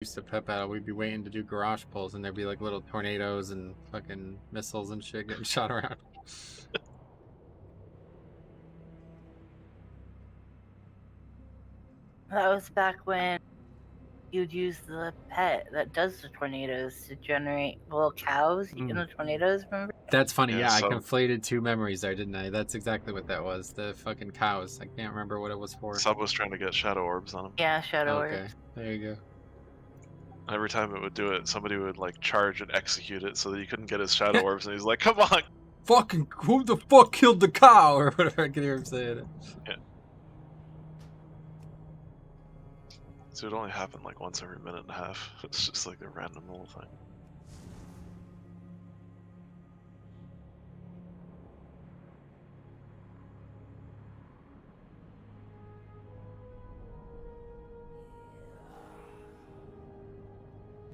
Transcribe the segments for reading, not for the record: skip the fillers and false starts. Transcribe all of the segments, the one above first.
used to pep battle, we'd be waiting to do garage pulls, and there'd be like little tornadoes and fucking missiles and shit getting shot around. That was back when you'd use the pet that does the tornadoes to generate little cows in the tornadoes, remember? That's funny, yeah, so... I conflated two memories there, didn't I? That's exactly what that was, the fucking cows. I can't remember what it was for. Sub was trying to get shadow orbs on him. Yeah, shadow Okay, orbs. there you go. Every time it would do it, somebody would like charge and execute it so that you couldn't get his shadow orbs, and he's like, come on! Fucking, who the fuck killed the cow? Or whatever, I can hear him saying it. Yeah. So it only happened like once every minute and a half. It's just like a random little thing.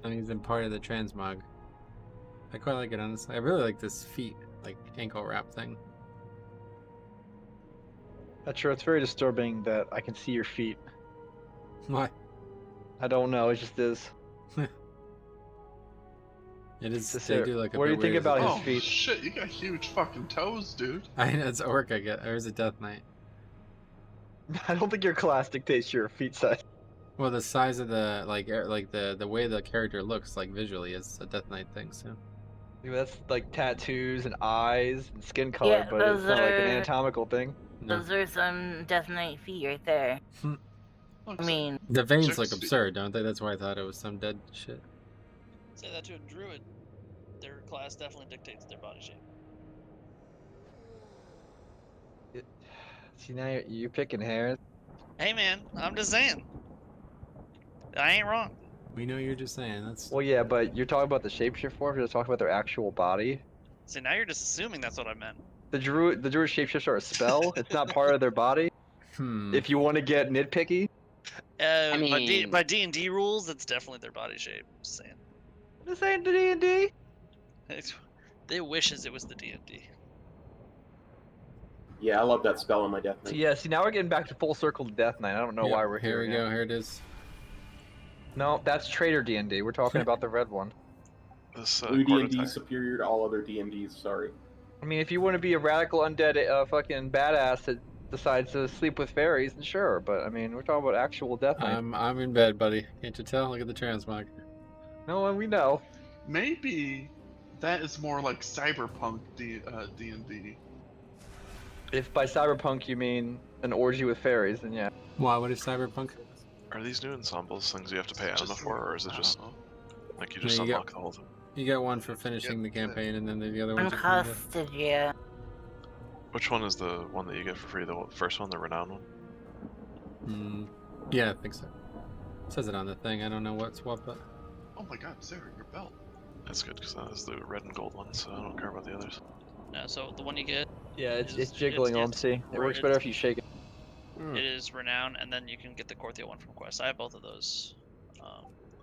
And he's been part of the transmog. I quite like it, honestly. I really like this feet, like ankle wrap thing. That's true. It's very disturbing that I can see your feet. What? I don't know. It just is. It is. Just They there. do like a What do bit you think weird. about his Oh feet? shit, you got huge fucking toes, dude. I know it's a orc I get. Or is it Death Knight? I don't think your class dictates your feet size. Well, the size of the like the way the character looks like visually is a Death Knight thing. So That's like tattoos and eyes and skin color, Yeah, but it's those not like an are- anatomical thing. no. Those are some Death Knight feet right there. I mean, The veins look 60. absurd, don't they? That's why I thought it was some dead shit. Say that to a druid. Their class definitely dictates their body shape. See, now you're picking hairs. Hey man, I'm just saying. I ain't wrong. We know you're just saying. That's Well, yeah, but you're talking about the shapeshift form. You're talking about their actual body. See, now you're just assuming that's what I meant. The druid shapeshifts are a spell. It's not part of their body. If you want to get nitpicky. By mean- by D&D rules, it's definitely their body shape. Just saying. This ain't the D&D. They wishes it was the D&D. Yeah, I love that spell on my Death So Knight. yeah, see, now we're getting back to full circle to Death Knight. I don't know Yep, why we're here. here. We go. Here it is. No, that's Traitor D&D. We're talking about the red one. This Blue quarter D&D time- superior to all other D&Ds, sorry. I mean, if you want to be a radical undead fucking badass that decides to sleep with fairies, then sure. But I mean, we're talking about actual Death Knight. I'm in bed, buddy. Can't you tell? Look at the transmog. No, and we know. Maybe that is more like cyberpunk D&D. If by cyberpunk you mean an orgy with fairies, then yeah. Why? What is cyberpunk? Are these new ensembles things you have to pay anima Just- for, or is it I just don't know. like you just No, you unlock the whole thing? You get one for finishing the campaign, and then the other ones. you can get. uncosted, yeah. Which one is the one that you get for free? The first one, the renown one? Yeah, I think so. It says it on the thing. I don't know what's what, but Oh my god, Sarah, your belt. That's good because that is the red and gold one, so I don't care about the others. No, so the one you get, Yeah, it's It's- jiggling it's- on see. It right, works it's- better if you shake it. it is renown, and then you can get the Korthia one from Quest. I have both of those.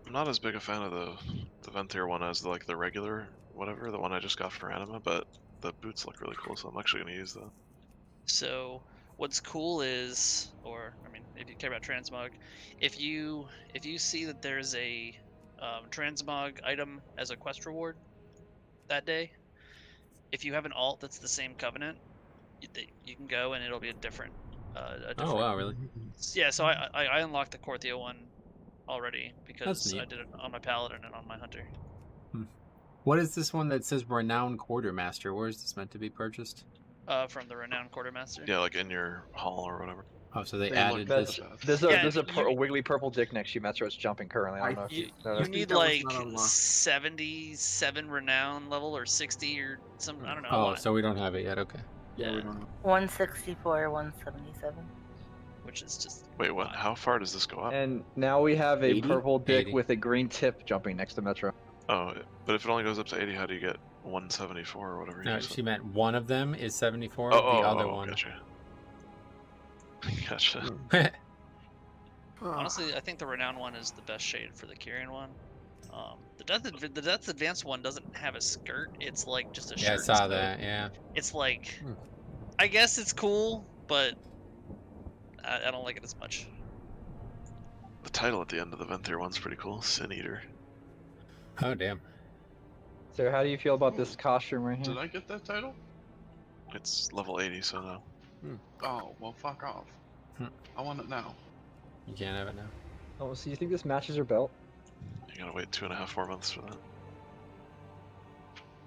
I'm not as big a fan of the Venthyr one as the regular whatever, the one I just got for anima, but the boots look really cool, so I'm actually gonna use that. So what's cool is, or I mean, if you care about transmog, if you see that there's a transmog item as a quest reward that day, if you have an alt that's the same covenant, you can go and it'll be a different. oh wow, really? Yeah, so I unlocked the Korthia one already because neat. I did it on my paladin and on my hunter. What is this one that says Renown Quartermaster? Where is this meant to be purchased? From the renowned quartermaster. Yeah, like in your hall or whatever. Oh, so they They added look this. the best. There's a you- wiggly purple dick next to you, Metro. It's jumping currently. I don't know if You, know you that. need that was like not unlocked. 77 renown level or 60 or something. I don't know. a Oh, lot, so we don't have it yet. Okay. Yeah, we Yeah. don't know. 164, 177. which is just Wait, what? How far does this go up? And now we have a 80? purple dick 80. with a green tip jumping next to Metro. Oh, but if it only goes up to 80, how do you get 174 or whatever? No, you said? she meant one of them is 74. Oh, the other oh, one. Gotcha. Gotcha. honestly, I think the renown one is the best shade for the Kyrian one. The Death Advanced one doesn't have a skirt. It's like just a shirt. Yeah, I saw instead. that. Yeah. It's like, Hmm. I guess it's cool, but I don't like it as much. The title at the end of the Venthyr one's pretty cool. Sin Eater. Oh damn. So how do you feel about this costume right Did here? I get that title? It's level 80, so no. Oh, well, fuck off. Hmm. I want it now. You can't have it now. Oh, so you think this matches her belt? You gotta wait 2.5 more months for that.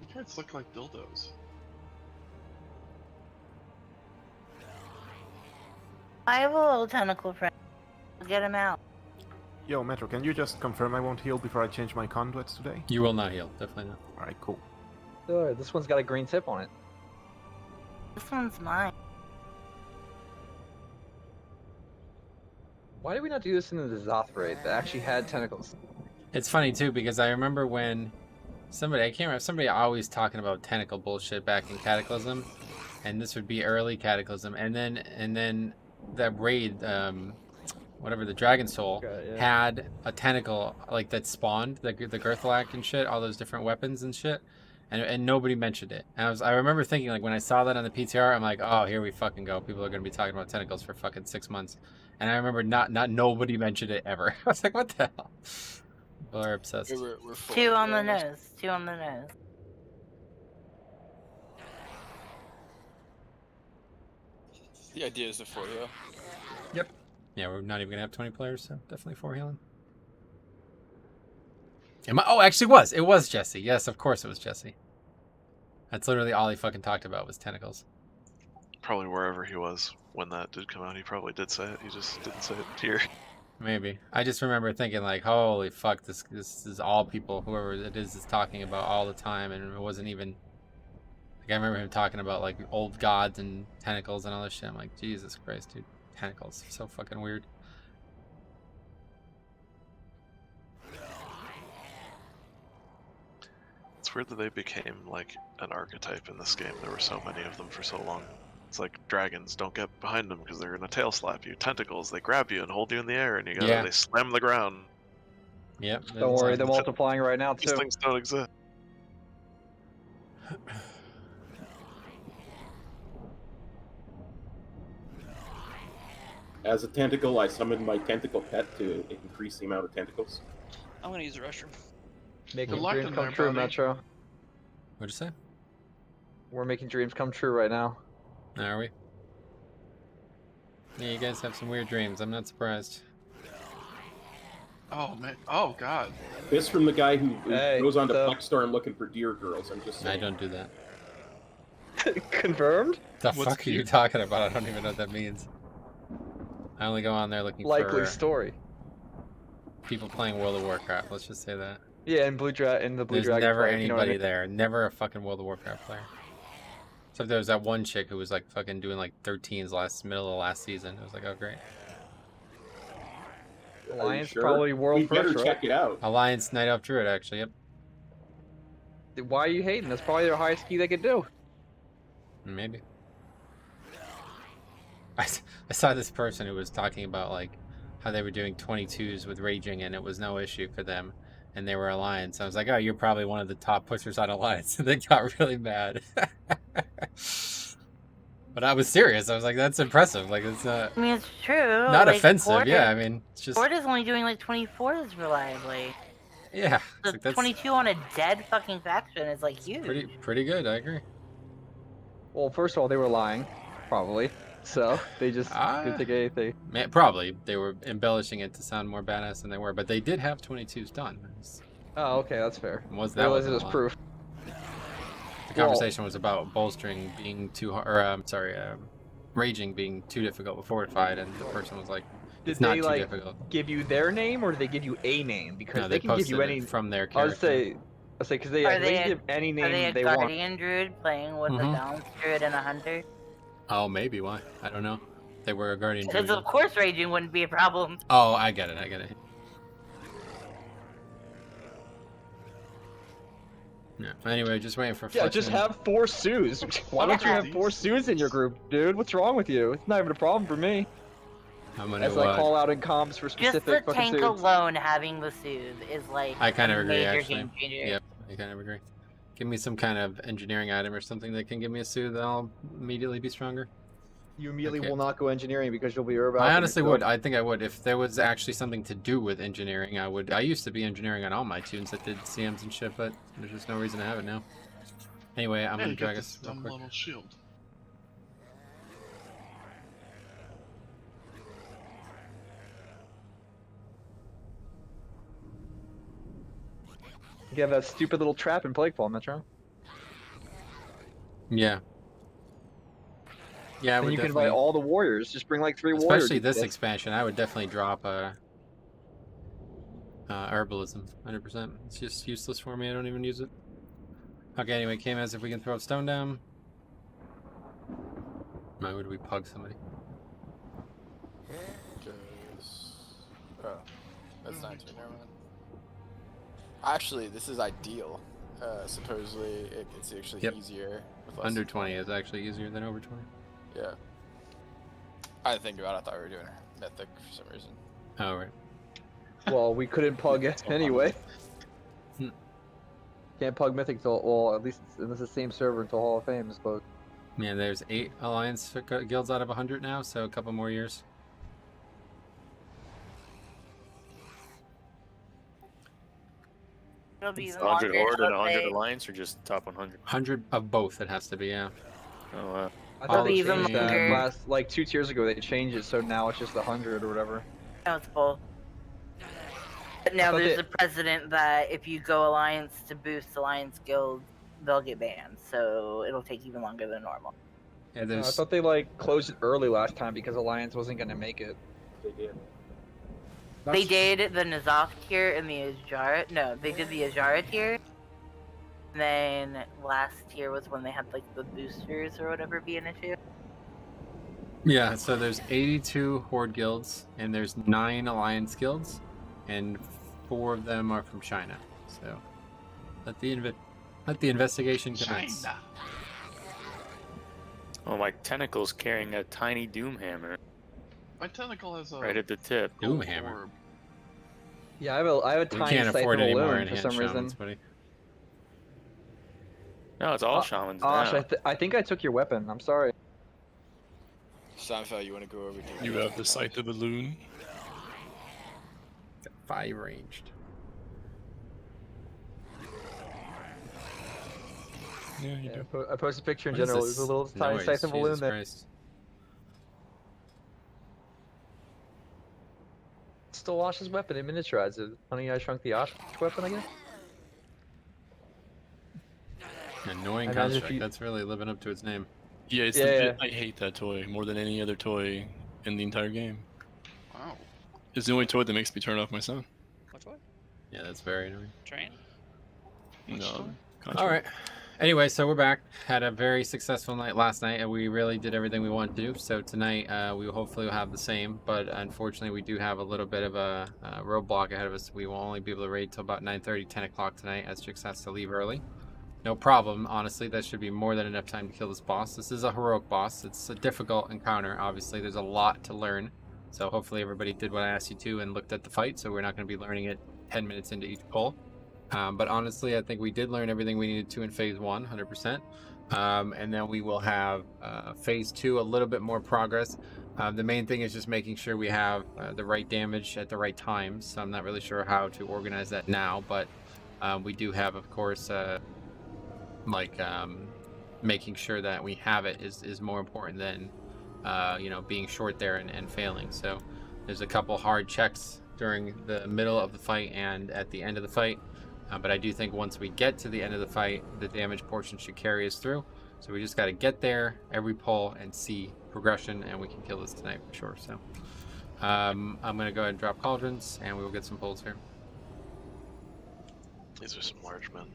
You guys look like dildos. I have a little tentacle friend. I'll get him out. Yo, Metro, can you just confirm I won't heal before I change my conduits today? You will not heal. Definitely not. Alright, cool. This one's got a green tip on it. This one's mine. Why did we not do this in the Zoth raid that actually had tentacles? It's funny too because I remember when I can't remember, somebody always talking about tentacle bullshit back in Cataclysm, and this would be early Cataclysm, and then that raid, whatever, the Dragon Soul had a tentacle like that spawned the Girthalak and shit, all those different weapons and shit, and nobody mentioned it. And I remember thinking, like, when I saw that on the PTR, I'm like, oh, here we fucking go. People are gonna be talking about tentacles for fucking 6 months. And I remember not nobody mentioned it ever. I was like, what the hell? People are obsessed. We're full Two of on the those. nose. Two on the nose. The idea is a 4 heal. Yeah, we're not even gonna have 20 players, so definitely 4 healing. Oh, actually it was Jesse. Yes, of course it was Jesse. That's literally all he fucking talked about was tentacles. Probably wherever he was when that did come out, he probably did say it. He just didn't say it here. Maybe. I just remember thinking, like, holy fuck, this is all people, whoever it is talking about all the time, and it wasn't even... Like, I remember him talking about, like, old gods and tentacles and all this shit. I'm like, Jesus Christ, dude. Tentacles. So fucking weird. It's weird that they became, like, an archetype in this game. There were so many of them for so long. It's like dragons, don't get behind them because they're gonna tail slap you. Tentacles, they grab you and hold you in the air, and they slam the ground. Yep. Don't worry, they're multiplying right now These too. things don't exist. As a tentacle, I summoned my tentacle pet to increase the amount of tentacles. I'm gonna use the restroom. Making Good luck dreams in come there, true, buddy. Metro. What'd you say? We're making dreams come true right now. Are we? Yeah, you guys have some weird dreams. I'm not surprised. Oh, man. Oh, God. This from the guy who Hey, goes on to so- Blackstorm looking for deer girls. I'm just I saying. don't do that. Confirmed? The What's fuck are you cute? talking about? I don't even know what that means. I only go on there looking Likely for story. people playing World of Warcraft. Let's just say that. Yeah, in the Blue There's Dragon. never fight, you know what I anybody mean? there. Never a fucking World of Warcraft player. Except there was that one chick who was like fucking doing like 13s middle of last season. It was like, oh great. Are you Alliance sure? probably world We better first, right? check it out. Alliance Night Elf Druid, actually. Yep. Why are you hating? That's probably their highest key they could do. Maybe. I saw this person who was talking about like how they were doing 22s with Raging and it was no issue for them and they were Alliance. I was like, oh, you're probably one of the top pushers on Alliance. And they got really mad. But I was serious. I was like, that's impressive. Like, it's not I mean, it's true. not like, offensive. Porter, Yeah, I mean, it's just Porter's only doing like 24s reliably. yeah. The It's like, that's 22 on a dead fucking faction is like huge. pretty good. I agree. Well, first of all, they were lying, probably. So they just didn't think anything. Man, probably they were embellishing it to sound more badass than they were, but they did have 22s done. Oh, okay, that's fair. Was I that realized it wasn't was a lot. proof. The conversation was about bolstering being too hard, or raging being too difficult with fortified, and the person was like, Did "It's not they too like difficult." give you their name, or did they give you a name? Because No, they can give posted you it any. from their I character. would say because they Are can they give any Are they a name they want. guardian druid playing with a Mhm. balanced druid and a hunter? Oh, maybe why? I don't know. They were a guardian. Because druid. of course raging wouldn't be a problem. Oh, I get it. Yeah. Anyway, just waiting for. Yeah, just Fletcher. have 4 Sues. Why don't you have 4 Sues in your group, dude? What's wrong with you? It's not even a problem for me. I'm gonna. As I call out in comms for Just the specific fucking tank Sues. alone having the soothe is like I kind of a agree, major actually. game changer. Yep, I kind of agree. Give me some kind of engineering item or something that can give me a soothe, and I'll immediately be stronger. You immediately Okay. will not go engineering because you'll be about. I honestly would. I think I would. If there was actually something to do with engineering, I would. I used to be engineering on all my tunes that did CMs and shit, but there's just no reason to have it now. Anyway, I'm Yeah, gonna you got drag this us real dumb quick. little shield. You have that stupid little trap in Plaguefall, Metro. Yeah. Yeah, I And would you can definitely. buy all the warriors. Just bring like 3 warriors. Especially this Yes. expansion, I would definitely drop herbalism, 100%. It's just useless for me. I don't even use it. Okay, anyway, came as if we can throw a stone down. Why would we pug somebody? Oh, that's not too never mind. Actually, this is ideal. Supposedly, it's actually Yep. easier. With less Under than 20 is actually easier than over 20. Yeah. I didn't think about it. I thought we were doing Mythic for some reason. Oh, right. Well, we couldn't pug it anyway. Hmm. Can't pug Mythic till, well, at least in the same server until Hall of Fame is closed. Man, there's 8 alliance guilds out of 100 now, so a couple more years. It'll be It's even 100 longer Horde and till 100 they- Alliance, or just top 100? 100 of both, it has to be, yeah. Oh, wow. I All thought they even changed that longer. last, like 2 tiers ago. They changed it, so now it's just 100 or whatever. No, it's both. But now thought there's they- a precedent that if you go Alliance to boost Alliance guilds, they'll get banned. So it'll take even longer than normal. Yeah, I there's. thought they like closed it early last time because Alliance wasn't gonna make it. They did. They did the N'Zoth tier and the Ajara. No, they did the Ajara tier. And then last tier was when they had like the boosters or whatever be an issue. Yeah, so there's 82 Horde guilds, and there's 9 Alliance guilds, and 4 of them are from China. So let the investigation commence. China. Oh, my Tentacle's carrying a tiny Doom Hammer My tentacle has a right at the tip. Doom gold hammer. orb. Yeah, I have a We tiny can't Siphon afford any more Balloon for enhanced some reason. shamans, buddy. No, it's all shamans Gosh, now. I think I took your weapon. I'm sorry. Seinfeld, you want to go over to You have the sight of balloon. 5 ranged. Yeah, you Yeah, do. I posted a picture in What is general. this There's a little tiny noise? Siphon Balloon Jesus there. Christ. Still Osh's weapon in miniaturized it. Honey, I shrunk the Osh weapon, I guess? Annoying I imagine if construct. you- That's really living up to its name. Yeah, it's Yeah, legit. I hate that toy more than any other toy in the entire game. Wow. It's the only toy that makes me turn off my son. Which one? Yeah, that's very annoying. Train? No. All right. Anyway, so we're back. Had a very successful night last night, and we really did everything we wanted to do. So tonight, we hopefully will have the same. But unfortunately, we do have a little bit of a roadblock ahead of us. We will only be able to raid till about 9:30, 10 o'clock tonight, as Jix has to leave early. No problem, honestly. That should be more than enough time to kill this boss. This is a heroic boss. It's a difficult encounter, obviously. There's a lot to learn. So hopefully everybody did what I asked you to and looked at the fight. So we're not going to be learning it 10 minutes into each pull. But honestly, I think we did learn everything we needed to in phase 1, 100%. And then we will have phase 2, a little bit more progress. The main thing is just making sure we have the right damage at the right time. So I'm not really sure how to organize that now. But we do have, of course, making sure that we have it is more important than being short there and failing. So there's a couple hard checks during the middle of the fight and at the end of the fight. But I do think once we get to the end of the fight, the damage portion should carry us through. So we just got to get there every pull and see progression, and we can kill this tonight for sure. So I'm going to go ahead and drop cauldrons, and we will get some pulls here. These are some large men.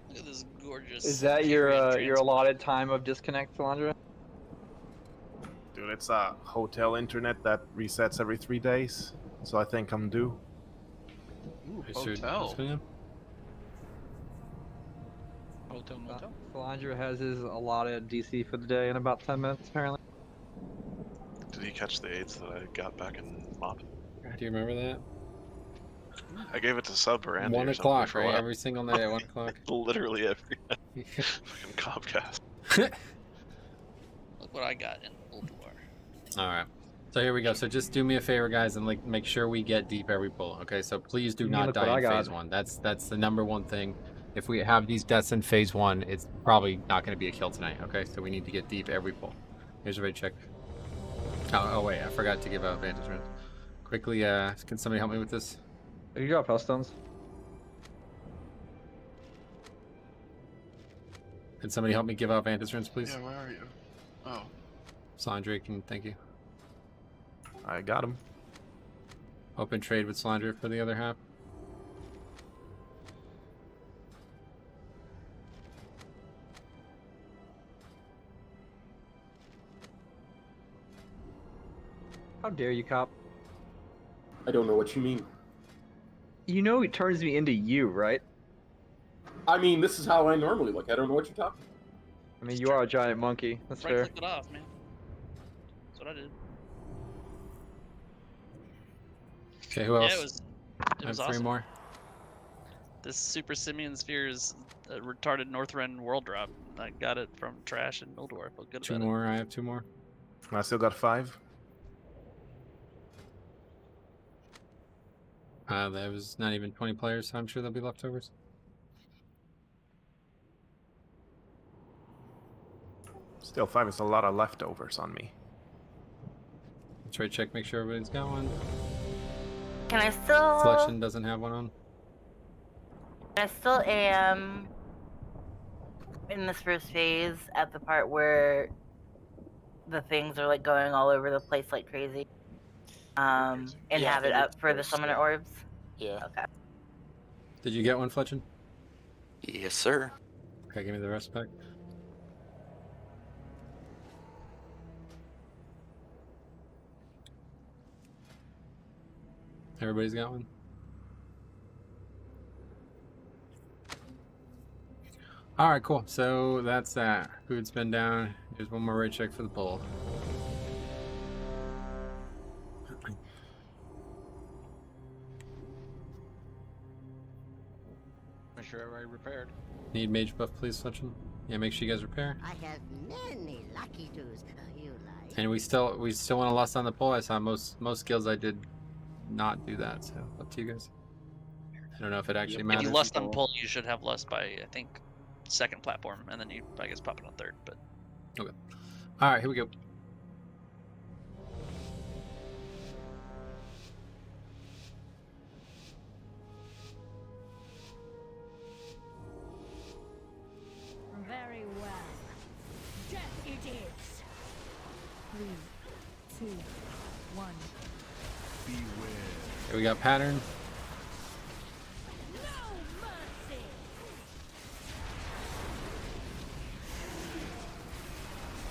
Look at this gorgeous. Is that your allotted time of disconnect, Salandra? Dude, it's a hotel internet that resets every 3 days, so I think I'm due. Ooh, Hey, Sud, hotel. what's going on? Hotel motel? Salandra has his allotted DC for the day in about 10 minutes, apparently. Did he catch the AIDS that I got back in MOP? Do you remember that? I gave it to Sub or Andy 1 or something o'clock, for a right? while. Every single night at 1 o'clock. Literally every night. Fucking Comcast. Look what I got in Old War. All right. So here we go. So just do me a favor, guys, and like make sure we get deep every pull. Okay. So please do not Look what die I in got. phase 1. That's the number one thing. If we have these deaths in phase 1, it's probably not going to be a kill tonight. Okay. So we need to get deep every pull. Here's a raid check. Oh wait, I forgot to give out vantage runs. Quickly, can somebody help me with this? You got Pellstones. Can somebody help me give out vantage runs, please? Yeah, where are you? Oh. Slandra, thank you. I got him. Open trade with Slandra for the other half. How dare you, cop? I don't know what you mean. You know it turns me into you, right? I mean, this is how I normally look. I don't know what you're talking about. I mean, you are a giant monkey. That's Right fair. click it off, man. That's what I did. Okay, who else? Yeah, it was I have awesome. 3 more. This Super Simian Sphere is a retarded Northrend world drop. I got it from Trash and Mildor. I feel good 2 about more. I have 2 more. I still got 5. There was not even 20 players, so I'm sure there'll be leftovers. Still 5 is a lot of leftovers on me. Let's try to check, make sure everybody's got one. Can I still? Selection doesn't have one on. I still am in this first phase at the part where the things are like going all over the place like crazy. And Yeah, have it I think up for the it's summoner yeah. orbs. Yeah. Okay. Did you get one, Fletchin? Yes, sir. Okay, give me the rest back. Everybody's got one? Alright, cool. So that's that. Food's been down. Here's one more raid check for the pull. Make sure everybody repaired. Need mage buff, please, Fletchin? Yeah, make sure you guys repair. I have many lucky twos. You like. And we still want to lust on the pull. I saw most skills I did not do that, so up to you guys. I don't know if it actually If matters. you lust on pull, you should have lust by, I think, 2nd platform, and then you, I guess, pop it on 3rd. But Okay. All right, here we go. Very well. Death it is. 3, 2, 1. Here we got pattern. No mercy.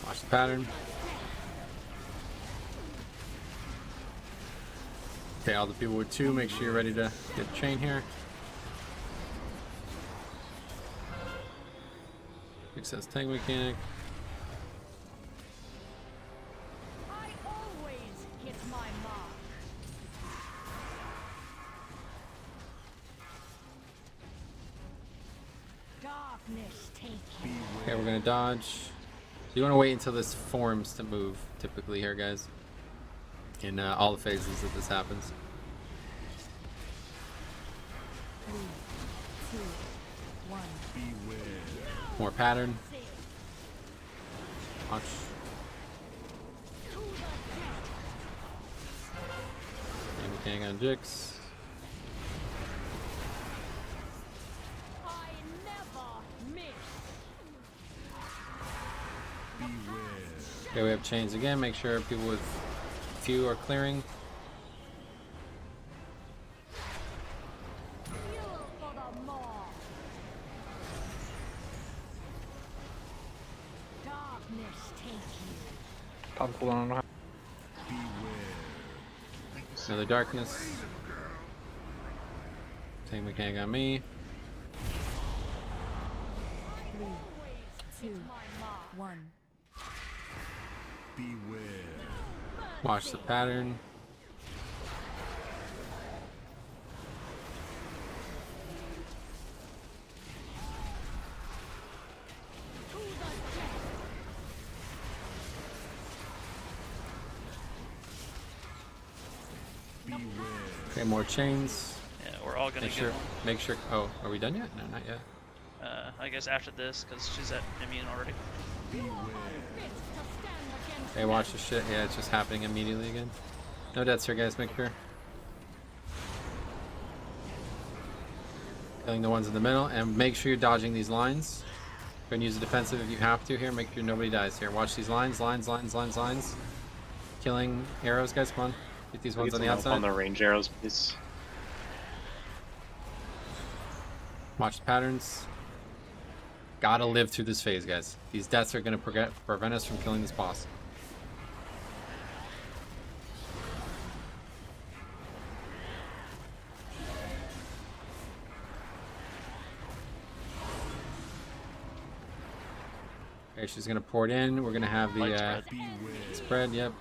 Watch the pattern. Okay, all the people with 2, make sure you're ready to get the chain here. Success tank mechanic. I always hit my mark. Darkness take you. Okay, we're gonna dodge. So you want to wait until this forms to move, typically here, guys. In all the phases that this happens. 3, 2, 1. More pattern. Watch. And mechanic on Jix. I never miss. Okay, we have chains again. Make sure people with few are clearing. Fuel for the maw. Darkness take you. Pop cooldown on Another darkness. Tank mechanic on me. 3, 2, 1. Watch the pattern. Okay, more chains. Yeah, we're all gonna Make get sure. one. Make sure. Oh, are we done yet? No, not yet. I guess after this, because she's at immune already. Okay, watch the shit. Yeah, it's just happening immediately again. No deaths here, guys. Make sure. Killing the ones in the middle, and make sure you're dodging these lines. Go and use the defensive if you have to here. Make sure nobody dies here. Watch these lines. Killing arrows, guys. Come on. Get these ones on the outside. On the range arrows, please. Watch the patterns. Gotta live through this phase, guys. These deaths are gonna prevent us from killing this boss. Okay, she's gonna pour it in. We're gonna have the spread. Yep.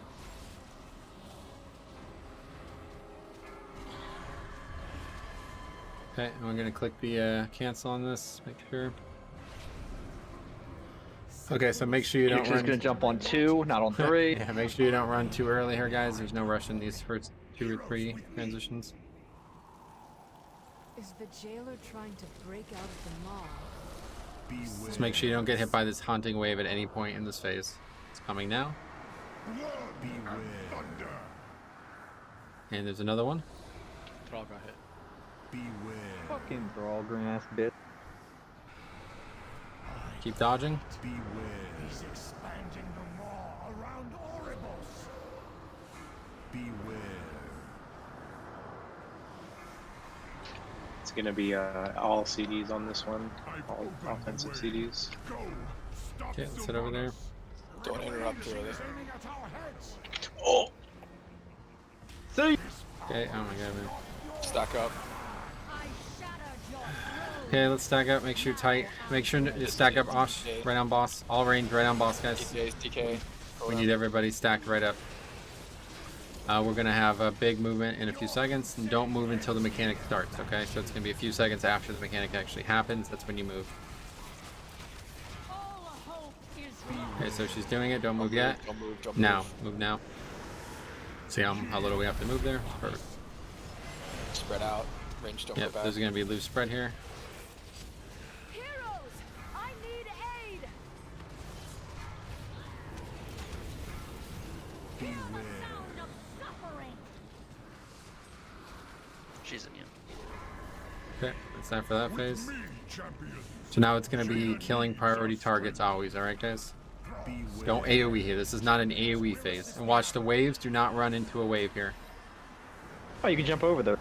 Okay, and we're gonna click the cancel on this. Make sure. Okay, so make sure you don't You're run. just gonna jump on 2, not on 3. Yeah, make sure you don't run too early here, guys. There's no rush in these first 2 or 3 transitions. Is the jailer trying to break out of the maw? Just make sure you don't get hit by this haunting wave at any point in this phase. It's coming now. And there's another one. Thrall got hit. Fucking Thrallgrim ass bitch. Keep dodging. He's expanding the maw around Oribos. It's gonna be all CDs on this one. All offensive CDs. Okay, let's sit over there. Don't interrupt really. Oh! See? Okay, oh my god, man. Stack up. Okay, let's stack up. Make sure you're tight. Make sure you stack up Osh, right on boss. All range, right on boss, guys. DK. We need everybody stacked right up. We're gonna have a big movement in a few seconds, and don't move until the mechanic starts, okay? So it's gonna be a few seconds after the mechanic actually happens. That's when you move. Okay, so she's doing it. Don't move yet. Don't Now, move now. See how little we have to move there. Perfect. Spread out. Range don't go Yep, back. there's gonna be loose spread here. Heroes, I need aid. She's immune. Okay, it's time for that phase. So now it's gonna be killing priority targets always, alright guys? Don't AoE here, this is not an AoE phase. And watch the waves, do not run into a wave here. Oh, you can jump over there.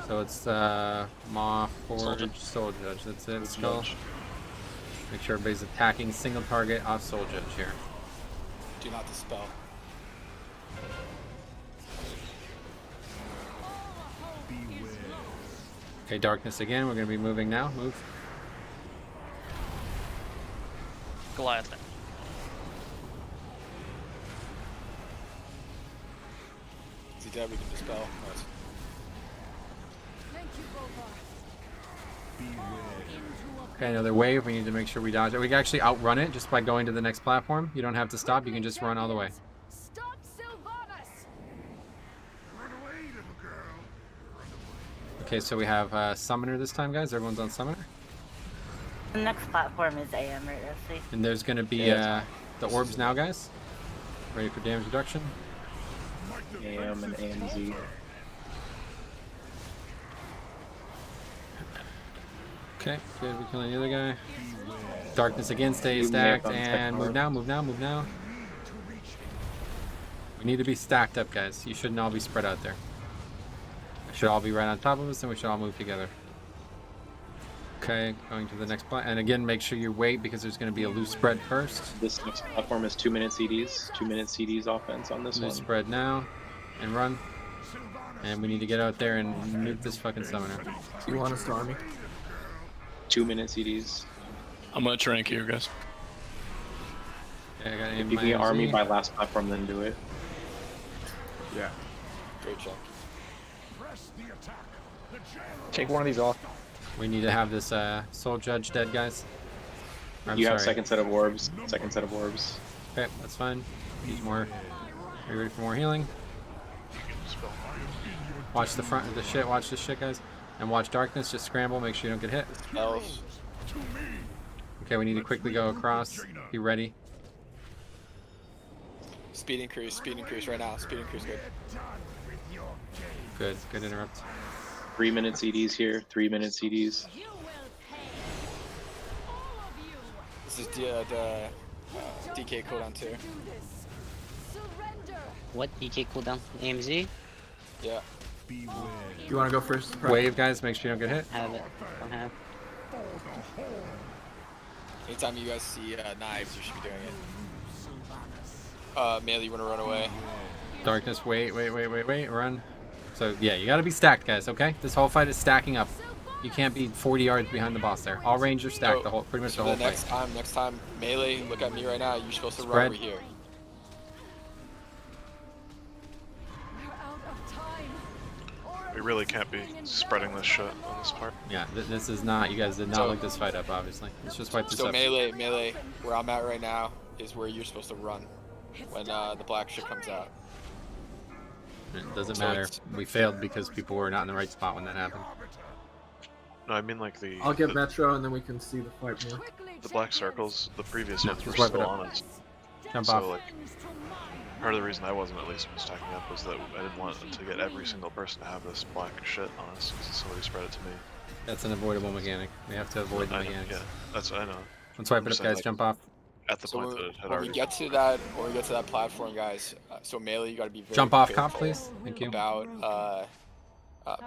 So it's Maw, Forge, Soul Judge, that's it, Skull. Make sure everybody's attacking single target off Soul Judge here. Do not dispel. Okay, darkness again, we're gonna be moving now, move. Goliath now. Is he dead? We can dispel. Nice. Thank you, Bovar. Okay, another wave, we need to make sure we dodge it. We can actually outrun it just by going to the next platform. You don't have to stop, you can just run all the way. Stop Sylvanas! Okay, so we have Summoner this time, guys. Everyone's on Summoner. The next platform is AM, right, Rusty? And there's going to be the orbs now, guys. Ready for damage reduction. AM and AMZ. Okay, good. We're killing the other guy. Darkness again, stay stacked, and move now, move now, move now. We need to be stacked up, guys. You shouldn't all be spread out there. We should all be right on top of us, and we should all move together. Okay, going to the next platform. And again, make sure you wait because there's going to be a loose spread first. This next platform is 2-minute CDs. 2-minute CDs offense on this one. Loose spread now, and run. And we need to get out there and nuke this fucking summoner. You want us to army? 2-minute CDs. I'm gonna trank here, guys. Okay, I got If you can army by last platform, then do it. Yeah. Great job. Take one of these off. We need to have this Soul Judge dead, guys. You have second set of orbs. Second set of orbs. Okay, that's fine. Need more. Are you ready for more healing? Dispel Watch the front of the shit. Watch this shit, guys. And watch darkness. Just scramble. Make sure you don't get hit. Dispels. Okay, we need to quickly go across. Be ready. Speed increase right now. Speed increase, good. Good, good interrupt. 3 minute CDs here. 3 minute CDs. This is the DK cooldown too. What DK cooldown? AMZ? Yeah. You want to go first? Wave, guys. Make sure you don't get hit. Have it. Don't have. Anytime you guys see knives, you should be doing it. Melee, you want to run away? Darkness. Wait. Run. So yeah, you gotta be stacked, guys. Okay. This whole fight is stacking up. You can't be 40 yards behind the boss there. All range are stacked. So, Pretty much the whole fight. Next time, melee. Look at me right now. You're supposed to Spread. run over here. We really can't be spreading this shit on this part. Yeah, this is not. You guys did not look this fight up. Obviously, let's just wipe this up. So melee. Where I'm at right now is where you're supposed to run when the black shit comes out. It doesn't matter. We failed because people were not in the right spot when that happened. No, I mean like the. I'll get Metro and then we can see the fight more. The black circles, the previous No, ones were just wipe it still up. on us. Jump so off. like, part of the reason I wasn't at least stacking up was that I didn't want to get every single person to have this black shit on us because somebody spread it to me. That's an avoidable mechanic. We have to avoid the mechanics. Yeah, that's what I know. Let's wipe I'm it up, saying, guys. like, Jump off. At the point that it had When already. we get to that platform, guys. So melee, you got to be very Jump off, careful cop, please. Thank you. About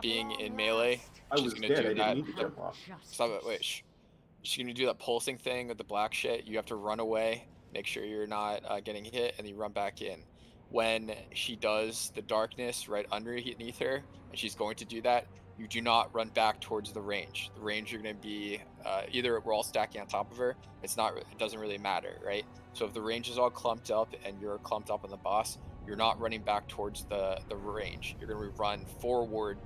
being in melee. I was She's dead. gonna I do didn't that. need to jump off. Stop it. Wait. She's gonna do that pulsing thing with the black shit. You have to run away, make sure you're not getting hit, and you run back in. When she does the darkness right underneath her, and she's going to do that, you do not run back towards the range. The range you're gonna be either we're all stacking on top of her. It doesn't really matter, right? So if the range is all clumped up and you're clumped up on the boss, you're not running back towards the range. You're gonna run forward.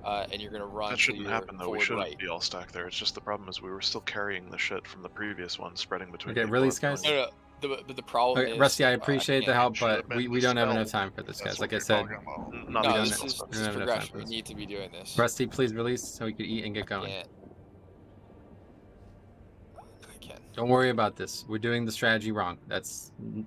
And you're gonna run. That shouldn't happen though. We shouldn't right. be all stacked there. It's just the problem is we were still carrying the shit from the previous one, spreading between. Okay, people release, and guys. No. The problem Okay, is. Rusty, I appreciate the help, can't- but we don't have enough time for this, guys. Like I said, Not No, the this dispels. is We don't have enough time progression. for We this. need to be doing this. Rusty, please release so we can eat and get going. I can't. Don't worry about this. We're doing the strategy wrong.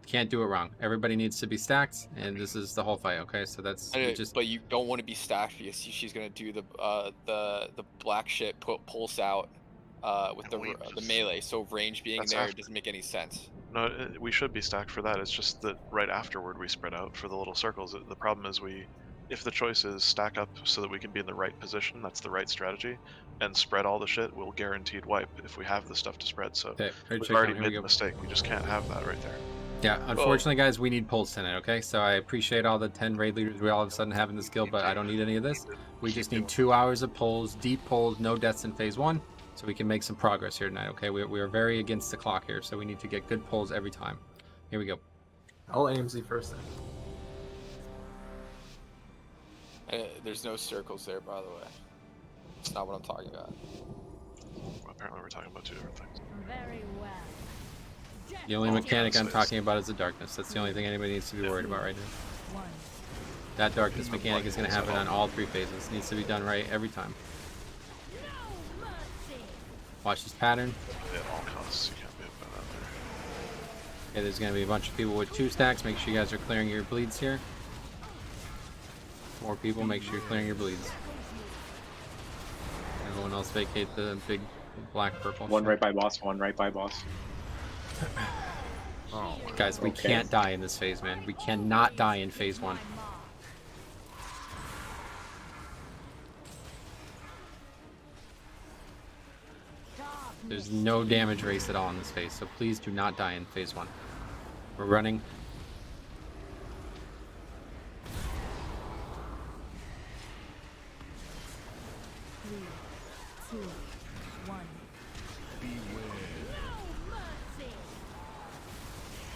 Can't do it wrong. Everybody needs to be stacked, and this is the whole fight. Okay, so that's just. But you don't want to be stacked because she's gonna do the black shit pulse out with the melee. So range being That's there after. doesn't make any sense. No, we should be stacked for that. It's just that right afterward we spread out for the little circles. The problem is if the choice is stack up so that we can be in the right position, that's the right strategy, and spread all the shit, we'll guaranteed wipe if we have the stuff to spread. So Okay, we've already made the mistake. We just can't have that right there. Yeah, unfortunately, guys, we need pulls tonight, okay? So I appreciate all the 10 raid leaders we all of a sudden have in the skill, but I don't need any of this. We just need 2 hours of pulls, deep pulls, no deaths in phase 1, so we can make some progress here tonight, okay? We are very against the clock here, so we need to get good pulls every time. Here we go. I'll AMZ first then. There's no circles there, by the way. It's not what I'm talking about. Apparently we're talking about two different things. Very well. The only mechanic I'm talking about is the darkness. That's the only thing anybody needs to be worried about right now. That darkness mechanic is going to happen on all 3 phases. It needs to be done right every time. Watch this pattern. At all costs, you can't be up by that there. Okay, there's going to be a bunch of people with 2 stacks. Make sure you guys are clearing your bleeds here. More people, make sure you're clearing your bleeds. Everyone else vacate the big black purple. One right by boss, one right by boss. Oh, guys, we can't die in this phase, man. We cannot die in phase 1. There's no damage race at all in this phase, so please do not die in phase 1. We're running.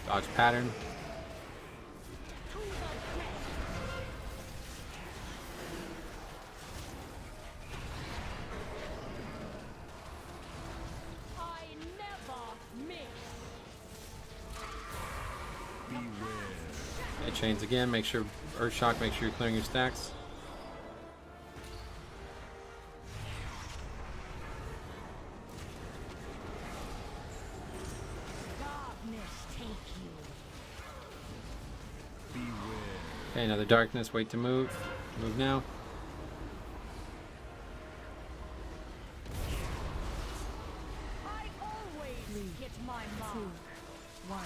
Dodge pattern. Okay, chains again. Make sure Earth Shock. Make sure you're clearing your stacks. Okay, another darkness. Wait to move. Move now. I always get my mark. 2, 1.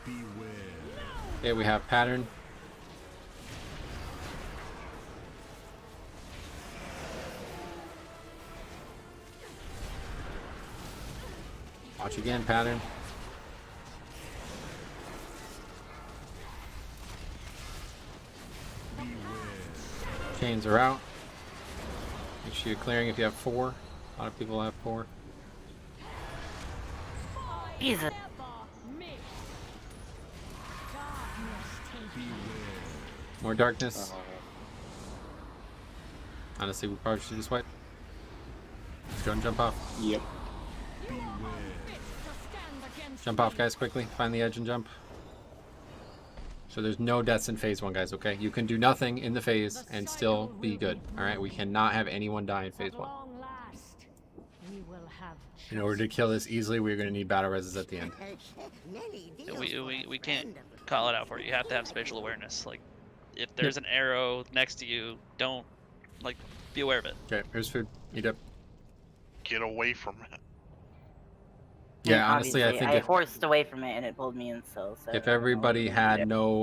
Beware. Okay, we have pattern. Watch again, pattern. Chains are out. Make sure you're clearing if you have 4. A lot of people have 4. Jesus. More darkness. Honestly, we probably should just wipe. Let's go and jump off. Yep. Jump off, guys, quickly. Find the edge and jump. So there's no deaths in phase 1, guys, okay? You can do nothing in the phase and still be good, alright? We cannot have anyone die in phase 1. In order to kill this easily, we're going to need battle reses at the end. We can't call it out for you. You have to have spatial awareness. Like, if there's an arrow next to you, don't, like, be aware of it. Okay, here's food. Eat up. Get away from it. Yeah, honestly, I think I horsed away from it and it pulled me in still. So if everybody had no,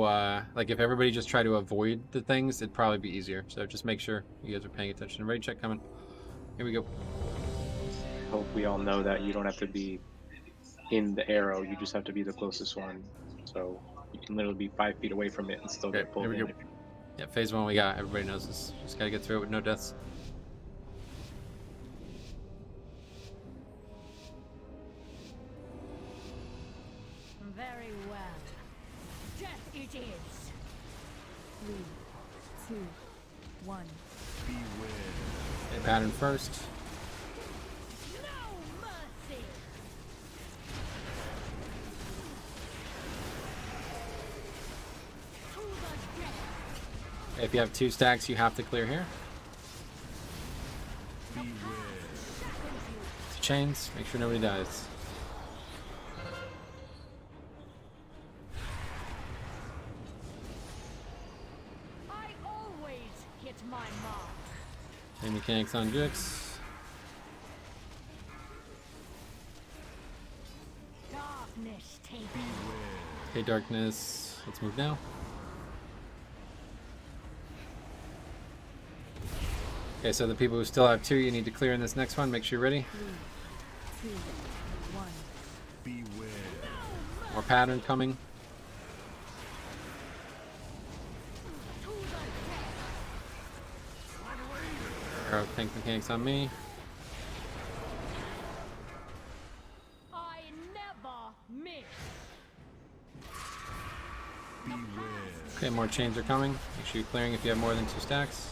like if everybody just tried to avoid the things, it'd probably be easier. So just make sure you guys are paying attention. Raid check coming. Here we go. Hope we all know that you don't have to be in the arrow. You just have to be the closest one. So you can literally be 5 feet away from it and still get pulled in. Here we go. Yeah, phase 1 we got. Everybody knows this. Just gotta get through it with no deaths. Very well. Death it is. 3, 2, 1. Okay, pattern first. If you have 2 stacks, you have to clear here. Chains, make sure nobody dies. I always hit my mark. Same mechanics on Jix. Darkness take. Okay, darkness. Let's move now. Okay, so the people who still have 2, you need to clear in this next one. Make sure you're ready. 3, 2, 1. Beware. More pattern coming. Arrow tank mechanics on me. I never miss. Okay, more chains are coming. Make sure you're clearing if you have more than 2 stacks.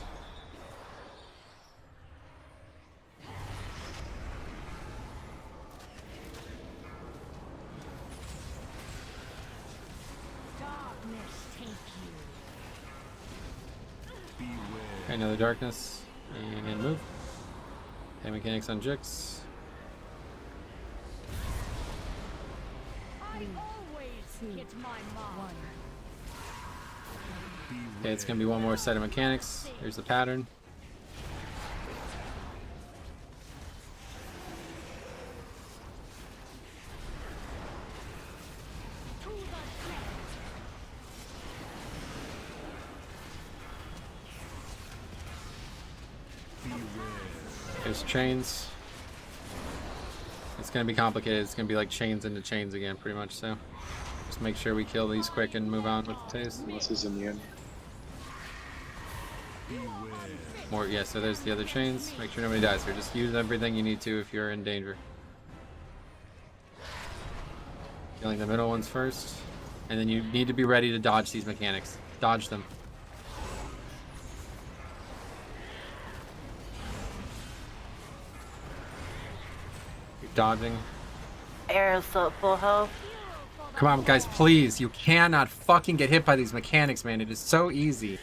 Okay, another darkness. And move. Okay, mechanics on Jix. I always hit my mark. Okay, it's gonna be one more set of mechanics. Here's the pattern. There's chains. It's gonna be complicated. It's gonna be like chains into chains again, pretty much. So just make sure we kill these quick and move on with the taste. This is immune. More, yeah. So there's the other chains. Make sure nobody dies here. Just use everything you need to if you're in danger. Killing the middle ones first, and then you need to be ready to dodge these mechanics. Dodge them. Dodging. Arrow's still at full health. Come on, guys, please. You cannot fucking get hit by these mechanics, man. It is so easy.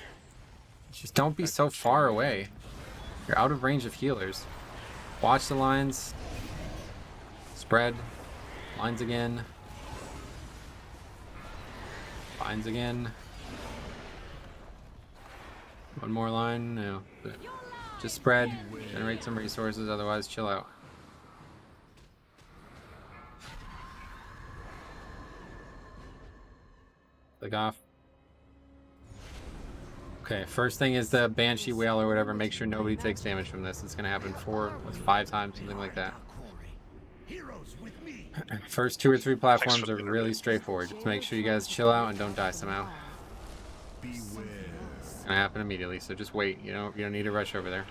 Just don't be so far away. You're out of range of healers. Watch the lines. Spread. Lines again. Lines again. One more line? No. Just spread, generate some resources, otherwise chill out. Click off. Okay, first thing is the Banshee Whale or whatever. Make sure nobody takes damage from this. It's going to happen 4 or 5 times, something like that. First 2 or 3 platforms are really straightforward. Just make sure you guys chill out and don't die somehow. It's going to happen immediately, so just wait. You don't need to rush over there.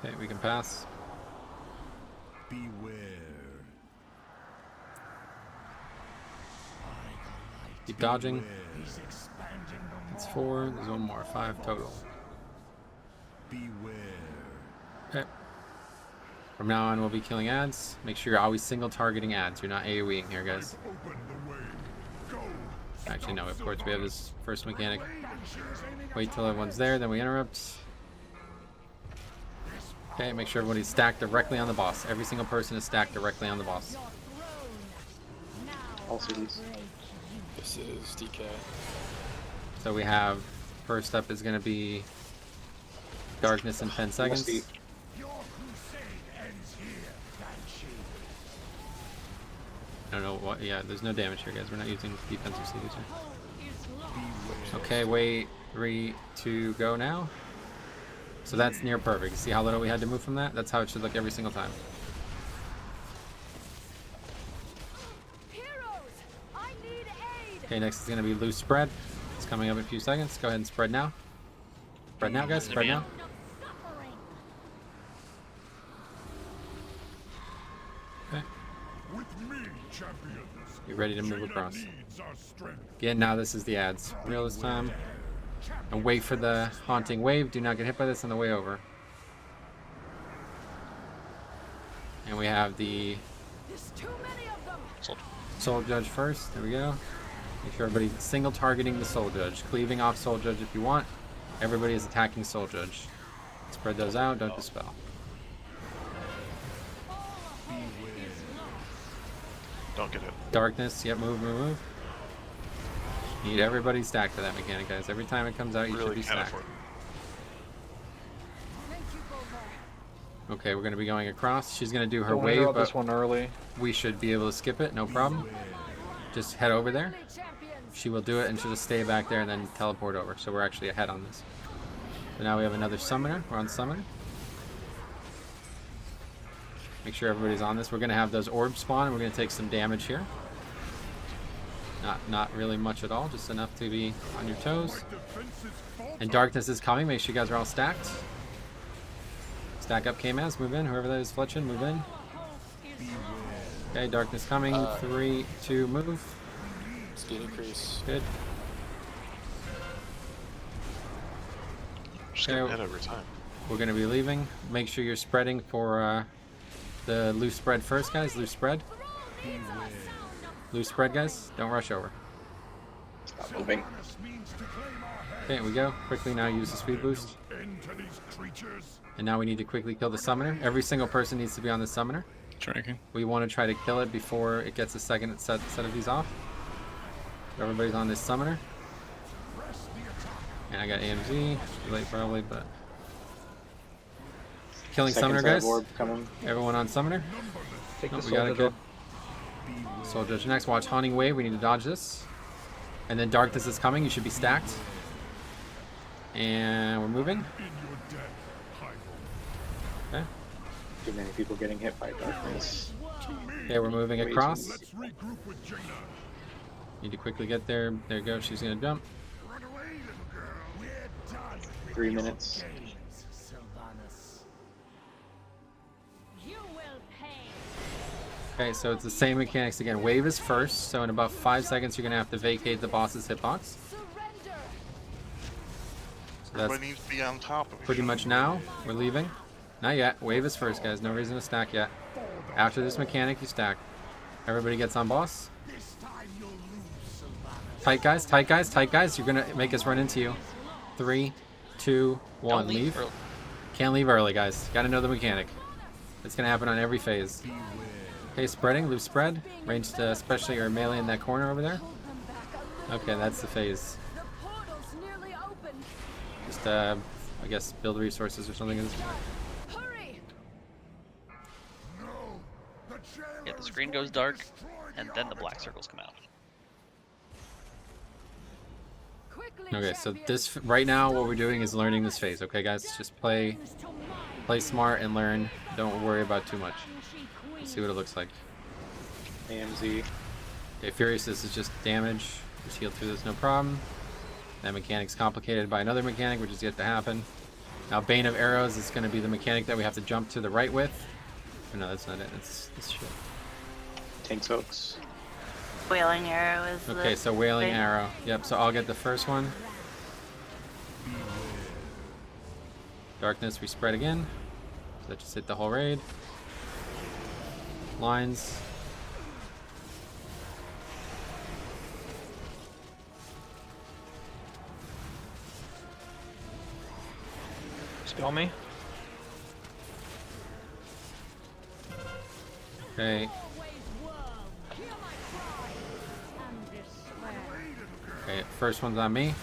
Okay, we can pass. Keep dodging. It's 4. There's one more. 5 total. Okay. From now on, we'll be killing ads. Make sure you're always single targeting ads. You're not AoEing here, guys. Actually, no. Of course, we have this first mechanic. Wait till everyone's there, then we interrupt. Okay, make sure everybody's stacked directly on the boss. Every single person is stacked directly on the boss. All cities. This is DK. So we have, first up is going to be darkness in 10 seconds. I don't know what, yeah, there's no damage here, guys. We're not using defensive cities here. Okay, wait, 3, 2, go now. So that's near perfect. See how little we had to move from that? That's how it should look every single time. Okay, next is going to be loose spread. It's coming up in a few seconds. Go ahead and spread now. Spread now, guys. Spread now. Okay. Get ready to move across. Again, now this is the ads. Real this time. And wait for the haunting wave. Do not get hit by this on the way over. And we have the Soul Judge first. There we go. Make sure everybody's single targeting the Soul Judge. Cleaving off Soul Judge if you want. Everybody is attacking Soul Judge. Spread those out. Don't dispel. Don't get it. Darkness. Yep, move, move, move. Need everybody stacked for that mechanic, guys. Every time it comes out, you should be stacked. Okay, we're going to be going across. She's going to do her wave, but this one early. We should be able to skip it, no problem. Just head over there. She will do it, and she'll just stay back there and then teleport over. So we're actually ahead on this. So now we have another summoner. We're on summoner. Make sure everybody's on this. We're going to have those orbs spawn, and we're going to take some damage here. Not really much at all, just enough to be on your toes. And darkness is coming. Make sure you guys are all stacked. Stack up K-Maz, move in. Whoever that is, Fletchin, move in. Okay, darkness coming. 3, 2, move. Speed increase. Good. Just getting hit every time. We're going to be leaving. Make sure you're spreading for the loose spread first, guys. Loose spread. Loose spread, guys. Don't rush over. Stop moving. Okay, we go. Quickly now use the speed boost. And now we need to quickly kill the summoner. Every single person needs to be on the summoner. Tracking. We want to try to kill it before it gets a second set of these off. Everybody's on this summoner. And I got AMZ. Too late probably, but... Killing summoner, guys. Everyone on summoner. Nope, we got it good. Soul Judge next. Watch Haunting Wave. We need to dodge this. And then Darkness is coming. You should be stacked. And we're moving. Okay. Too many people getting hit by darkness. Okay, we're moving across. Need to quickly get there. There you go. She's gonna jump. 3 minutes. Okay, so it's the same mechanics again. Wave is first, so in about 5 seconds you're gonna have to vacate the boss's hitbox. So Everybody needs to be on top of it. Pretty much now. We're leaving. Not yet. Wave is first, guys. No reason to stack yet. After this mechanic, you stack. Everybody gets on boss. Tight guys, tight guys, tight guys. You're gonna make us run into you. 3, 2, 1. Leave. Can't leave early, guys. Gotta know the mechanic. It's gonna happen on every phase. Okay, spreading, loose spread. Ranged especially or melee in that corner over there. Okay, that's the phase. The portal's nearly open. Just, I guess, build resources or something. Hurry! Yeah, the screen goes dark, and then the black circles come out. Okay, so this right now, what we're doing is learning this phase. Okay, guys, just play smart and learn. Don't worry about too much. Let's see what it looks like. AMZ. Okay, Furious, this is just damage. Just heal through this, no problem. That mechanic's complicated by another mechanic, which is yet to happen. Now, Bane of Arrows is going to be the mechanic that we have to jump to the right with. Oh, no, that's not it. That's shit. Tank hooks. Wailing Arrow is okay, so Wailing thing. Arrow. Yep, so I'll get the first one. Darkness, we spread again. So that just hit the whole raid. Lines. Spell me. Okay. Okay, first one's on me.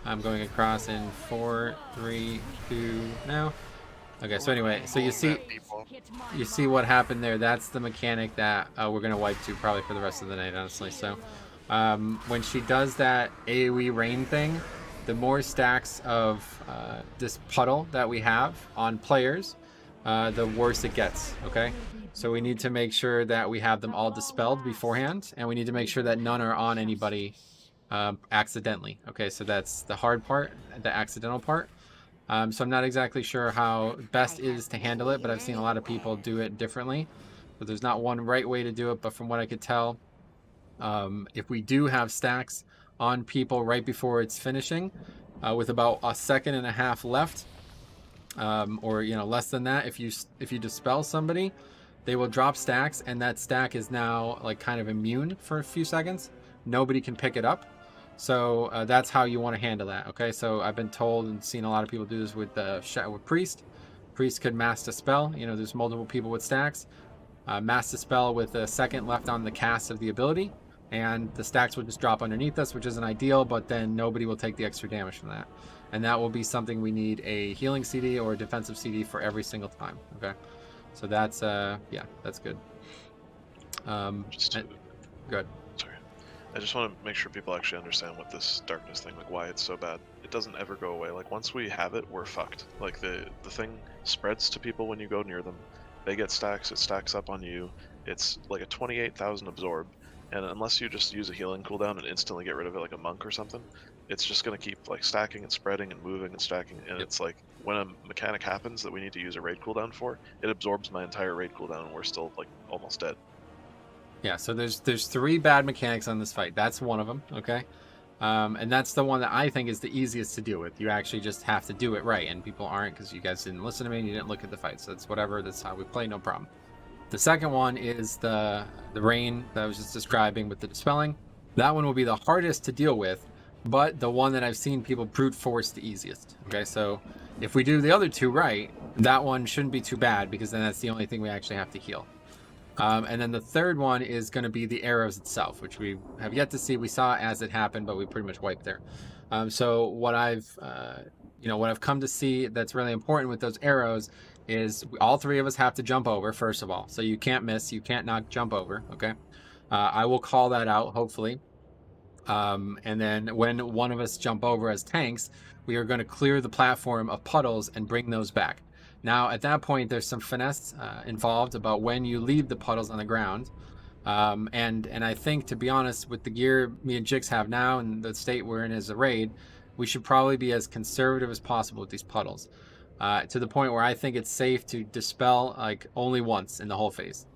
I'm going across in 4, 3, 2, now. Okay, so anyway, so you see what happened there. That's the mechanic that we're gonna wipe to probably for the rest of the night, honestly. So when she does that AoE rain thing, the more stacks of this puddle that we have on players, the worse it gets. Okay, so we need to make sure that we have them all dispelled beforehand, and we need to make sure that none are on anybody accidentally. Okay, so that's the hard part, the accidental part. So I'm not exactly sure how best is to handle it, but I've seen a lot of people do it differently. But there's not one right way to do it, but from what I could tell, if we do have stacks on people right before it's finishing, with about 1.5 seconds left, or less than that, if you dispel somebody, they will drop stacks, and that stack is now like kind of immune for a few seconds. Nobody can pick it up. So that's how you want to handle that. Okay, so I've been told and seen a lot of people do this with Priest. Priest could mass dispel. There's multiple people with stacks. Mass dispel with 1 second left on the cast of the ability, and the stacks will just drop underneath us, which isn't ideal, but then nobody will take the extra damage from that. And that will be something we need a healing CD or a defensive CD for every single time. Okay, so that's yeah, that's good. Good. I just want to make sure people actually understand what this darkness thing, like why it's so bad. It doesn't ever go away. Like once we have it, we're fucked. Like the thing spreads to people when you go near them. They get stacks, it stacks up on you. It's like a 28,000 absorb, and unless you just use a healing cooldown and instantly get rid of it like a monk or something, it's just gonna keep like stacking and spreading and moving and stacking. And it's like when a mechanic happens that we need to use a raid cooldown for, it absorbs my entire raid cooldown and we're still like almost dead. Yeah, so there's 3 bad mechanics on this fight. That's one of them, okay? And that's the one that I think is the easiest to deal with. You actually just have to do it right, and people aren't because you guys didn't listen to me and you didn't look at the fight. So it's whatever, that's how we play, no problem. The second one is the rain that I was just describing with the dispelling. That one will be the hardest to deal with, but the one that I've seen people brute force the easiest. Okay, so if we do the other 2 right, that one shouldn't be too bad because then that's the only thing we actually have to heal. And then the third one is going to be the arrows itself, which we have yet to see. We saw it as it happened, but we pretty much wiped there. So what I've come to see that's really important with those arrows is all 3 of us have to jump over, first of all. So you can't miss, you can't not jump over, okay? I will call that out, hopefully. And then when one of us jump over as tanks, we are going to clear the platform of puddles and bring those back. Now, at that point, there's some finesse involved about when you leave the puddles on the ground. And I think, to be honest, with the gear me and Jix have now and the state we're in as a raid, we should probably be as conservative as possible with these puddles. To the point where I think it's safe to dispel like only once in the whole phase.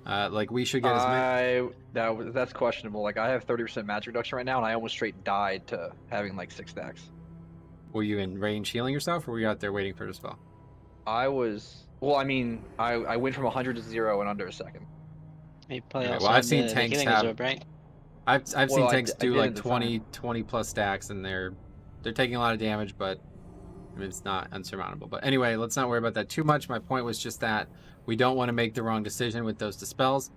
Like we should get as many... That's questionable. Like I have 30% magic reduction right now, and I almost straight died to having like 6 stacks. Were you in range healing yourself, or were you out there waiting for a dispel? I was. Well, I mean, I went from 100 to 0 in under a second. Well, I've seen tanks have. I've seen tanks do like 20 plus stacks, and they're taking a lot of damage, but I mean it's not unsurmountable. But anyway, let's not worry about that too much. My point was just that we don't want to make the wrong decision with those dispels.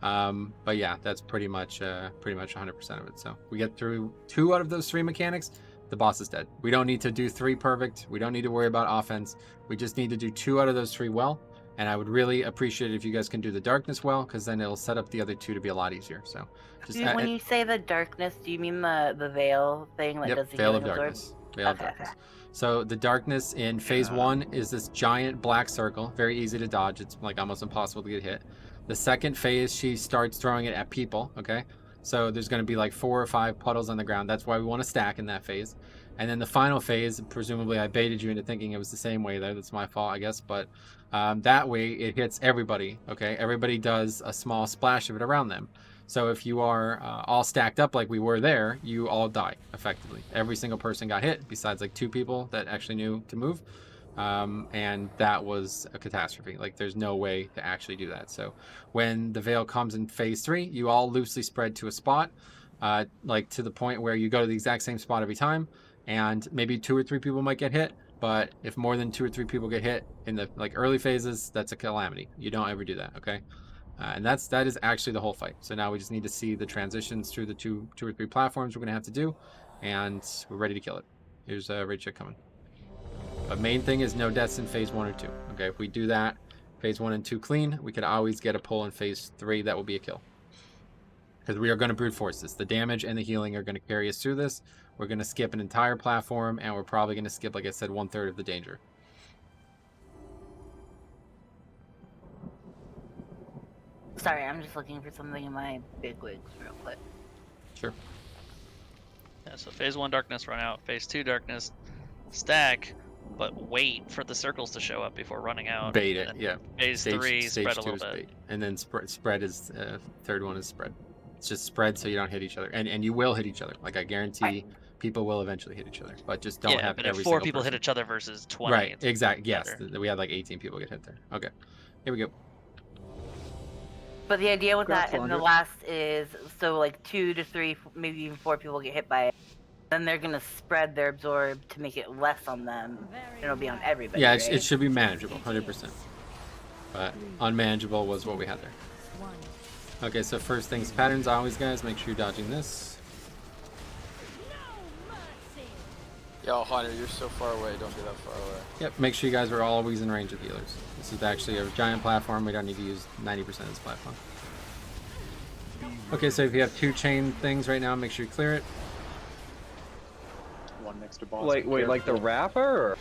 But yeah, that's pretty much 100% of it. So we get through 2 out of those 3 mechanics, the boss is dead. We don't need to do 3 perfect. We don't need to worry about offense. We just need to do 2 out of those 3 well. And I would really appreciate it if you guys can do the darkness well, because then it'll set up the other 2 to be a lot easier. So just when you say the darkness, do you mean the veil thing that does the Veil of healing absorb? Darkness. Veil of Darkness. So the darkness in phase 1 is this giant black circle, very easy to dodge. It's like almost impossible to get hit. The second phase, she starts throwing it at people, okay? So there's going to be like 4 or 5 puddles on the ground. That's why we want to stack in that phase. And then the final phase, presumably I baited you into thinking it was the same way there. That's my fault, I guess. But that way it hits everybody, okay? Everybody does a small splash of it around them. So if you are all stacked up like we were there, you all die, effectively. Every single person got hit, besides like 2 people that actually knew to move. And that was a catastrophe. Like, there's no way to actually do that. So when the veil comes in phase 3, you all loosely spread to a spot, like to the point where you go to the exact same spot every time, and maybe 2 or 3 people might get hit. But if more than 2 or 3 people get hit in the like early phases, that's a calamity. You don't ever do that, okay? And that is actually the whole fight. So now we just need to see the transitions through the two or 3 platforms we're gonna have to do, and we're ready to kill it. Here's raid check coming. But main thing is no deaths in phase 1 or 2. Okay, if we do that, phase 1 and 2 clean, we could always get a pull in phase 3. That will be a kill. Because we are going to brute force this. The damage and the healing are going to carry us through this. We're going to skip an entire platform, and we're probably going to skip, like I said, 1/3 of the danger. Sorry, I'm just looking for something in my big wigs real quick. Sure. Yeah, so phase 1 darkness, run out. Phase 2 darkness, stack, but wait for the circles to show up before running out. Bait it, yeah. Phase 3, spread a little bit. Bait. And then spread is, third one is spread. It's just spread so you don't hit each other. And you will hit each other. Like, I guarantee people will eventually hit each other. But just don't have but every if 4 single people person. hit each other versus 20. Right, exactly. Yes, we had like 18 people get hit there. Okay, here we go. But the idea with that in the last is, so like 2 to 3, maybe even 4 people get hit by it. Then they're going to spread their absorb to make it less on them. It'll be on everybody. Yeah, right? it should be manageable, 100%. But unmanageable was what we had there. Okay, so first things patterns always, guys. Make sure you're dodging this. Yo, Hunter, you're so far away. Don't be that far away. Yep, make sure you guys are always in range of healers. This is actually a giant platform. We don't need to use 90% of this platform. Okay, so if you have 2 chain things right now, make sure you clear it. One next to boss. Like, wait, like the wrapper? Or?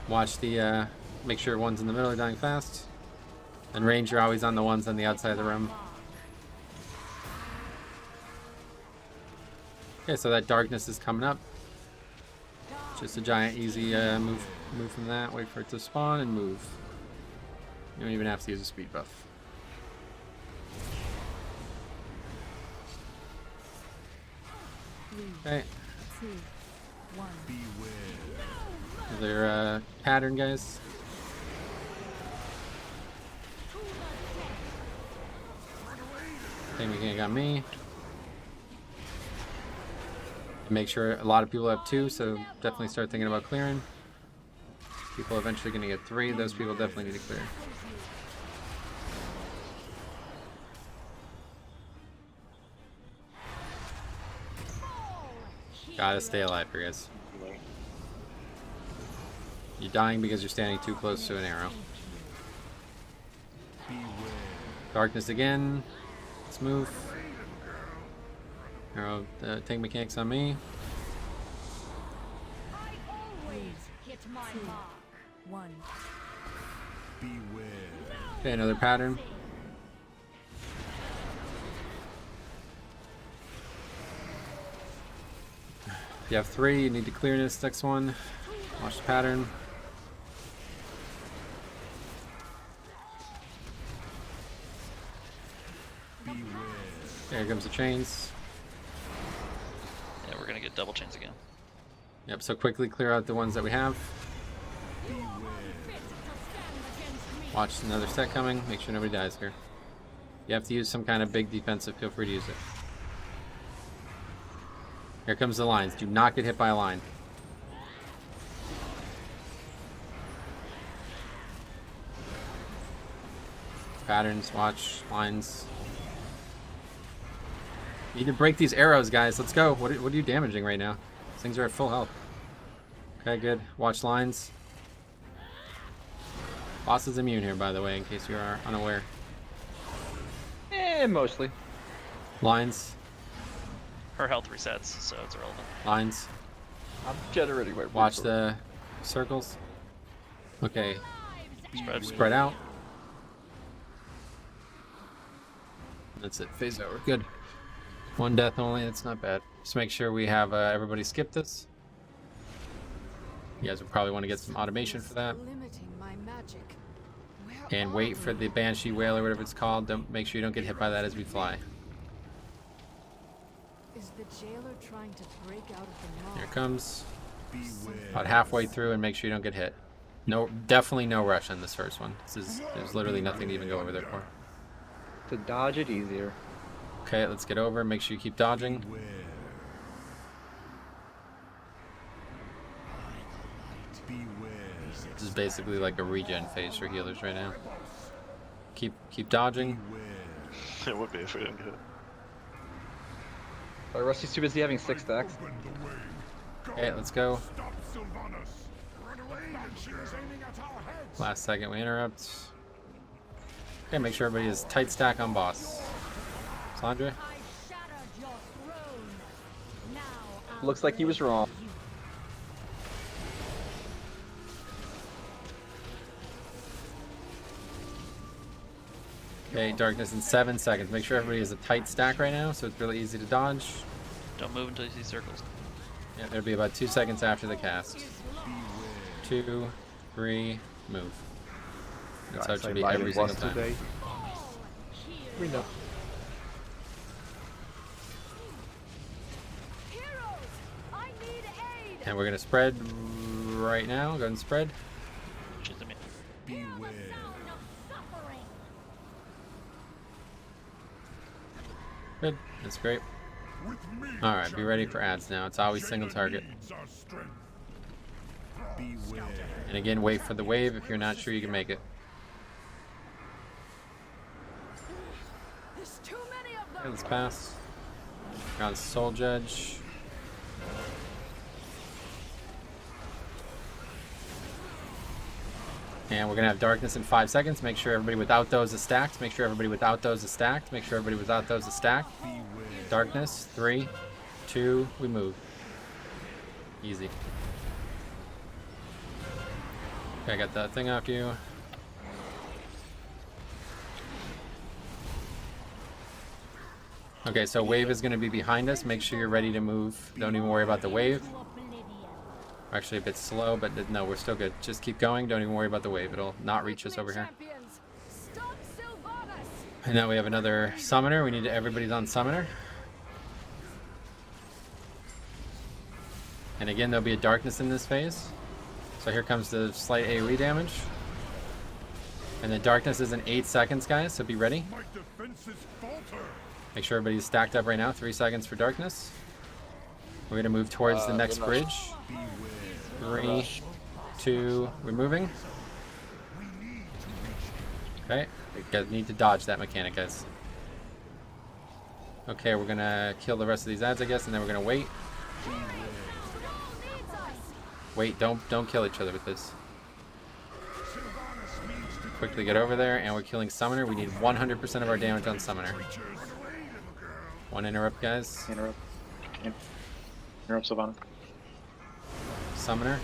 Watch the, make sure ones in the middle are dying fast. And range, you're always on the ones on the outside of the room. Okay, so that darkness is coming up. Just a giant easy move from that. Wait for it to spawn and move. You don't even have to use a speed buff. Okay. Another pattern, guys. Same again got me. Make sure a lot of people have 2, so definitely start thinking about clearing. People are eventually going to get 3. Those people definitely need to clear. Gotta stay alive here, guys. You're dying because you're standing too close to an arrow. Darkness again. Let's move. Arrow, tank mechanics on me. Okay, another pattern. If you have 3, you need to clear this next one. Watch the pattern. There comes the chains. Yeah, we're gonna get double chains again. Yep, so quickly clear out the ones that we have. Watch another set coming. Make sure nobody dies here. You have to use some kind of big defensive. Feel free to use it. Here comes the lines. Do not get hit by a line. Patterns, watch, lines. Need to break these arrows, guys. Let's go. What are you damaging right now? These things are at full health. Okay, good. Watch lines. Boss is immune here, by the way, in case you are unaware. Mostly. Lines. Her health resets, so it's irrelevant. Lines. I'm generating my Watch the circles. Okay. Spread out. That's it. Phase over. Good. One death only. That's not bad. Just make sure we have everybody skip this. You guys would probably want to get some automation for that. And wait for the Banshee Whale or whatever it's called. Don't make sure you don't get hit by that as we fly. Is the jailer trying to break out of the mall? Here it comes. About halfway through, and make sure you don't get hit. No, definitely no rush on this first one. There's literally nothing to even go over there for. To dodge it easier. Okay, let's get over. Make sure you keep dodging. This is basically like a regen phase for healers right now. Keep dodging. It would be if we didn't get it. Rusty's too busy having 6 stacks. Okay, let's go. Last second we interrupt. Okay, make sure everybody is tight stack on boss. Sandra? Looks like he was wrong. Okay, darkness in 7 seconds. Make sure everybody has a tight stack right now, so it's really easy to dodge. Don't move until you see circles. Yeah, it'll be about 2 seconds after the cast. 2, 3, move. That's how it should be every single time. Today. We know. And we're gonna spread right now. Go ahead and spread. Beware. Good. That's great. Alright, be ready for ads now. It's always single target. Beware. And again, wait for the wave if you're not sure you can make it. Okay, let's pass. Got Soul Judge. And we're gonna have darkness in 5 seconds. Make sure everybody without those is stacked. Make sure everybody without those is stacked. Make sure everybody without those is stacked. Darkness. 3, 2, we move. Easy. Okay, I got that thing off you. Okay, so wave is gonna be behind us. Make sure you're ready to move. Don't even worry about the wave. We're actually a bit slow, but no, we're still good. Just keep going. Don't even worry about the wave. It'll not reach us over here. And now we have another summoner. We need to, everybody's on summoner. And again, there'll be a darkness in this phase. So here comes the slight AoE damage. And the darkness is in 8 seconds, guys, so be ready. Make sure everybody's stacked up right now. 3 seconds for darkness. We're going to move towards the next bridge. 3, 2, we're moving. Okay, you guys need to dodge that mechanic, guys. Okay, we're gonna kill the rest of these ads, I guess, and then we're gonna wait. Wait, don't kill each other with this. Quickly get over there, and we're killing Summoner. We need 100% of our damage on Summoner. One interrupt, guys. Interrupt. Interrupt Sylvanas. Summoner.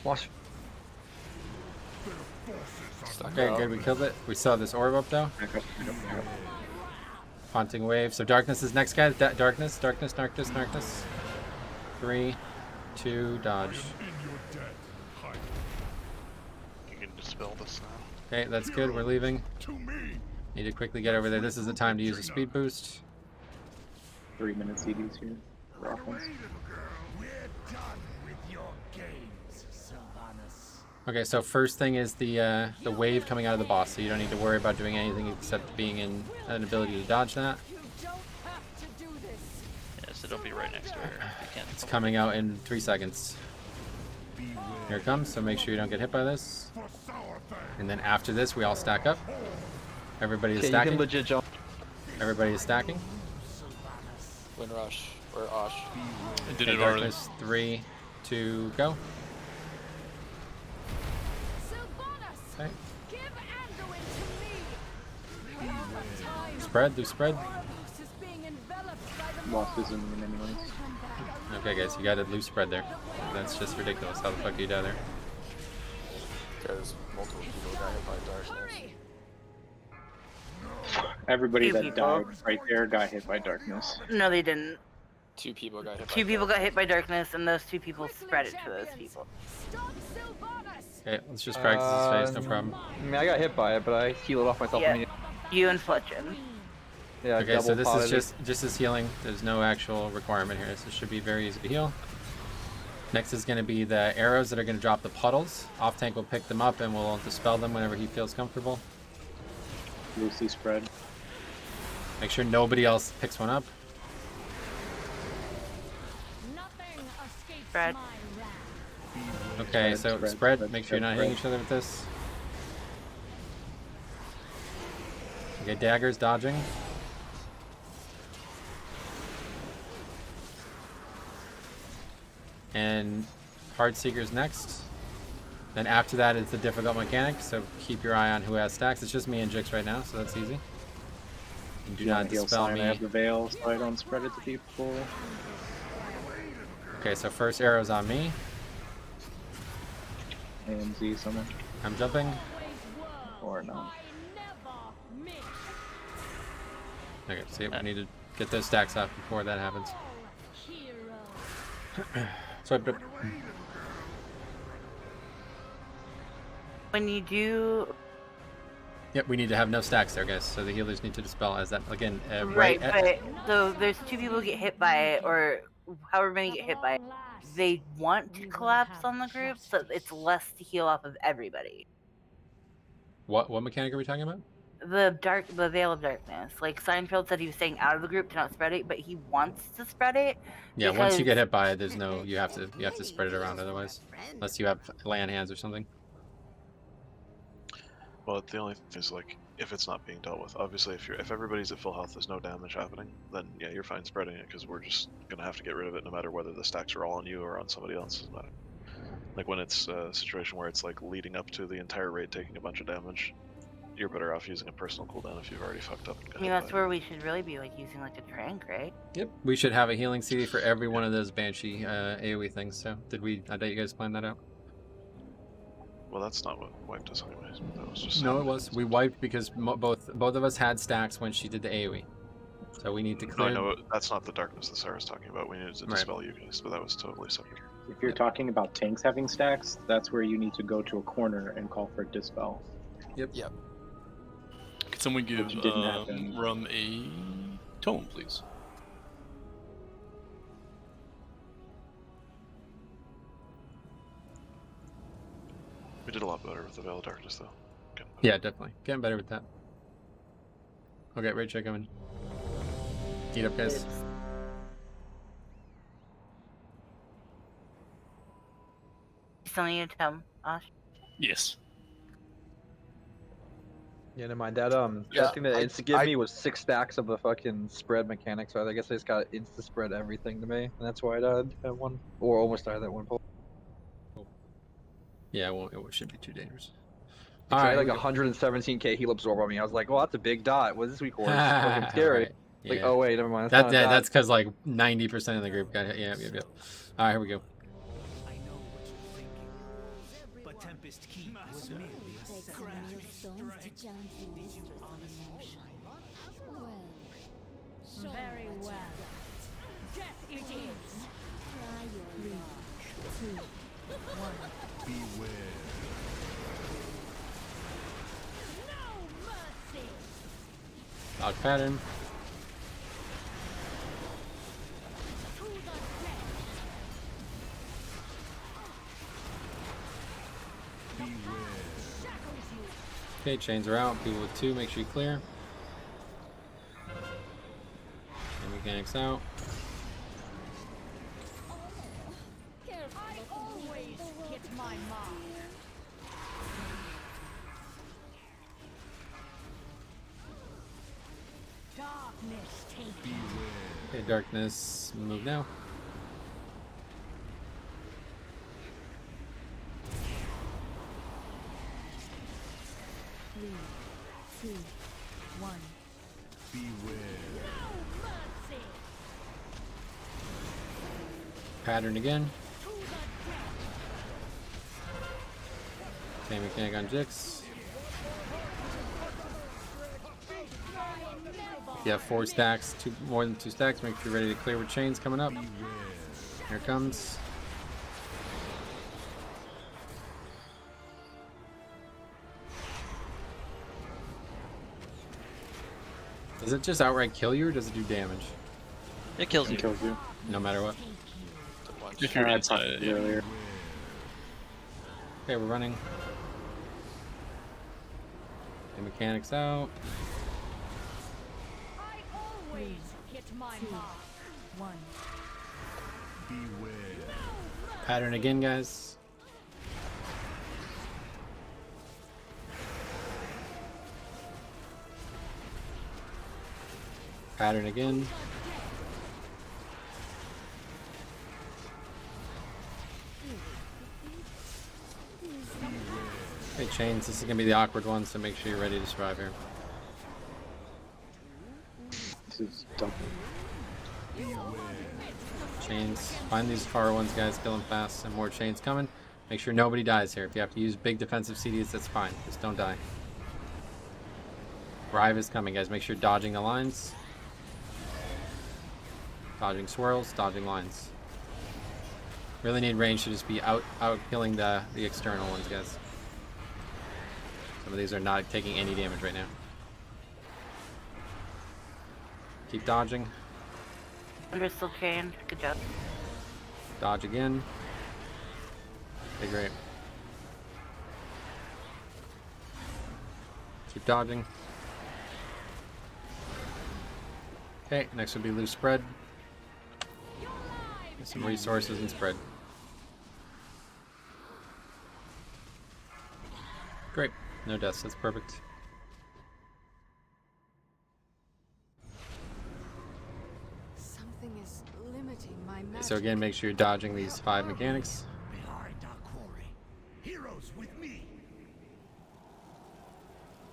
Watch. Okay, good, we killed it. We saw this orb up though. Haunting wave. So darkness is next, guys. Darkness. 3, 2, dodge. You can dispel this now. Okay, that's good. We're leaving. Need to quickly get over there. This is the time to use a speed boost. 3 minute CDs here. For offense. Okay, so first thing is the wave coming out of the boss, so you don't need to worry about doing anything except being in an ability to dodge that. Yeah, so don't be right next to her if you can. It's coming out in 3 seconds. Here it comes, so make sure you don't get hit by this. And then after this, we all stack up. Everybody is Okay, you stacking. can legit jump. Everybody is stacking. Windrush or Osh. I did Okay, it already. darkness, 3, 2, go. Okay. Spread, do spread. Lost isn't in anyways. Okay, guys, you got a loose spread there. That's just ridiculous. How the fuck do you die there? Because multiple people got hit by darkness. Everybody Two that people. died right there got hit by darkness. No, they didn't. 2 people got hit by Two people got hit by darkness, and those 2 people spread it to those people. Okay, let's just practice his face, no problem. I mean, I got hit by it, but I healed off myself Yeah. immediately. You and Fletchin. Yeah, Okay, so double this potted is just as healing. There's no actual requirement here. This should be very easy to heal. Next is going to be the arrows that are going to drop the puddles. Off tank will pick them up and will dispel them whenever he feels comfortable. Loosely spread. Make sure nobody else picks one up. Spread. Okay, so Spread, spread. spread, Make sure you're not spread. hitting each other with this. Okay, daggers dodging. And Hard Seekers next. Then after that is the difficult mechanic, so keep your eye on who has stacks. It's just me and Jix right now, so that's easy. And do not heal dispel sign. me. I have the veil, so I don't spread it to people. Okay, so first arrow's on me. AMZ someone. I'm jumping. Or no. Okay, see, we need to get those stacks off before that happens. Swipe up. When you do... Yep, we need to have no stacks there, guys. So the healers need to dispel as that, again, Right, but so there's 2 people get hit by it, or however many get hit by it. They want to collapse on the group, so it's less to heal off of everybody. What mechanic are we talking about? The Veil of Darkness. Like Seinfeld said, he was staying out of the group to not spread it, but he wants to spread it. Yeah, once you get hit by it, there's no, you have to spread it around otherwise, unless you have land hands or something. Well, the only thing is, like, if it's not being dealt with, obviously, if everybody's at full health, there's no damage happening, then yeah, you're fine spreading it, because we're just gonna have to get rid of it no matter whether the stacks are all on you or on somebody else. Doesn't matter. Like when it's a situation where it's like leading up to the entire raid taking a bunch of damage, you're better off using a personal cooldown if you've already fucked up. And got I mean, hit that's by it. where we should really be, like, using, like, a trank, right? Yep. We should have a healing CD for every one of those Banshee AoE things, so I bet you guys planned that out? Well, that's not what wiped us anyways. That was just No, it was. We wiped because both of us had stacks when she did the AoE. So we need to No, clear... no, that's not the darkness that Sarah's talking about. We needed to dispel you guys, but that was totally separate. If you're talking about tanks having stacks, that's where you need to go to a corner and call for dispel. Yep. Yep. Could someone give Which didn't happen. Rum a tome, please? We did a lot better with the Veil of Darkness, though. Yeah, definitely. Getting better with that. Okay, raid check coming. Eat up, guys. Still need to tell Osh. Yes. Yeah, never mind. That Yeah, thing that Insta gave me was 6 stacks of the fucking spread mechanic, so I guess I just got Insta spread everything to me, and that's why I died at one, or almost died at one point. Yeah, it should be too dangerous. I had like 117k heal absorb on me. I was like, well, that's a big dot. What is this week? It's fucking scary. Right. Like, Yeah. oh wait, never mind. That's, That's because like 90% of the group got hit. Yeah. All right, here we go. But Tempest Keep was merely a scratch. Very well. Death it is. Try your luck. 2, 1. Beware. No mercy. Dog pattern. To the death. Okay, chains are out. People with 2, make sure you clear. And mechanics out. I always hit my mark. Darkness take. Okay, darkness, move now. Three, two, one. Beware. No mercy. Pattern again. Same mechanic on Jix. If you have 4 stacks, more than 2 stacks, make sure you're ready to clear with chains coming up. Here it comes. Does it just outright kill you, or does it do damage? It kills you. It kills you. No matter what. If you're inside it, yeah. Earlier. Okay, we're running. The mechanics out. I always hit my mark. One. Beware. Pattern again, guys. Pattern again. Okay, chains. This is gonna be the awkward one, so make sure you're ready to survive here. This is dumb. Chains. Find these far ones, guys. Kill them fast. And more chains coming. Make sure nobody dies here. If you have to use big defensive CDs, that's fine. Just don't die. Rive is coming, guys. Make sure you're dodging the lines. Dodging swirls, dodging lines. Really need range to just be out killing the external ones, guys. Some of these are not taking any damage right now. Keep dodging. Under still chained. Good job. Dodge again. Okay, great. Keep dodging. Okay, next would be loose spread. Get some resources and spread. Great. No deaths, that's perfect. Something is limiting my magic. So again, make sure you're dodging these 5 mechanics. Behind our quarry. Heroes with me.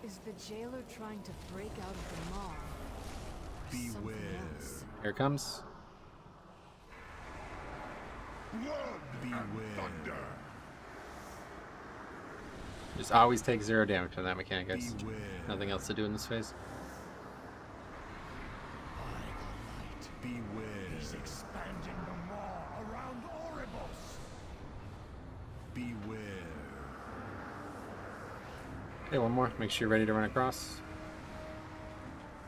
Is the jailer trying to break out of the maw? Or something Beware. else? Here it comes. Beware. Thunder. Just always take 0 damage from that mechanic, guys. Beware. Nothing else to do in this phase. Beware. He's expanding the maw around Oribos. Beware. Okay, one more. Make sure you're ready to run across.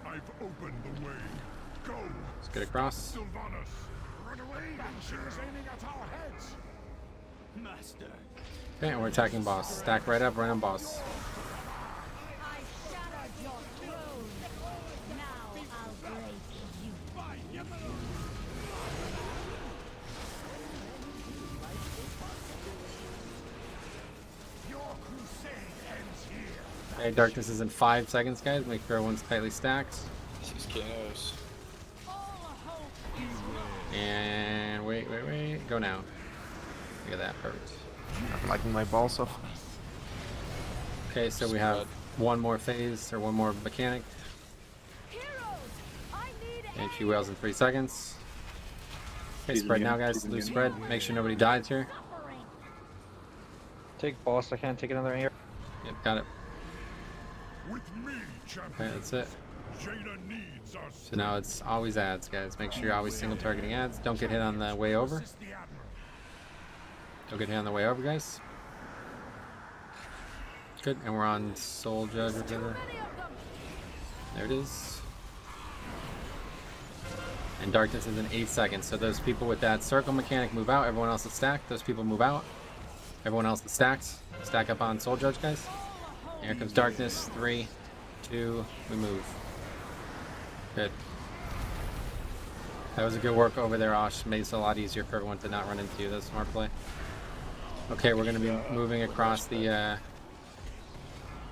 I've opened the way. Go. Let's get across. Sylvanas. Run away. Banshees aiming at our heads. Master. Okay, and we're attacking boss. Stack right up, right on boss. I shattered your throne. Now I'll break you. Your crusade ends here. Okay, darkness is in 5 seconds, guys. Make sure everyone's tightly stacked. This is KOs. And wait. Go now. Look at that, perfect. I'm liking my balls off. Okay, so we have one more phase, or one more mechanic. And she wails in 3 seconds. Okay, spread now, guys. Loose spread. Make sure nobody dies here. Take boss. I can't take another here. Yep, got it. With me, champion. Okay, that's it. Jaina needs us. So now it's always ads, guys. Make sure you're always single targeting ads. Don't get hit on the way over. Don't get hit on the way over, guys. Good, and we're on Soul Judge or whatever. There it is. And darkness is in 8 seconds. So those people with that circle mechanic move out. Everyone else is stacked. Those people move out. Everyone else is stacked. Stack up on Soul Judge, guys. Here comes darkness. 3, 2, we move. Good. That was a good work over there, Osh. Made it a lot easier for everyone to not run into you. That's a smart play. Okay, we're gonna be moving across the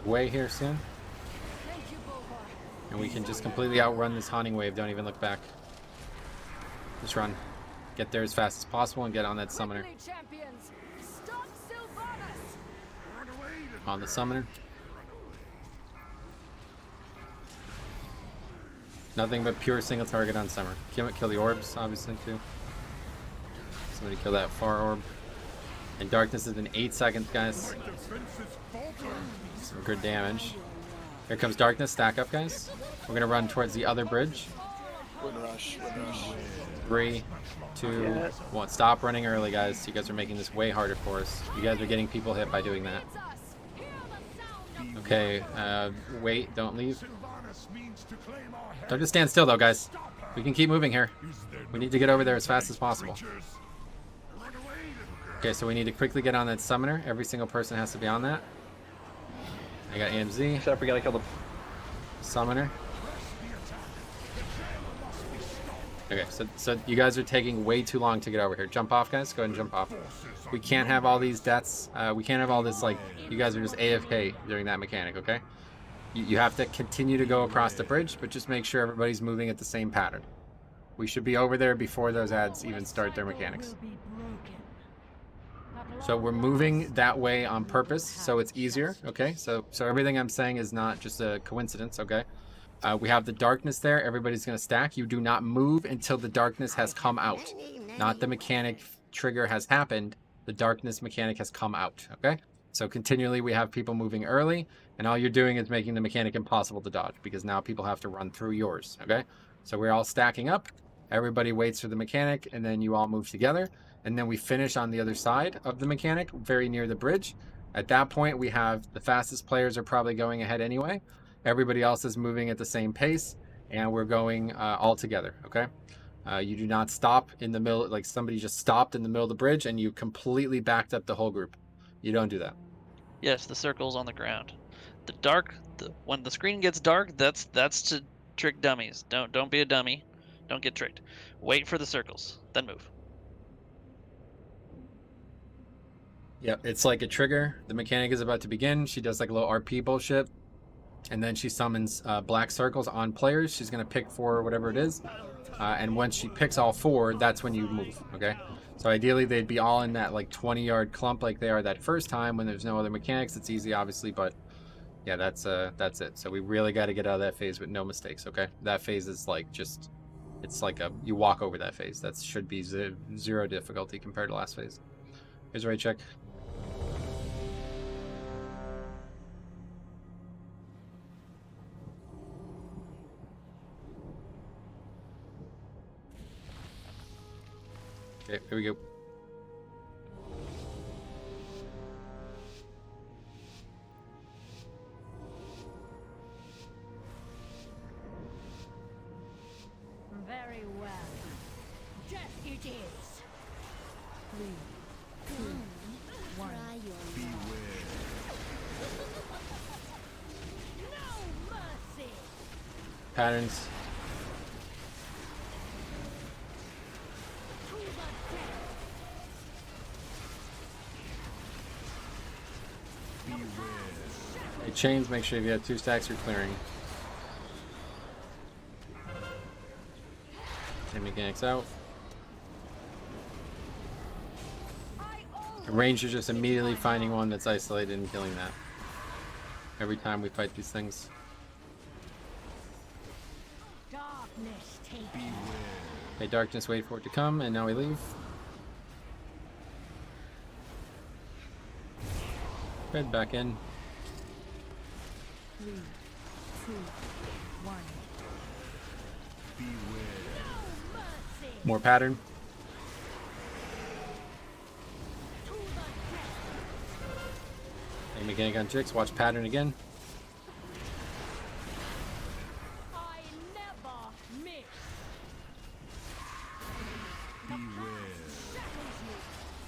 way here soon. And we can just completely outrun this haunting wave. Don't even look back. Just run. Get there as fast as possible and get on that summoner. On the summoner. Nothing but pure single target on summer. Kill the orbs, obviously, too. Somebody kill that far orb. And darkness has been 8 seconds, guys. Some good damage. Here comes darkness. Stack up, guys. We're gonna run towards the other bridge. Wind rush, wind rush. 3, 2, 1. Stop running early, guys. You guys are making this way harder for us. You guys are getting people hit by doing that. Okay, wait, don't leave. Don't just stand still, though, guys. We can keep moving here. We need to get over there as fast as possible. Okay, so we need to quickly get on that summoner. Every single person has to be on that. I got AMZ. Except we gotta kill the summoner. Okay, so you guys are taking way too long to get over here. Jump off, guys. Go ahead and jump off. We can't have all these deaths. We can't have all this, like, you guys are just AFK during that mechanic, okay? You have to continue to go across the bridge, but just make sure everybody's moving at the same pattern. We should be over there before those ads even start their mechanics. So we're moving that way on purpose, so it's easier, okay? So everything I'm saying is not just a coincidence, okay? We have the darkness there. Everybody's going to stack. You do not move until the darkness has come out. Not the mechanic trigger has happened. The darkness mechanic has come out, okay? So continually we have people moving early, and all you're doing is making the mechanic impossible to dodge because now people have to run through yours, okay? So we're all stacking up. Everybody waits for the mechanic, and then you all move together. And then we finish on the other side of the mechanic, very near the bridge. At that point, we have the fastest players are probably going ahead anyway. Everybody else is moving at the same pace, and we're going all together, okay? You do not stop in the middle, like somebody just stopped in the middle of the bridge and you completely backed up the whole group. You don't do that. Yes, the circle's on the ground. The dark, when the screen gets dark, that's to trick dummies. Don't be a dummy. Don't get tricked. Wait for the circles, then move. Yep, it's like a trigger. The mechanic is about to begin. She does like a little RP bullshit. And then she summons black circles on players. She's going to pick 4 or whatever it is. And once she picks all 4, that's when you move, okay? So ideally, they'd be all in that like 20-yard clump like they are that first time when there's no other mechanics. It's easy, obviously, but yeah, that's it. So we really got to get out of that phase with no mistakes, okay? That phase is like just, it's like you walk over that phase. That should be 0 difficulty compared to last phase. Here's a right check. Okay, here we go. Very well. Just it is. 3, 2, 1. No mercy. Patterns. Chains, make sure if you have 2 stacks, you're clearing. Okay, mechanics out. The ranger's just immediately finding one that's isolated and killing that. Every time we fight these things. Darkness take. Okay, darkness, wait for it to come, and now we leave. Head back in. 3, 2, 1. More pattern. Hey, mechanic on chicks, watch pattern again. I never miss.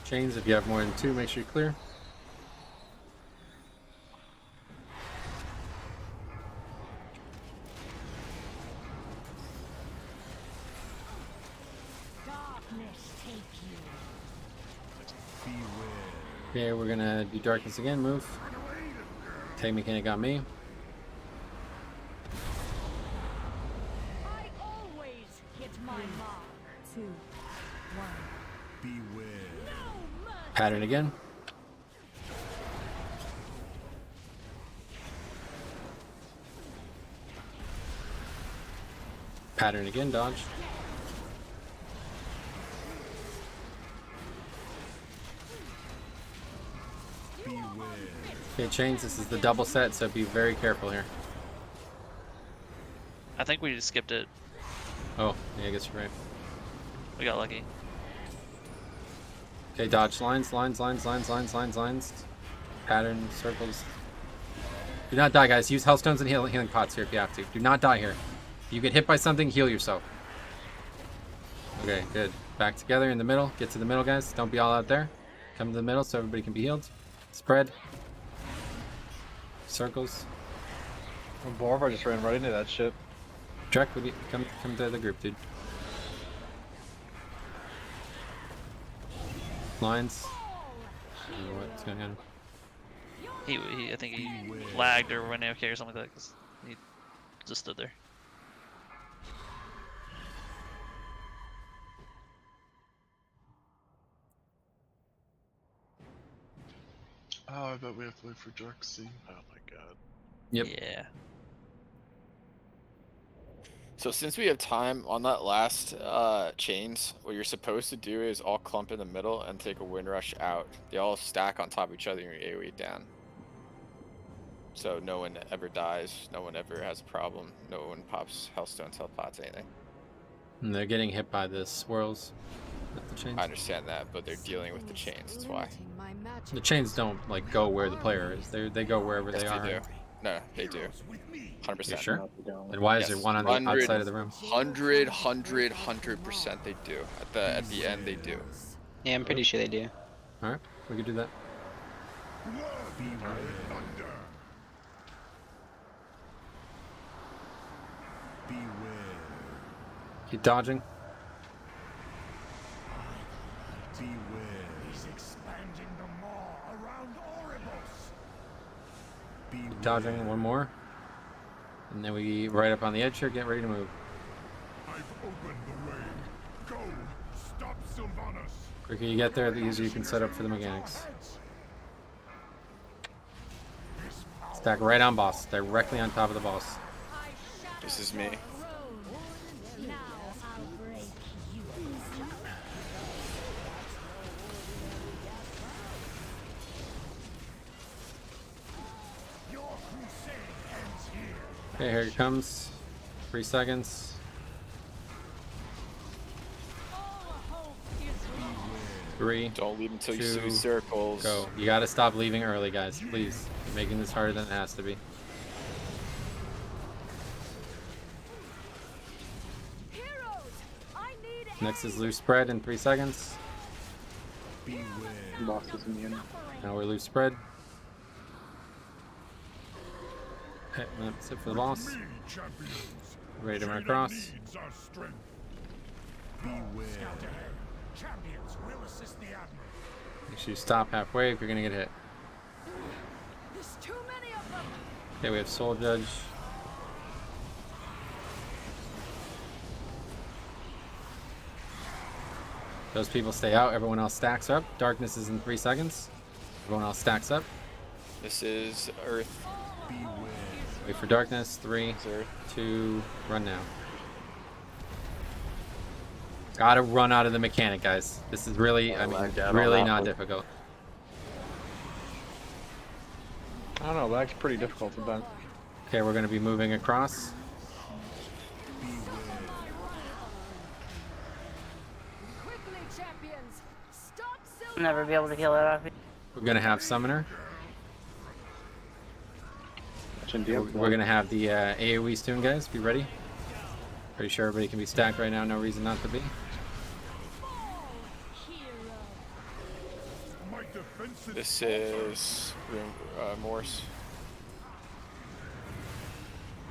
Chains, if you have more than 2, make sure you're clear. Okay, we're gonna do darkness again. Move. Take mechanic on me. I always hit my mark. 2, 1. Beware. Pattern again. Pattern again, dodge. Okay, chains, this is the double set, so be very careful here. I think we just skipped it. Oh, yeah, I guess you're right. We got lucky. Okay, dodge lines. Pattern, circles. Do not die, guys. Use Hellstones and healing pots here if you have to. Do not die here. If you get hit by something, heal yourself. Okay, good. Back together in the middle. Get to the middle, guys. Don't be all out there. Come to the middle so everybody can be healed. Spread. Circles. Well, Borva just ran right into that shit. Trek, come to the group, dude. Lines. What's going on? I think he lagged or went AFK or something like that because he just stood there. Oh, I bet we have to wait for Jerksy. Oh my god. Yep. Yeah. So since we have time on that last chains, what you're supposed to do is all clump in the middle and take a wind rush out. They all stack on top of each other and you're AoE down. So no one ever dies, no one ever has a problem, no one pops Hellstones, Hellpots, anything. And they're getting hit by the swirls with the chains. I understand that, but they're dealing with the chains, that's why. The chains don't like go where the player is. They go wherever Yes, they are. do. No, they do. 100%. You sure? And why is there one on the outside of the room? 100% they do. At the end they do. Yeah, I'm pretty sure they do. Alright, we could do that. Keep dodging. He's expanding the maw around Oribos. Keep dodging one more. And then we right up on the edge here, get ready to move. I've opened the way. Go! Stop Sylvanas! The quicker you get there, the easier you can set up for the mechanics. Stack right on boss, directly on top of the boss. This is me. Okay, here it comes. 3 seconds. Three. Don't leave until you two, see circles. Go. You gotta stop leaving early, guys. Please. You're making this harder than it has to be. Next is loose spread in 3 seconds. Boss is immune. Now we're loose spread. Okay, that's it for the boss. Ready to run across. Champions will assist the Admiral. Make sure you stop halfway if you're gonna get hit. There's too many of them. Okay, we have Soul Judge. Those people stay out, everyone else stacks up. Darkness is in 3 seconds. Everyone else stacks up. This is Earth. Wait for darkness. 3, 2, run now. Gotta run out of the mechanic, guys. This is really, I mean, really not difficult. I don't know, lag's pretty difficult sometimes. Okay, we're gonna be moving across. I'll never be able to heal it off. We're gonna have Summoner. We're gonna have the AoE soon, guys. Be ready. Pretty sure everybody can be stacked right now. No reason not to be. This is Morse.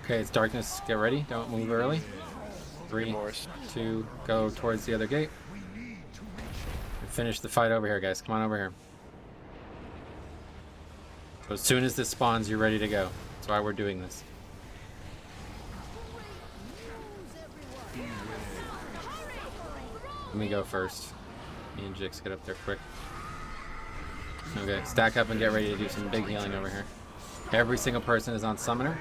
Okay, it's darkness. Get ready. Don't move early. 3, 2, go towards the other gate. And finish the fight over here, guys. Come on over here. So as soon as this spawns, you're ready to go. That's why we're doing this. Let me go first. Me and Jix get up there quick. Okay, stack up and get ready to do some big healing over here. Every single person is on Summoner.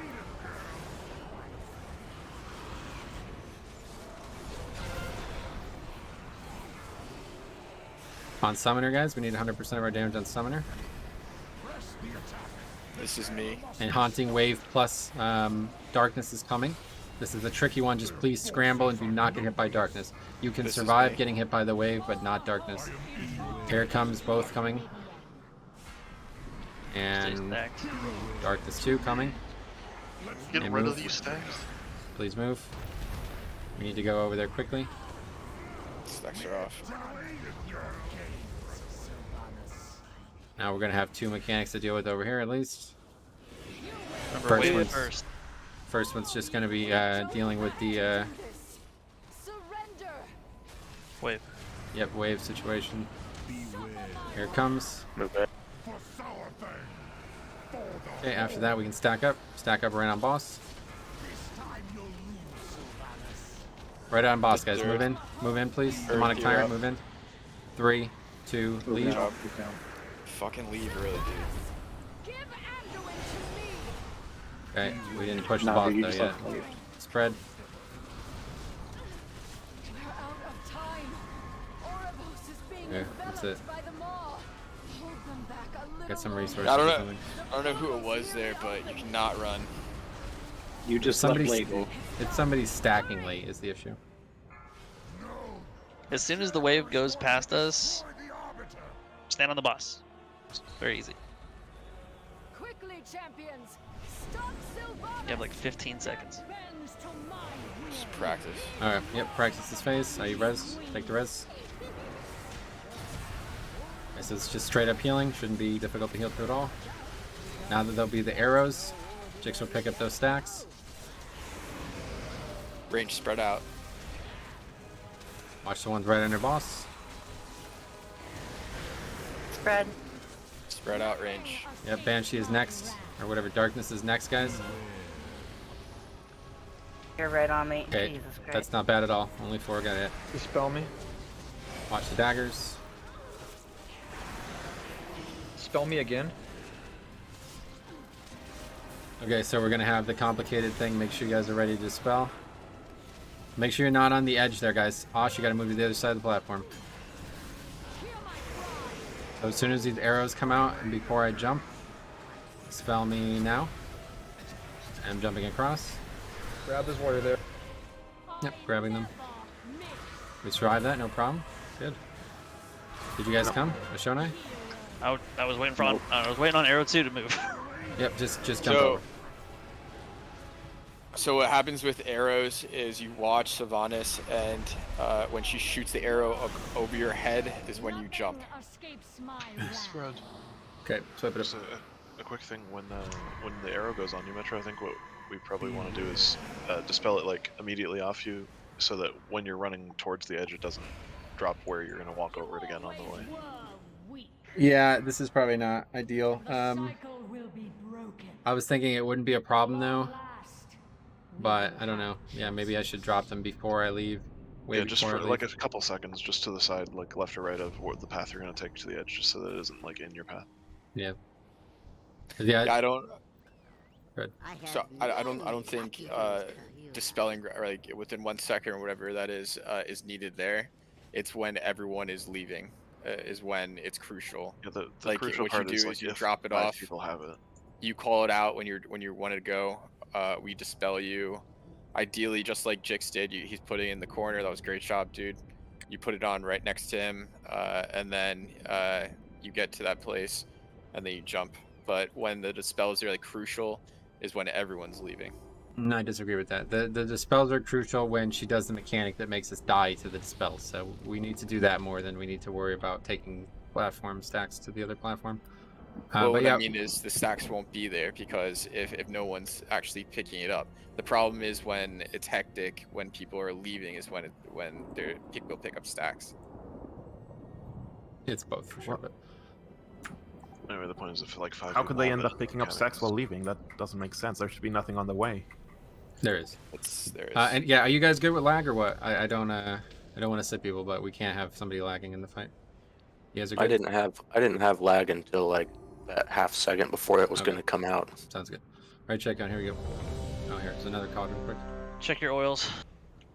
On Summoner, guys, we need 100% of our damage on Summoner. This is me. And Haunting Wave plus Darkness is coming. This is a tricky one. Just please scramble and do not get hit by Darkness. You can survive getting hit by the wave, but not Darkness. Here comes both coming. And Darkness 2 coming. Get rid of these stacks. Please move. We need to go over there quickly. Stacks are off. Now we're gonna have 2 mechanics to deal with over here at least. First one's just gonna be dealing with the wave. Yep, wave situation. Here it comes. Okay, after that we can stack up right on boss. Right on boss, guys. Move in, please. Demonic Tyrant, move in. 3, 2, leave. Fucking leave early, dude. Okay, we didn't push the boss though yet. Spread. Okay, that's it. Get some resources. I don't know who it was there, but you cannot run. You just somebody late. It's somebody stacking late is the issue. As soon as the wave goes past us, stand on the boss. It's very easy. Quickly, champions. Stop Sylvanas. You have like 15 seconds. Just practice. Alright, yep, practice this phase. You res. Take the res. Okay, so it's just straight up healing. Shouldn't be difficult to heal through at all. Now that there'll be the arrows, Jix will pick up those stacks. Range spread out. Watch the ones right under boss. Spread. Spread out range. Yep, Banshee is next. Or whatever, Darkness is next, guys. You're right on me. Okay, Jesus Christ. that's not bad at all. Only 4 got it. Dispel me. Watch the daggers. Spell me again. Okay, so we're gonna have the complicated thing. Make sure you guys are ready to dispel. Make sure you're not on the edge there, guys. Osh, you gotta move to the other side of the platform. So as soon as these arrows come out and before I jump, spell me now. I'm jumping across. Grab this warrior there. Yep, grabbing them. We survived that, no problem. Good. Did you guys come, Ashonai? I was waiting for I was waiting on arrow 2 to move. Yep, just jump over. So what happens with arrows is you watch Sylvanas, and when she shoots the arrow over your head is when you jump. Spread. Okay, flip it up. Just a quick thing, when the arrow goes on you, Metro, I think what we probably want to do is dispel it like immediately off you, so that when you're running towards the edge, it doesn't drop where you're gonna walk over it again on the way. Yeah, this is probably not ideal. I was thinking it wouldn't be a problem though, but I don't know. Yeah, maybe I should drop them before I leave. Yeah, just for like a couple seconds, just to the side, like left or right of what the path you're gonna take to the edge, just so that it isn't like in your path. Yeah. Yeah. I don't. Good. So I don't think dispelling or like within 1 second or whatever that is needed there. It's when everyone is leaving. Is when it's crucial. Yeah, the like crucial what part you is do like is you if drop it 5 off. people have it. You call it out when you want to go. We dispel you. Ideally, just like Jix did, he's putting it in the corner. That was a great job, dude. You put it on right next to him, and then you get to that place, and then you jump. But when the dispels are like crucial, is when everyone's leaving. No, I disagree with that. The dispels are crucial when she does the mechanic that makes us die to the dispels. So we need to do that more than we need to worry about taking platform stacks to the other platform. Well, what yeah. I mean is the stacks won't be there because if no one's actually picking it up. The problem is when it's hectic, when people are leaving, is when people pick up stacks. It's both for sure. But Anyway, the point is if like 5 How could people they have end it up in picking the up stacks mechanics. while leaving? That doesn't make sense. There should be nothing on the way. There is. There is. And yeah, are you guys good with lag or what? I don't want to sit people, but we can't have somebody lagging in the fight. You guys are good? I didn't have lag until like that half second before it was Okay. going to come out. Sounds good. Right, check on. Here we go. Oh, here's another cauldron quick. Check your oils.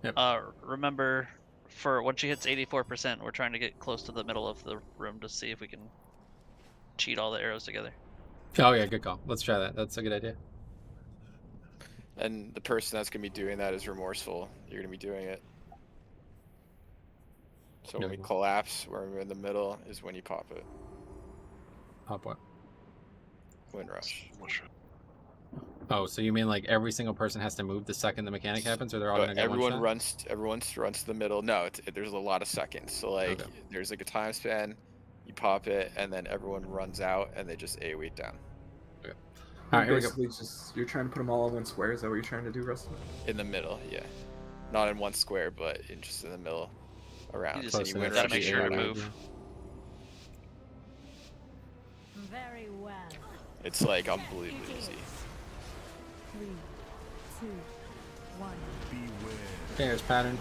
Yep. Remember, for when she hits 84%, we're trying to get close to the middle of the room to see if we can cheat all the arrows together. Oh yeah, good call. Let's try that. That's a good idea. And the person that's going to be doing that is remorseful. You're going to be doing it. So when we collapse, where we're in the middle, is when you pop it. Pop what? Wind rush. Oh, so you mean like every single person has to move the second the mechanic happens, or they're all But gonna get one shot? everyone runs to the middle. No, there's a lot of seconds. So like, there's like a time span. You pop it, and then everyone runs out, and they just AoE down. Okay. All right, here we go. Basically, just you're trying to put them all in one square. Is that what you're trying to do, Rustin? In the middle, yeah. Not in one square, but just in the middle, around. You just gotta make sure to move. Very well. It's like unbelievably easy. 3, 2, 1. Okay, here's pattern.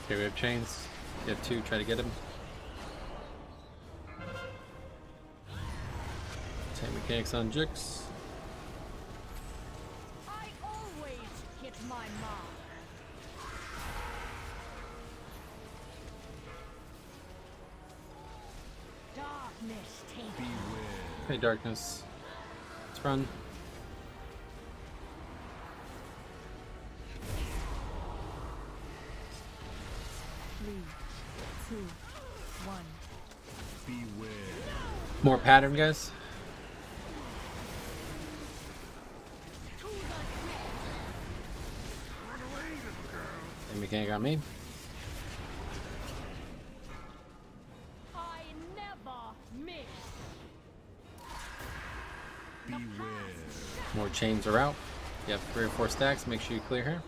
Okay, we have chains. You have 2, try to get him. Take mechanics on Jix. I always hit my mark. Darkness take Okay, darkness. Let's run. Three, 2, 1. More pattern, guys. And mechanic on me. I never miss. More chains are out. You have 3 or 4 stacks. Make sure you clear here.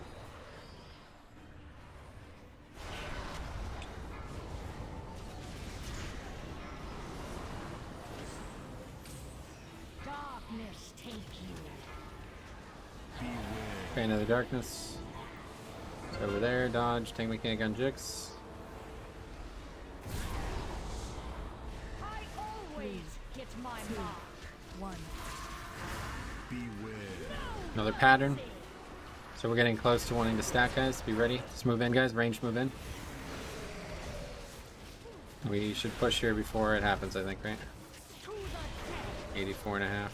Darkness take you. Okay, another darkness. It's over there. Dodge. Tank mechanic on Jix. I always hit my mark. 1. Another pattern. So we're getting close to wanting to stack, guys. Be ready. Just move in, guys. Range move in. We should push here before it happens, I think, right? 84.5.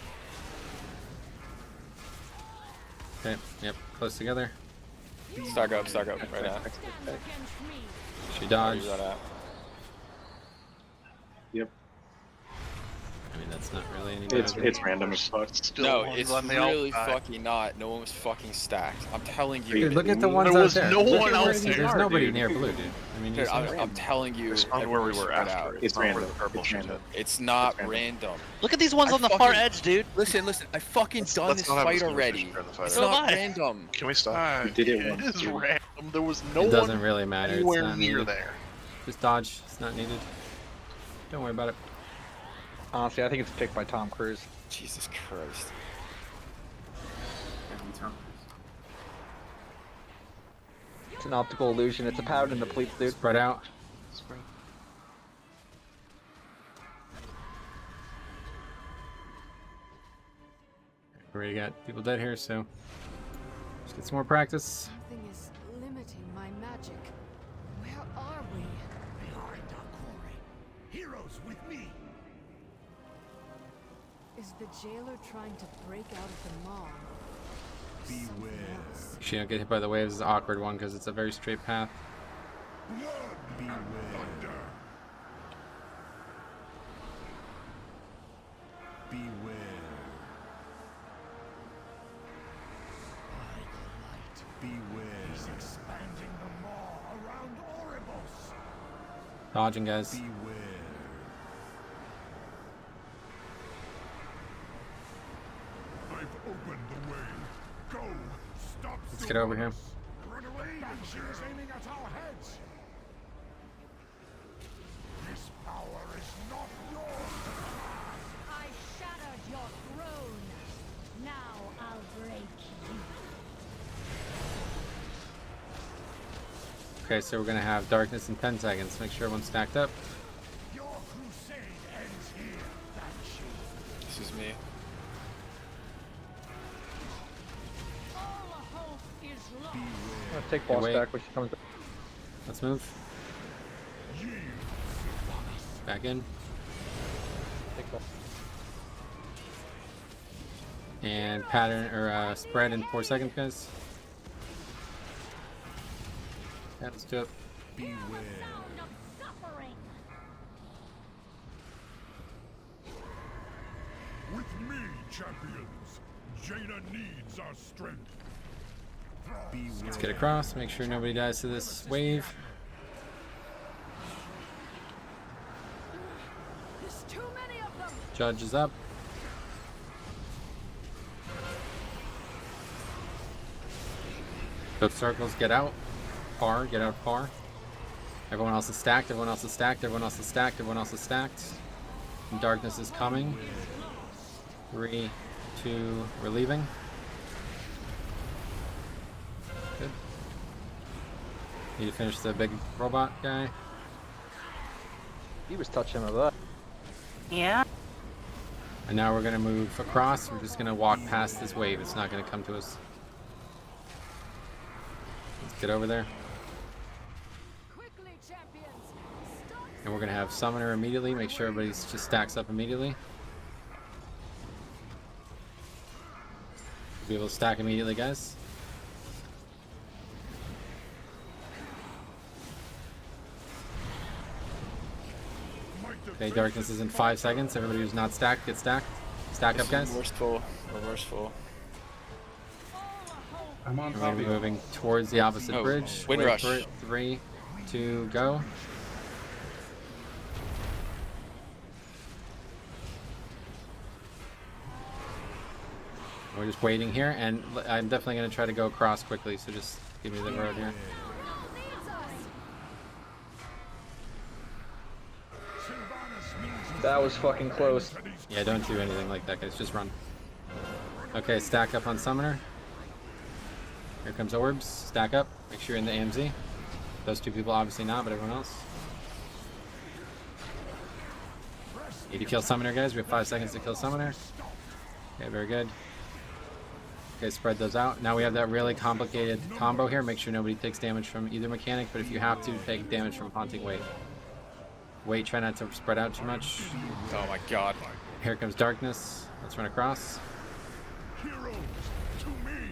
Okay, yep, close together. Stack up right now. She dodged. Yep. I mean, that's not really any It's random as fuck. No, it's really fucking not. No one was fucking stacked. I'm telling you. Dude, look at the ones out there. No one else there. There's nobody near blue, dude. I mean, Dude, I'm telling you. It's not where we were after. It's random. It's not random. Look at these ones on the far edge, dude. Listen. I fucking done this fight already. It's not random. Can we stop? You did it It once. is random. There was no It doesn't one really matter. It's anywhere not near needed. there. Just dodge. It's not needed. Don't worry about it. Honestly, I think it's picked by Tom Cruise. Jesus Christ. It's an optical illusion. It's a pattern in the pleats, dude. Spread out. We already got people dead here, so let's get some more practice. Something is limiting my magic. Where are we? Behind our quarry. Heroes with me. Is the jailer trying to break out of the maw? Beware. She don't get hit by the waves is an awkward one because it's a very straight path. Beware. Beware. Beware. He's expanding the maw around Oribos. Dodging, guys. Beware. get over here. Run away, and she is aiming at our heads. This power is not yours. I shattered your throne. Now I'll break you. Okay, so we're gonna have darkness in 10 seconds. Make sure everyone's stacked up. Your crusade ends here, Banshee. This is me. All hope is lost. I'm gonna take boss wait. back when she comes back. Let's move. Back in. Take boss. And pattern or spread in 4 seconds, guys. Yeah, let's do it. Beware. Sound of suffering. With me, champions. Jaina needs our strength. Let's get across. Make sure nobody dies to this wave. There's too many of them. Judge is up. Those circles, get out. Far, get out far. Everyone else is stacked, everyone else is stacked, everyone else is stacked, everyone else is stacked. And darkness is coming. 3, 2, we're leaving. Good. Need to finish the big robot guy. He was touching my butt. Yeah. And now we're gonna move across. We're just gonna walk past this wave. It's not gonna come to us. Let's get over there. Quickly, champions. Stop. And we're gonna have summoner immediately. Make sure everybody's just stacks up immediately. Be able to stack immediately, guys. Okay, darkness is in 5 seconds. Everybody who's not stacked, get stacked. Stack up, guys. Remorseful. Remorseful. I'm on We're top gonna of be you. moving towards the opposite Oh, bridge. wind Wait rush. for it. 3, 2, go. We're just waiting here, and I'm definitely gonna try to go across quickly. So just give me the road here. That was fucking close. Yeah, don't do anything like that, guys. Just run. Okay, stack up on summoner. Here comes orbs. Stack up. Make sure you're in the AMZ. Those two people obviously not, but everyone else. Need to kill summoner, guys. We have 5 seconds to kill summoner. Okay, very good. Okay, spread those out. Now we have that really complicated combo here. Make sure nobody takes damage from either mechanic, but if you have to, take damage from Haunting Wave. Wait, try not to spread out too much. Oh my god. Here comes darkness. Let's run across. Heroes, to me.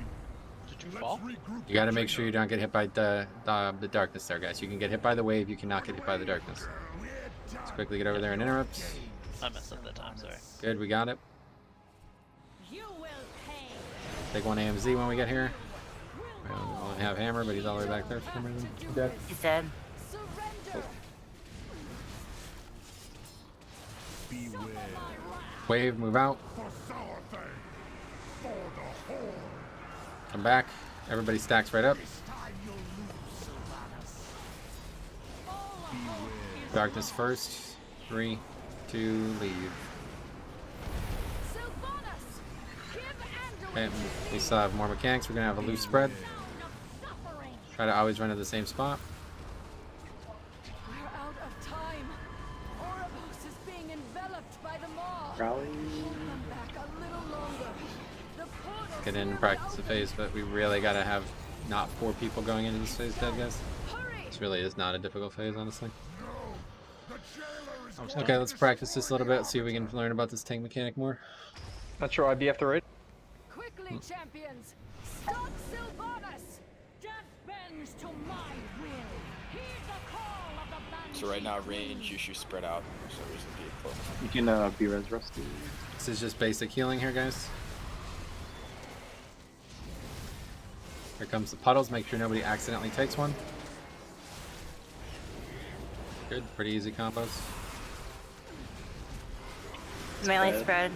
Did you fall? You gotta make sure you don't get hit by the darkness there, guys. You can get hit by the wave, you cannot get hit by the darkness. Let's quickly get over there and interrupt. I messed up that time, sorry. Good, we got it. You will pay. Take one AMZ when we get here. We only have hammer, but he's all the way back there for some reason. Dead. He's dead. Surrender. Beware. Wave, move out. For Sourthing. For the Horde. Come back. Everybody stacks right up. This time you'll lose, Sylvanas. Darkness first. 3, 2, leave. Sylvanas. Give Okay, and we still have more mechanics. We're gonna have a loose spread. suffering. Try to always run to the same spot. We're out of time. Ouroboros is being enveloped by the maw. Rally. Come back a little longer. The portal's Get in and nearly practice the open. phase, but we really gotta have not 4 people going into this phase dead, guys. Hurry. This really is not a difficult phase, honestly. The jailer is Okay, let's practice this a little bit, see if we can learn about this tank mechanic more. Not sure IBF the right. Quickly, champions. Stop Sylvanas. Death bends to my will. Heed the call of the Banshee. So right now, range, you should spread out. So there's the vehicle. You can be res rusty. This is just basic healing here, guys. Here comes the puddles. Make sure nobody accidentally takes one. Good, pretty easy combos. Melee spread.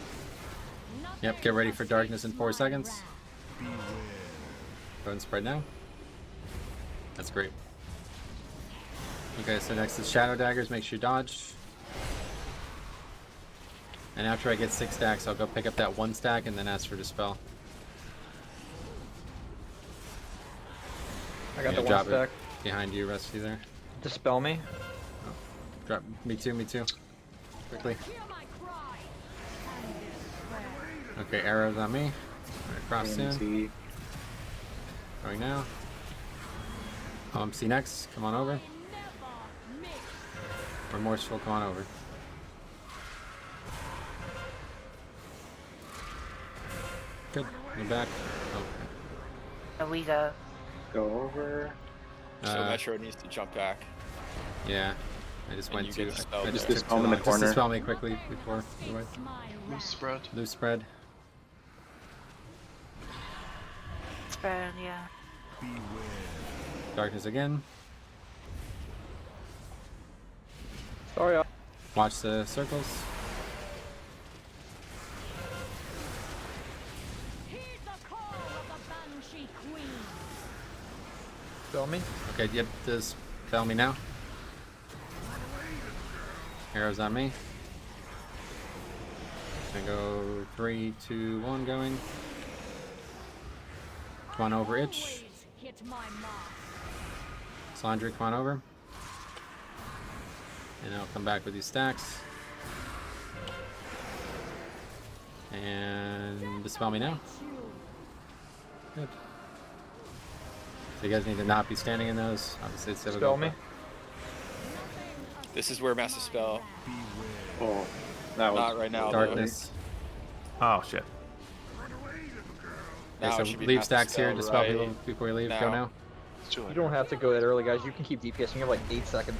Yep, get ready for darkness in 4 seconds. Go and spread now. That's great. Okay, so next is Shadow Daggers. Make sure you dodge. And after I get 6 stacks, I'll go pick up that 1 stack and then ask for Dispel. I got the one drop stack. it behind you, Rusty, there. Dispel me. Oh. Drop. Me too, me too. Quickly. Okay, arrows on me. Alright, cross soon. Going now. See next. Come on over. Remorseful, come on over. Good. You're back. Okay. There we go. Go over. So Metro needs to jump back. Yeah. I just went to. I just dispel him in the corner. Just dispel me quickly before. Loose spread. Loose spread. Spread, yeah. Darkness again. Sorry. Watch the circles. Dispel me. Okay, yep, dispel me now. Arrows on me. Gonna go 3, 2, 1 going. Come on over, itch. Slandry, come on over. And I'll come back with these stacks. And dispel me now. Good. So you guys need to not be standing in those. Obviously, it's Dispel me. This is where Master Spell. Oh, that was not right now. Darkness. Oh shit. Now Okay, so leave stacks here. Dispel people before you leave. Go now. You don't have to go that early, guys. You can keep DPSing. You have like 8 seconds.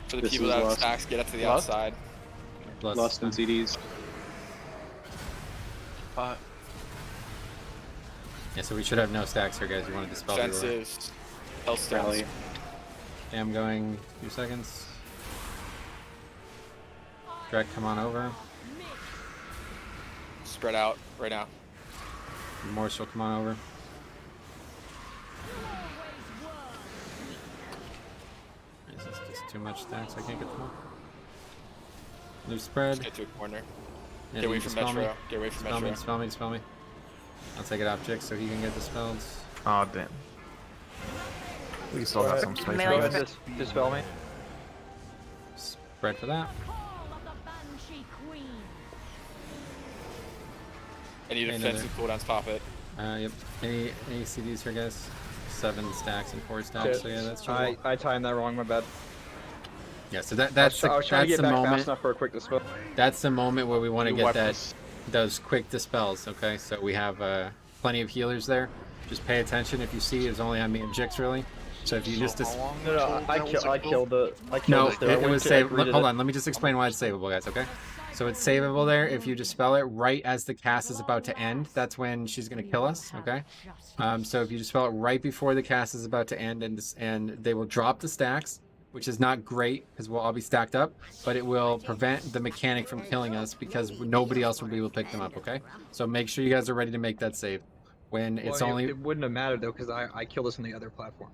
For the people that have stacks, get up to the outside. Lust and CDs. Pot. Yeah, so we should have no stacks here, guys. You want to dispel people. Defensives. Health stacks. Okay, I'm going 2 seconds. Drek, come on over. Spread out right now. Morsel, come on over. This is just too much stacks. I can't get them all. Loose spread. Just get to a corner. Yeah, Get away from dispel me. Metro. Get away from Dispel Metro. me, dispel me, dispel me. I'll take it off Jix so he can get dispelled. Oh damn. We still got some space. Melee Guys. Dispel me. Spread for that. Any defensive cooldowns pop it. Yep. Any CDs here, guys? 7 stacks and 4 stacks. So yeah, that's true. I timed that wrong. My bad. Yeah, so that's I was trying to get the back fast moment. enough for a quick dispel. That's the moment where we want to You get wipe those quick dispels. Okay, so we have plenty of healers there. Just pay attention. If you see, it's only on me and Jix really. So if you just No, I killed it. no, it was savable. Hold on, let me just explain why it's savable, guys. Okay, so it's savable there if you dispel it right as the cast is about to end. That's when she's gonna kill us. Okay, so if you dispel it right before the cast is about to end, and they will drop the stacks, which is not great because we'll all be stacked up, but it will prevent the mechanic from killing us because nobody else will be able to pick them up. Okay, so make sure you guys are ready to make that save. When it's only It wouldn't have mattered though because I killed this on the other platform.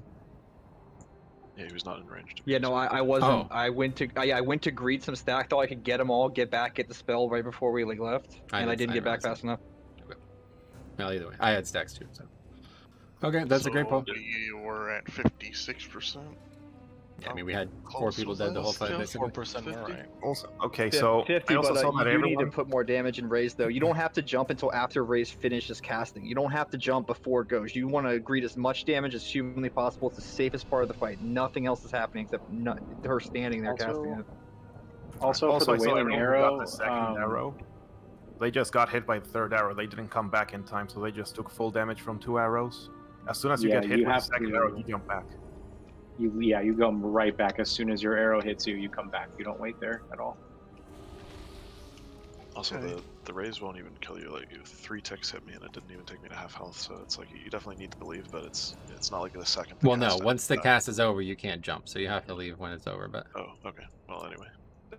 Yeah, he was not in range. Yeah, no, I wasn't. Oh. I went to greet some stack. Thought I could get them all, get back, get the spell right before we left, and I didn't get back fast enough. Well, either way, I had stacks too. So okay, that's a great pull. We were at 56%. Yeah, I mean we had 4 people dead the whole fight. Basically. 4% more, right? Also, okay, so 50, I also but saw that you need to everyone. put more damage in Raze though. You don't have to jump until after Raze finishes casting. You don't have to jump before it goes. You want to greet as much damage as humanly possible. It's the safest part of the fight. Nothing else is happening except her standing there casting it. Also, for I the saw wailing everyone who arrow, got the second arrow. They just got hit by the 3rd arrow. They didn't come back in time, so they just took full damage from 2 arrows. As soon as you Yeah, get hit you with the have second to- arrow, you jump back. you come right back as soon as your arrow hits you. You come back. You don't wait there at all. Also, the raise won't even kill you. Like 3 ticks hit me, and it didn't even take me to half health. So it's like you definitely need to believe, but it's not like the second. Well, no. Once the cast is over, you can't jump, so you have to leave when it's over. But oh, okay. Well, anyway.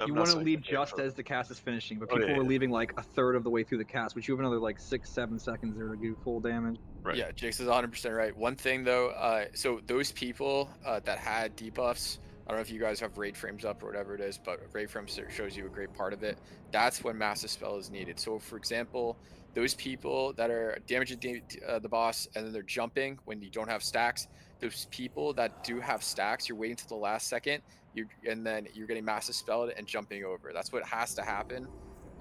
You want to leave just as the cast is finishing, but people yeah, were leaving like a third of the way through the cast, which you have another like 6-7 seconds there to do full damage. Right. Yeah, Jake's is 100% right. One thing though, so those people that had debuffs, I don't know if you guys have raid frames up or whatever it is, but raid frames shows you a great part of it. That's when Mass Dispel is needed. So for example, those people that are damaging the boss and then they're jumping when you don't have stacks, those people that do have stacks, you're waiting till the last second, and then you're getting Mass Dispelled and jumping over. That's what has to happen,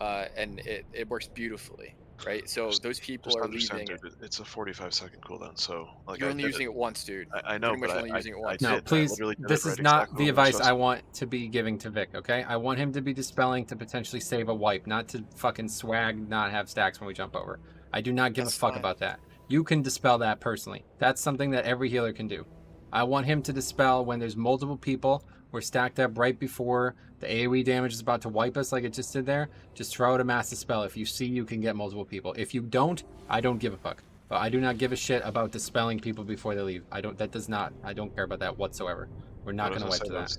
and it works beautifully. Right, so those people are leaving. Dude, it's a 45-second cooldown, so like you're only using it once, dude. I know, pretty much but only using it once. No, please. This is not the advice I want to be giving to Vic. Okay, I want him to be dispelling to potentially save a wipe, not to fucking swag, not have stacks when we jump over. I do not give a fuck about that. You can dispel that personally. That's something that every healer can do. I want him to dispel when there's multiple people. We're stacked up right before the AoE damage is about to wipe us like it just did there. Just throw out a Mass Dispel. If you see you can get multiple people. If you don't, I don't give a fuck. But I do not give a shit about dispelling people before they leave. I don't care about that whatsoever. We're not going to wipe to that.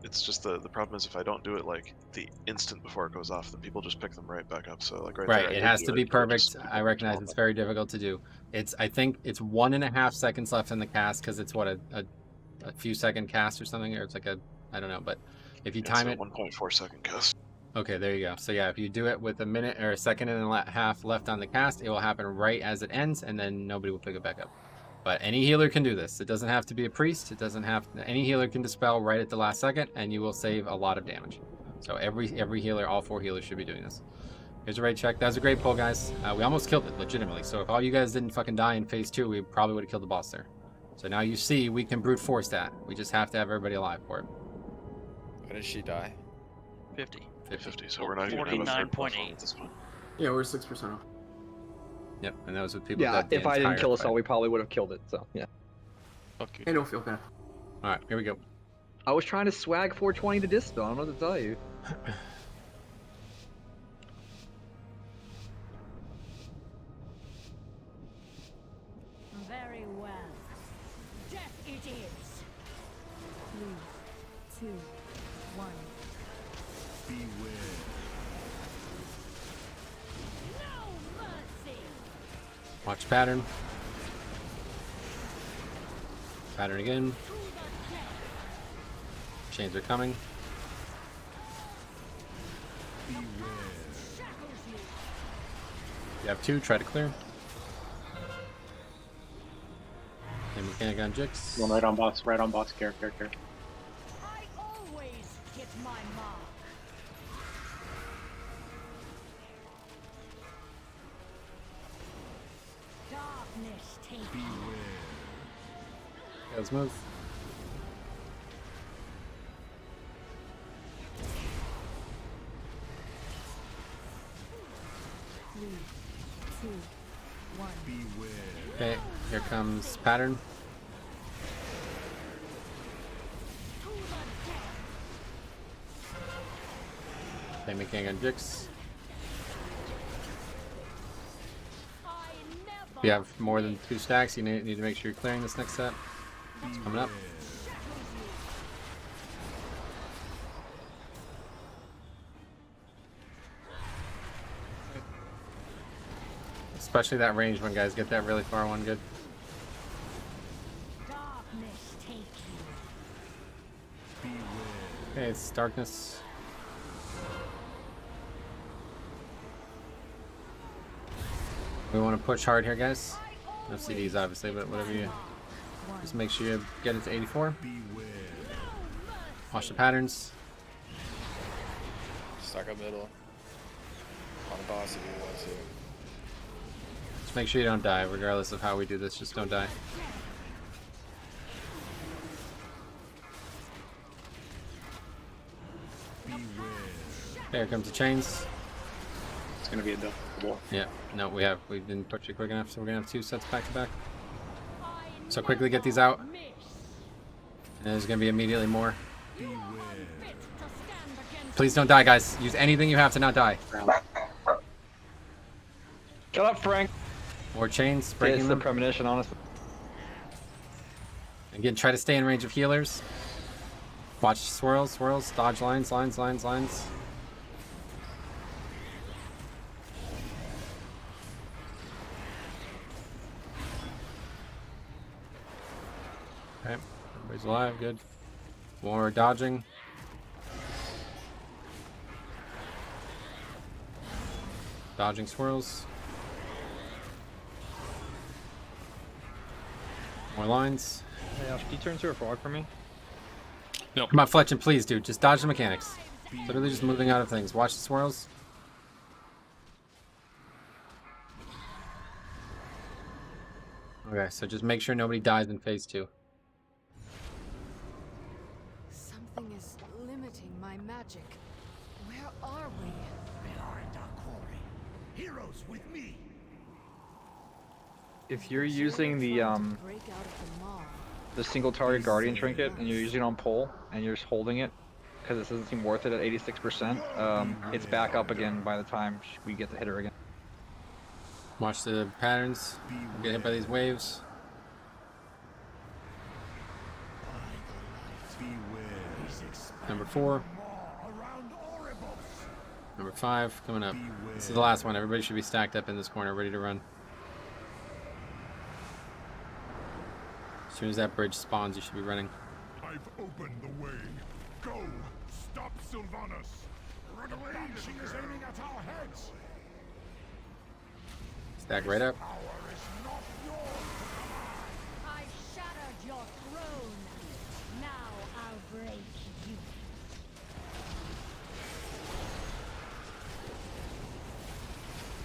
It's just the problem is if I don't do it like the instant before it goes off, then people just pick them right back up. So like right, it has to be perfect. I recognize it's very difficult to do. I think it's 1.5 seconds left in the cast because it's what a few second cast or something, or it's like I don't know, but if you time it 1.4 second cast. Okay, there you go. So yeah, if you do it with a minute or a second and a half left on the cast, it will happen right as it ends, and then nobody will pick it back up. But any healer can do this. It doesn't have to be a priest. It doesn't have any healer can dispel right at the last second, and you will save a lot of damage. So every healer, all 4 healers should be doing this. Here's a raid check. That was a great pull, guys. We almost killed it legitimately. So if all you guys didn't fucking die in phase 2, we probably would have killed the boss there. So now you see we can brute force that. We just have to have everybody alive for it. When did she die? 50. 50. So we're not even having a third platform at this point. Yeah, we're 6% off. Yep, and that was with people. Yeah, that if I didn't kill us all, we probably would have killed it. So yeah. Okay. I don't feel bad. All right, here we go. I was trying to swag 420 to Dispel. I don't know what to tell you. Very well. Death it is. 3, 2, 1. Beware. No mercy. Watch pattern. Pattern again. Chains are coming. You have 2, try to clear. And mechanic on Jix. One right on boss, character. I always hit my mark. Darkness take Let's move. Three, 2, 1. Okay, here comes pattern. Okay, mechanic on Jix. If you have more than 2 stacks, you need to make sure you're clearing this next set. It's coming up. Especially that ranged one, guys. Get that really far one good. Darkness take you. Okay, it's darkness. We want to push hard here, guys. No CDs, obviously, but whatever you... Just make sure you get it to 84. Watch the patterns. Stuck up middle. On the boss if you want to. Just make sure you don't die, regardless of how we do this. Just don't die. There comes the chains. It's gonna be a double. Yeah, no, we didn't push it quick enough, so we're gonna have 2 sets back to back. So quickly get these out. And there's gonna be immediately more. Please don't die, guys. Use anything you have to not die. Shut up, Frank. More chains, It's breaking the them. premonition, honestly. Again, try to stay in range of healers. Watch swirls, dodge lines. Okay, everybody's alive, good. More dodging. Dodging swirls. More lines. Hey, Ash, can you turn into a frog for me? No. Come on, Fletchin, please, dude. Just dodge the mechanics. Literally just moving out of things. Watch the swirls. Okay, so just make sure nobody dies in phase 2. Something is limiting my magic. Where are we? Behind our quarry. Heroes with me. If you're using the single target guardian trinket and you're using it on pull and you're just holding it because it doesn't seem worth it at 86%, it's back up again by the time we get to hit her again. Watch the patterns. Get hit by these waves. Number 4. Number 5 coming up. This is the last one. Everybody should be stacked up in this corner, ready to run. As soon as that bridge spawns, you should be running. I've opened the way. Go! Stop Sylvanas! Run away! She is aiming at our heads! Stack right up. I shattered your throne. Now I'll break you.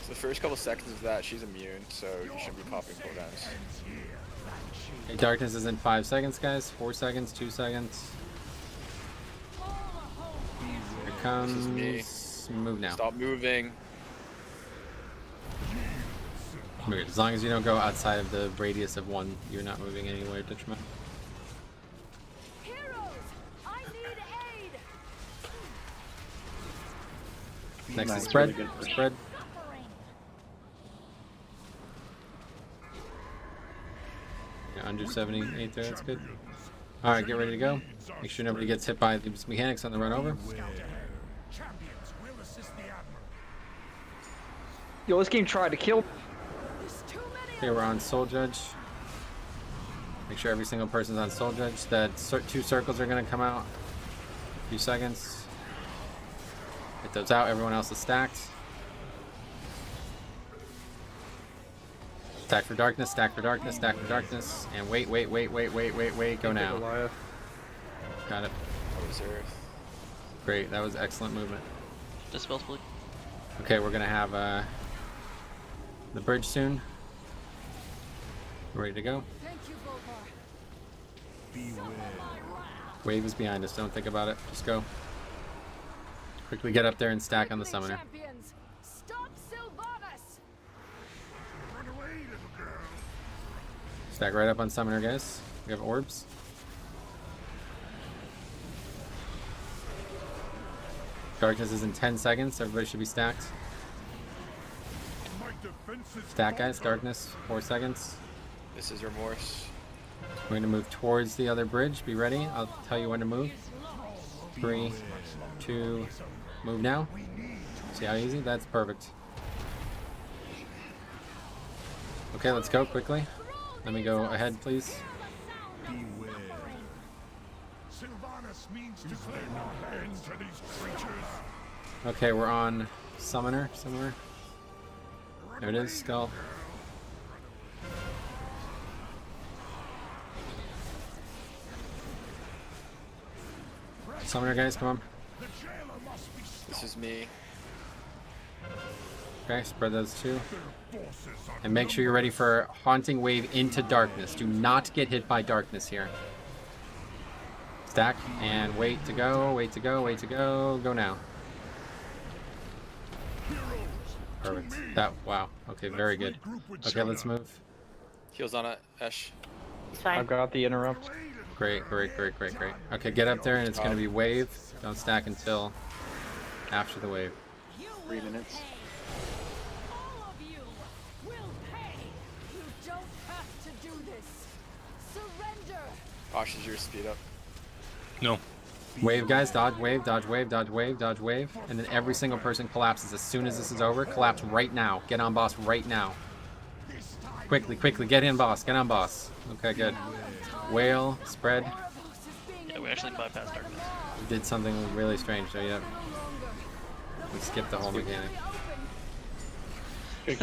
So the first couple seconds of that, she's immune, so you shouldn't be popping cooldowns. Okay, darkness is in 5 seconds, guys. 4 seconds, 2 seconds. Here it comes. This is me. Move now. Stop moving. Move. As long as you don't go outside of the radius of 1, you're not moving anywhere detrimental. Heroes, I need aid. Next Nice, is spread. really good. Spread. Yeah, under 78 there, that's good. Alright, get ready to go. Make sure nobody gets hit by these mechanics on the run over. Champions will assist the Admiral. Yo, this game tried to kill. Okay, we're on Soul Judge. Make sure every single person's on Soul Judge. That 2 circles are going to come out. A few seconds. Get those out. Everyone else is stacked. Stack for darkness, stack for darkness, stack for darkness. And wait. Go now. Got it. Great, that was excellent movement. Dispels, please. Okay, we're going to have the bridge soon. Ready to go. Thank you, Volvar. Wave is behind us. Don't think about it. Just go. Quickly get up there and stack on the summoner. Champions, stop Sylvanas. Run away, little girl. Stack right up on summoner, guys. We have orbs. Darkness is in 10 seconds. Everybody should be stacked. Stack, guys. Darkness. 4 seconds. This is remorse. We're going to move towards the other bridge. Be ready. I'll tell you when to move. 3, 2, move now. See how easy? That's perfect. Okay, let's go quickly. Let me go ahead, please. Sylvanas means to put an end to these creatures. Okay, we're on summoner somewhere. There it is, skull. Summoner, guys, come on. This is me. Okay, spread those 2. And make sure you're ready for Haunting Wave into darkness. Do not get hit by darkness here. Stack and wait to go, wait to go, wait to go. Go now. Perfect. That, wow. Okay, very good. Okay, let's move. Heals on it, Esh. I've got the interrupt. Great. Okay, get up there and it's going to be wave. Don't stack until after the wave. 3 minutes. All of you will pay. You don't have to do this. Surrender. Osh, is your speed up? No. Wave, guys, dodge wave, dodge wave, dodge wave, dodge wave. And then every single person collapses as soon as this is over. Collapse right now. Get on boss right now. Quickly, quickly, get in, boss. Get on, boss. Okay, good. Whale, spread. Yeah, we actually bypassed darkness. We did something really strange, so yeah. We skipped the whole mechanic.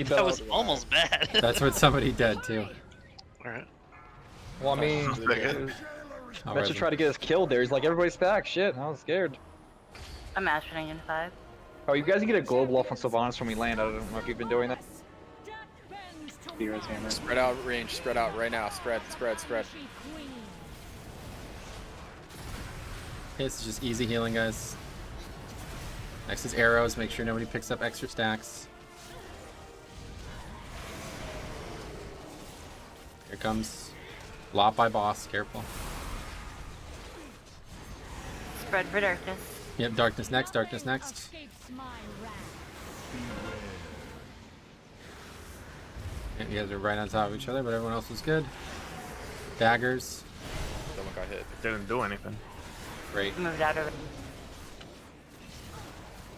That was almost bad. That's what somebody did, too. Alright. Well, I mean, Mitch just tried to get us killed there. He's like, everybody's back. Shit, I was scared. I'm ashing in 5. Oh, you guys can get a global off on Sylvanas when we land. I don't know if you've been doing that. Spread out range, spread out right now. Spread, spread, spread. Okay, this is just easy healing, guys. Next is arrows. Make sure nobody picks up extra stacks. Here comes lot by boss. Careful. Spread for darkness. Yep, darkness next. Darkness next. And you guys are right on top of each other, but everyone else was good. Daggers. Someone got hit. It didn't do anything. Great. Moved out of it.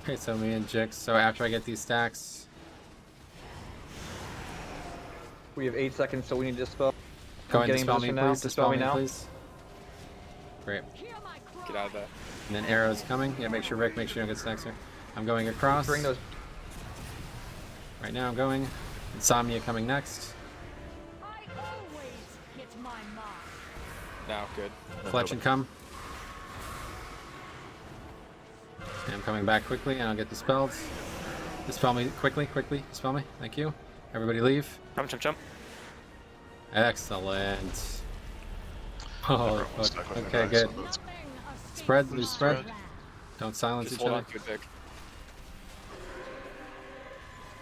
Okay, so me and Jix. So after I get these stacks, We have 8 seconds, so we need to dispel. go ahead and Getting dispel me, position now. please. Dispel me, now. please. Great. Get out of that. And then arrows coming. Yeah, make sure Rick, make sure you don't get stacks here. I'm going across. Bring those. Right now I'm going. Insomnia coming next. Now, good. Fletch come. And I'm coming back quickly, and I'll get dispelled. Dispel me quickly, quickly. Dispel me. Thank you. Everybody leave. Jump, jump, jump. Excellent. Oh, Everyone's stuck with okay, me, good. so that's- Spread, loose spread. Don't silence Just each hold other. on to it, Vic.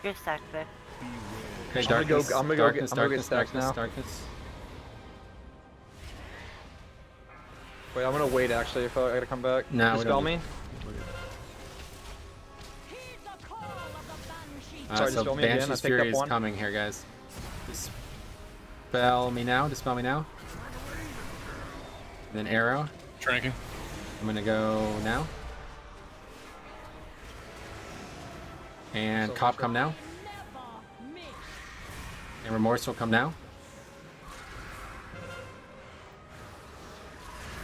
You're stacked, Vic. Okay, I'm gonna go- darkness, I'm gonna go darkness, get- I'm gonna get darkness, stacks darkness, now. darkness. Wait, I'm gonna wait actually if I gotta come back. No, we Dispel don't. me. So Sorry, dispel me again. I Banshee's picked Fury up is one. coming here, guys. Dispel me now. Dispel me now. And then arrow. Tranking. I'm gonna go now. And cop come now. And remorse will come now.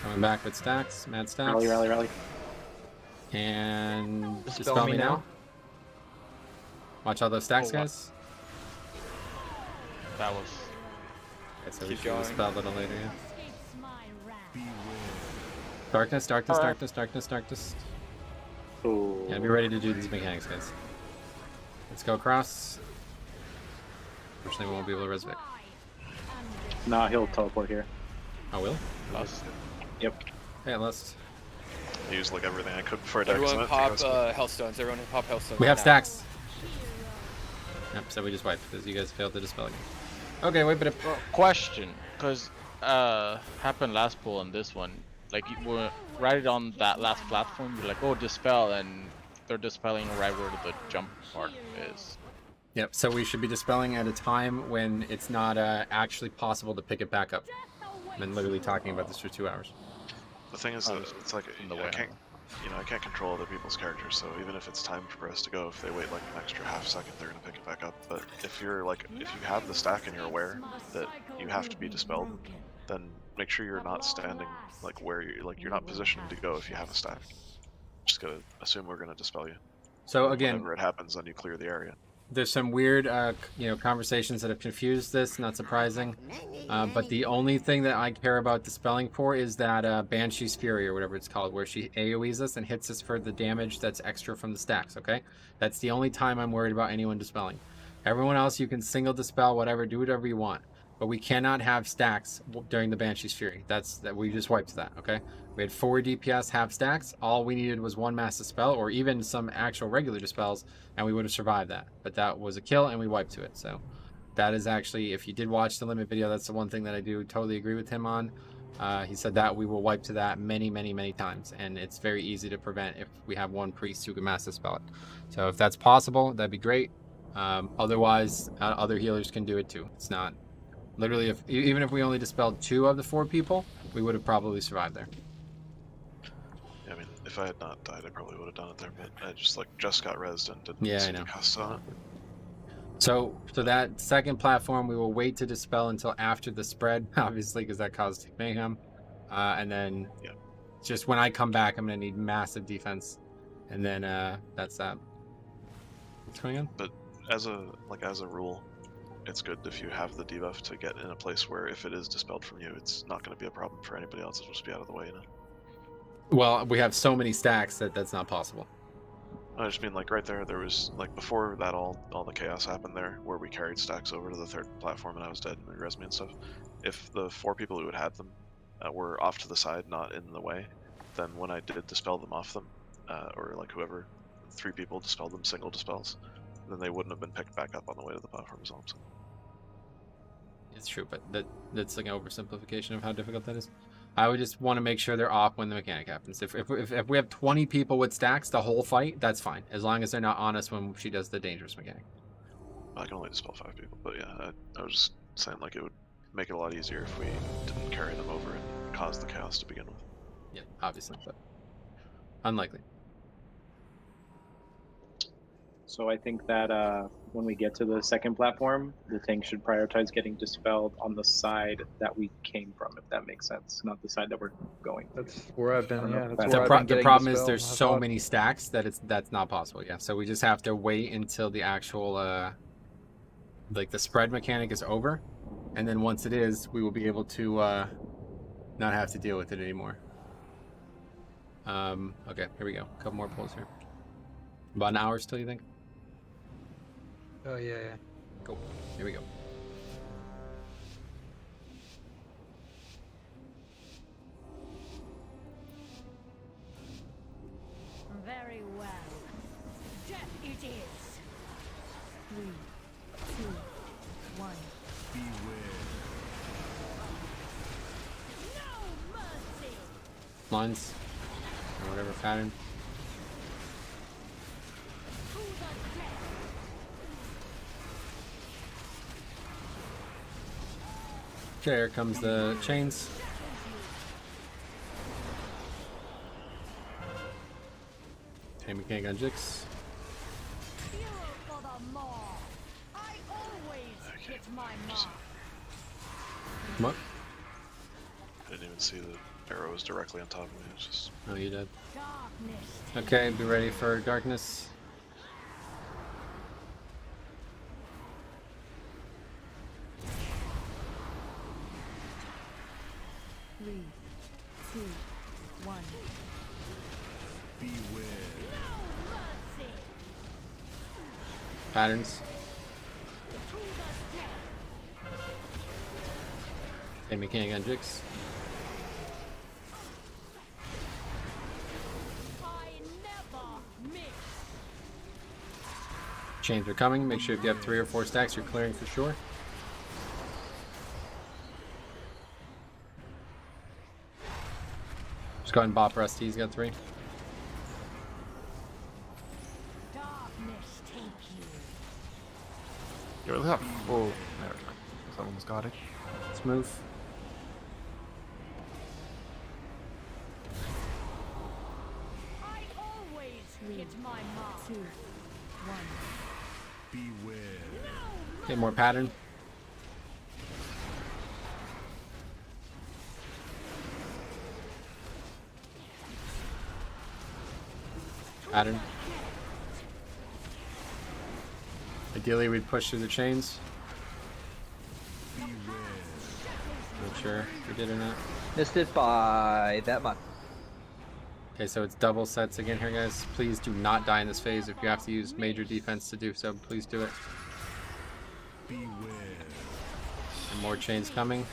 Coming back with stacks, mad stacks. Rally, rally, rally. And dispel me now. Watch all those stacks, guys. That was. Okay, so we Keep should going. dispel a little later, yeah. Darkness, darkness, darkness, darkness, darkness. Ooh. Yeah, be ready to do these mechanics, guys. Let's go across. Unfortunately, we won't be able to res Vic. Nah, he'll teleport here. Oh, will? Lost. Yep. Hey, let's. I used like everything I could before I died. 'cause Everyone I didn't pop think I was- Hellstones. Everyone pop Hellstones. We have now. stacks. Yep, so we just wiped because you guys failed to dispel again. Okay, wait, but if... Question, because happened last pool and this one, like you were right on that last platform. You're like, oh, dispel, and they're dispelling right where the jump part is. Yep, so we should be dispelling at a time when it's not actually possible to pick it back up. I've been literally talking about this for 2 hours. The thing is that it's like the way. I can't control other people's characters. So even if it's time for us to go, if they wait like an extra half second, they're gonna pick it back up. But if you're like, if you have the stack and you're aware that you have to be dispelled, then make sure you're not standing like where you're not positioned to go if you have a stack. Just gotta assume we're gonna dispel you. So again, whenever it happens, then you clear the area. there's some weird conversations that have confused this, not surprising. But the only thing that I care about dispelling for is that Banshee's Fury, or whatever it's called, where she AoEs us and hits us for the damage that's extra from the stacks, okay? That's the only time I'm worried about anyone dispelling. Everyone else, you can single dispel, whatever, do whatever you want. But we cannot have stacks during the Banshee's Fury. We just wiped that, okay? We had 4 DPS, half stacks. All we needed was 1 mass dispel, or even some actual regular dispels, and we would have survived that. But that was a kill, and we wiped to it. So that is actually, if you did watch the limit video, that's the one thing that I do totally agree with him on. He said that we will wipe to that many, many, many times, and it's very easy to prevent if we have 1 priest who can mass dispel it. So if that's possible, that'd be great. Otherwise, other healers can do it too. It's not... Literally, even if we only dispelled 2 of the 4 people, we would have probably survived there. I mean, if I had not died, I probably would have done it there, but I just got rezzed and didn't Yeah, I see know. the cast on it. So that second platform, we will wait to dispel until after the spread, obviously, because that caused mayhem. And then just when I come back, I'm going to need massive defense. And then that's that. What's going on? But as a rule, it's good if you have the debuff to get in a place where if it is dispelled from you, it's not going to be a problem for anybody else. It'll just be out of the way, you know? Well, we have so many stacks that that's not possible. I just mean, like, right there was, like, before that all the chaos happened there, where we carried stacks over to the third platform and I was dead and they res me and stuff. If the 4 people who had them were off to the side, not in the way, then when I did dispel them off them, or, like, whoever, 3 people dispelled them, single dispels, then they wouldn't have been picked back up on the way to the platform as well. So. It's true, but that's like an oversimplification of how difficult that is. I would just want to make sure they're off when the mechanic happens. If we have 20 people with stacks the whole fight, that's fine, as long as they're not on us when she does the dangerous mechanic. I can only dispel 5 people, but yeah, I was just saying, like, it would make it a lot easier if we didn't carry them over and cause the chaos to begin with. Yeah, obviously, but unlikely. So I think that when we get to the second platform, the tank should prioritize getting dispelled on the side that we came from, if that makes sense, not the side that we're going to. That's where I've been. Yeah, that's The where I've been the getting problem is dispelled. there's I so thought- many stacks that that's not possible. Yeah, so we just have to wait until the actual like the spread mechanic is over, and then once it is, we will be able to not have to deal with it anymore. Okay, here we go. A couple more pulls here. About an hour still, you think? Oh yeah. Cool. Here we go. Very well. Death it is. 3, 2, 1. Beware. No mercy. Lines or whatever pattern. To the death. Okay, here comes the chains. Okay, mechanic on Jix. Fuel for the maw. I always hit my mark. What? I didn't even see the arrows directly on top of me. It's just. Oh, you did. Darkness. Okay, be ready for darkness. Three, 2, 1. Beware. No mercy. Patterns. To the death. Okay, mechanic on Jix. I never miss. Chains are coming. Make sure if you have 3 or 4 stacks, you're clearing for sure. Just go ahead and bop Rusty. He's got 3. Darkness take you. You really have full. There, someone's got it. Let's move. I always hit my mark. 2, 1. Beware. Okay, more pattern. Pattern. Ideally, we'd push through the chains. Beware. Not sure if we did or not. Missed it by that much. Okay, so it's double sets again here, guys. Please do not die in this phase. If you have to use major defense to do so, please do it. Beware. And more chains coming.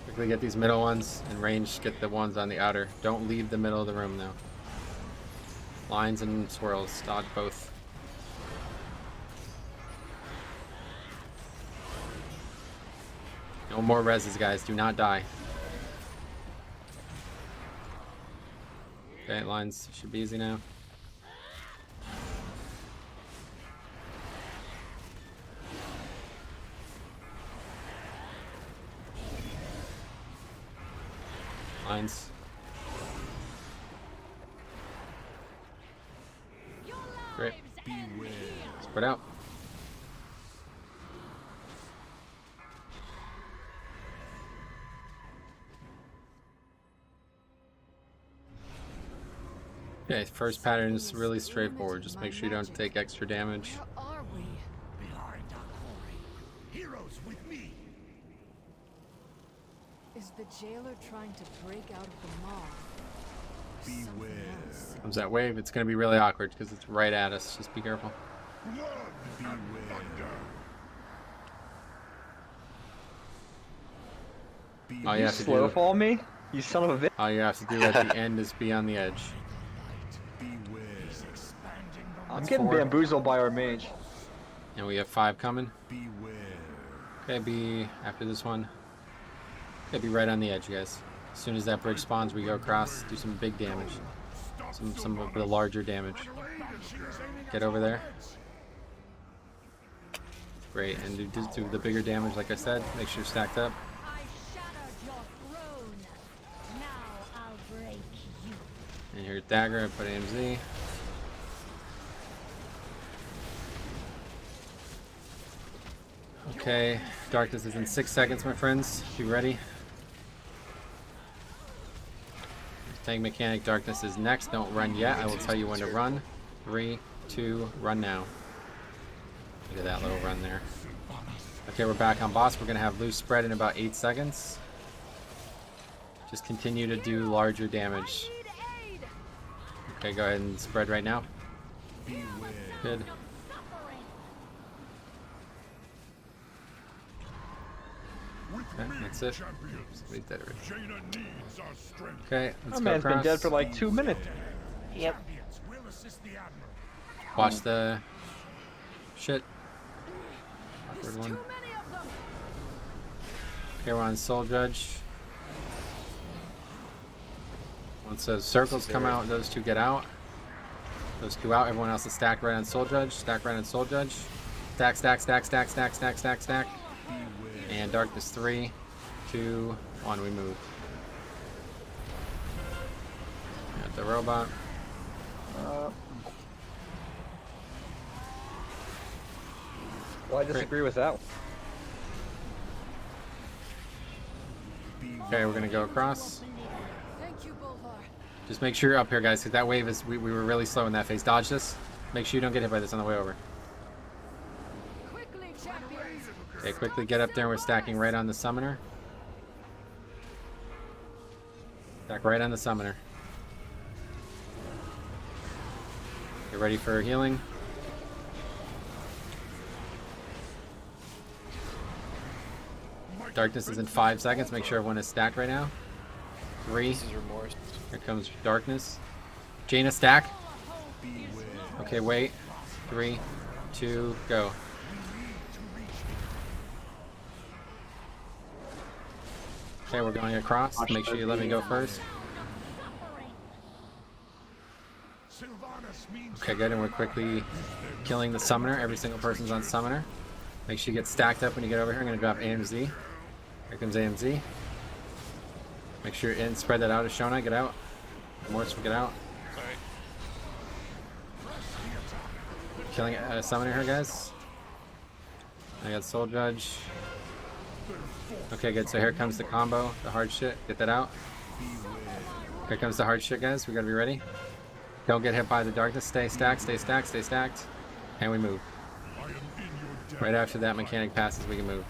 Quickly get these middle ones in range. Get the ones on the outer. Don't leave the middle of the room now. Lines and swirls. Dodge both. No more reses, guys. Do not die. Okay, lines should be easy now. Lines. Great. Spread out. Okay, first pattern is really straightforward. Just make sure you don't take extra damage. Where are we? Behind our quarry. Heroes with me. Is the jailer trying to break out of the maw? Beware. Comes that wave, it's going to be really awkward because it's right at us. Just be careful. Beware. All you have to Slow do, fall me? You son of a bitch. all you have to do at the end is be on the edge. I'm getting bamboozled by our mage. And we have 5 coming. Beware. Okay, be after this one. Okay, be right on the edge, guys. As soon as that bridge spawns, we go across, do some big damage. Some of the larger damage. Get over there. Great, and do the bigger damage, like I said. Make sure you're stacked up. I shattered your throne. Now I'll break you. And here, dagger, I put AMZ. Okay, darkness is in 6 seconds, my friends. Be ready. Tank mechanic, darkness is next. Don't run yet. I will tell you when to run. 3, 2, run now. Look at that little run there. Okay, we're back on boss. We're going to have loose spread in about 8 seconds. Just continue to do larger damage. Okay, go ahead and spread right now. Good. Okay, that's it. Somebody's dead already. Okay, let's My go man's been across. dead for like 2 minutes. Yep. Watch the shit. Awkward one. Okay, we're on Soul Judge. Once those circles come out, those 2 get out. Those 2 out. Everyone else is stacked right on Soul Judge. Stack right on Soul Judge. Stack, stack, stack, stack, stack, stack, stack, stack. And darkness 3, 2, 1. We move. Got the robot. Well, I disagree with that one. Okay, we're gonna go across. Thank you, Bolvar. Just make sure you're up here, guys, because that wave is. We were really slow in that phase. Dodge this. Make sure you don't get hit by this on the way over. Quickly, champions. Okay, quickly get up there. We're stacking right on the summoner. Stack right on the summoner. Get ready for healing. Darkness is in 5 seconds. Make sure everyone is stacked right now. 3. This is remorse. Here comes darkness. Jaina, stack. Okay, wait. 3, 2, go. Okay, we're going across. Make sure you let me go first. Okay, good, and we're quickly killing the summoner. Every single person's on summoner. Make sure you get stacked up when you get over here. I'm going to drop AMZ. Here comes AMZ. Make sure you're in. Spread that out. Ashona, get out. Morse, get out. Killing a summoner here, guys. I got Soul Judge. Okay, good. So here comes the combo, the hard shit. Get that out. Here comes the hard shit, guys. We gotta be ready. Don't get hit by the darkness. Stay stacked, stay stacked, stay stacked. And we move. Right after that mechanic passes, we can move.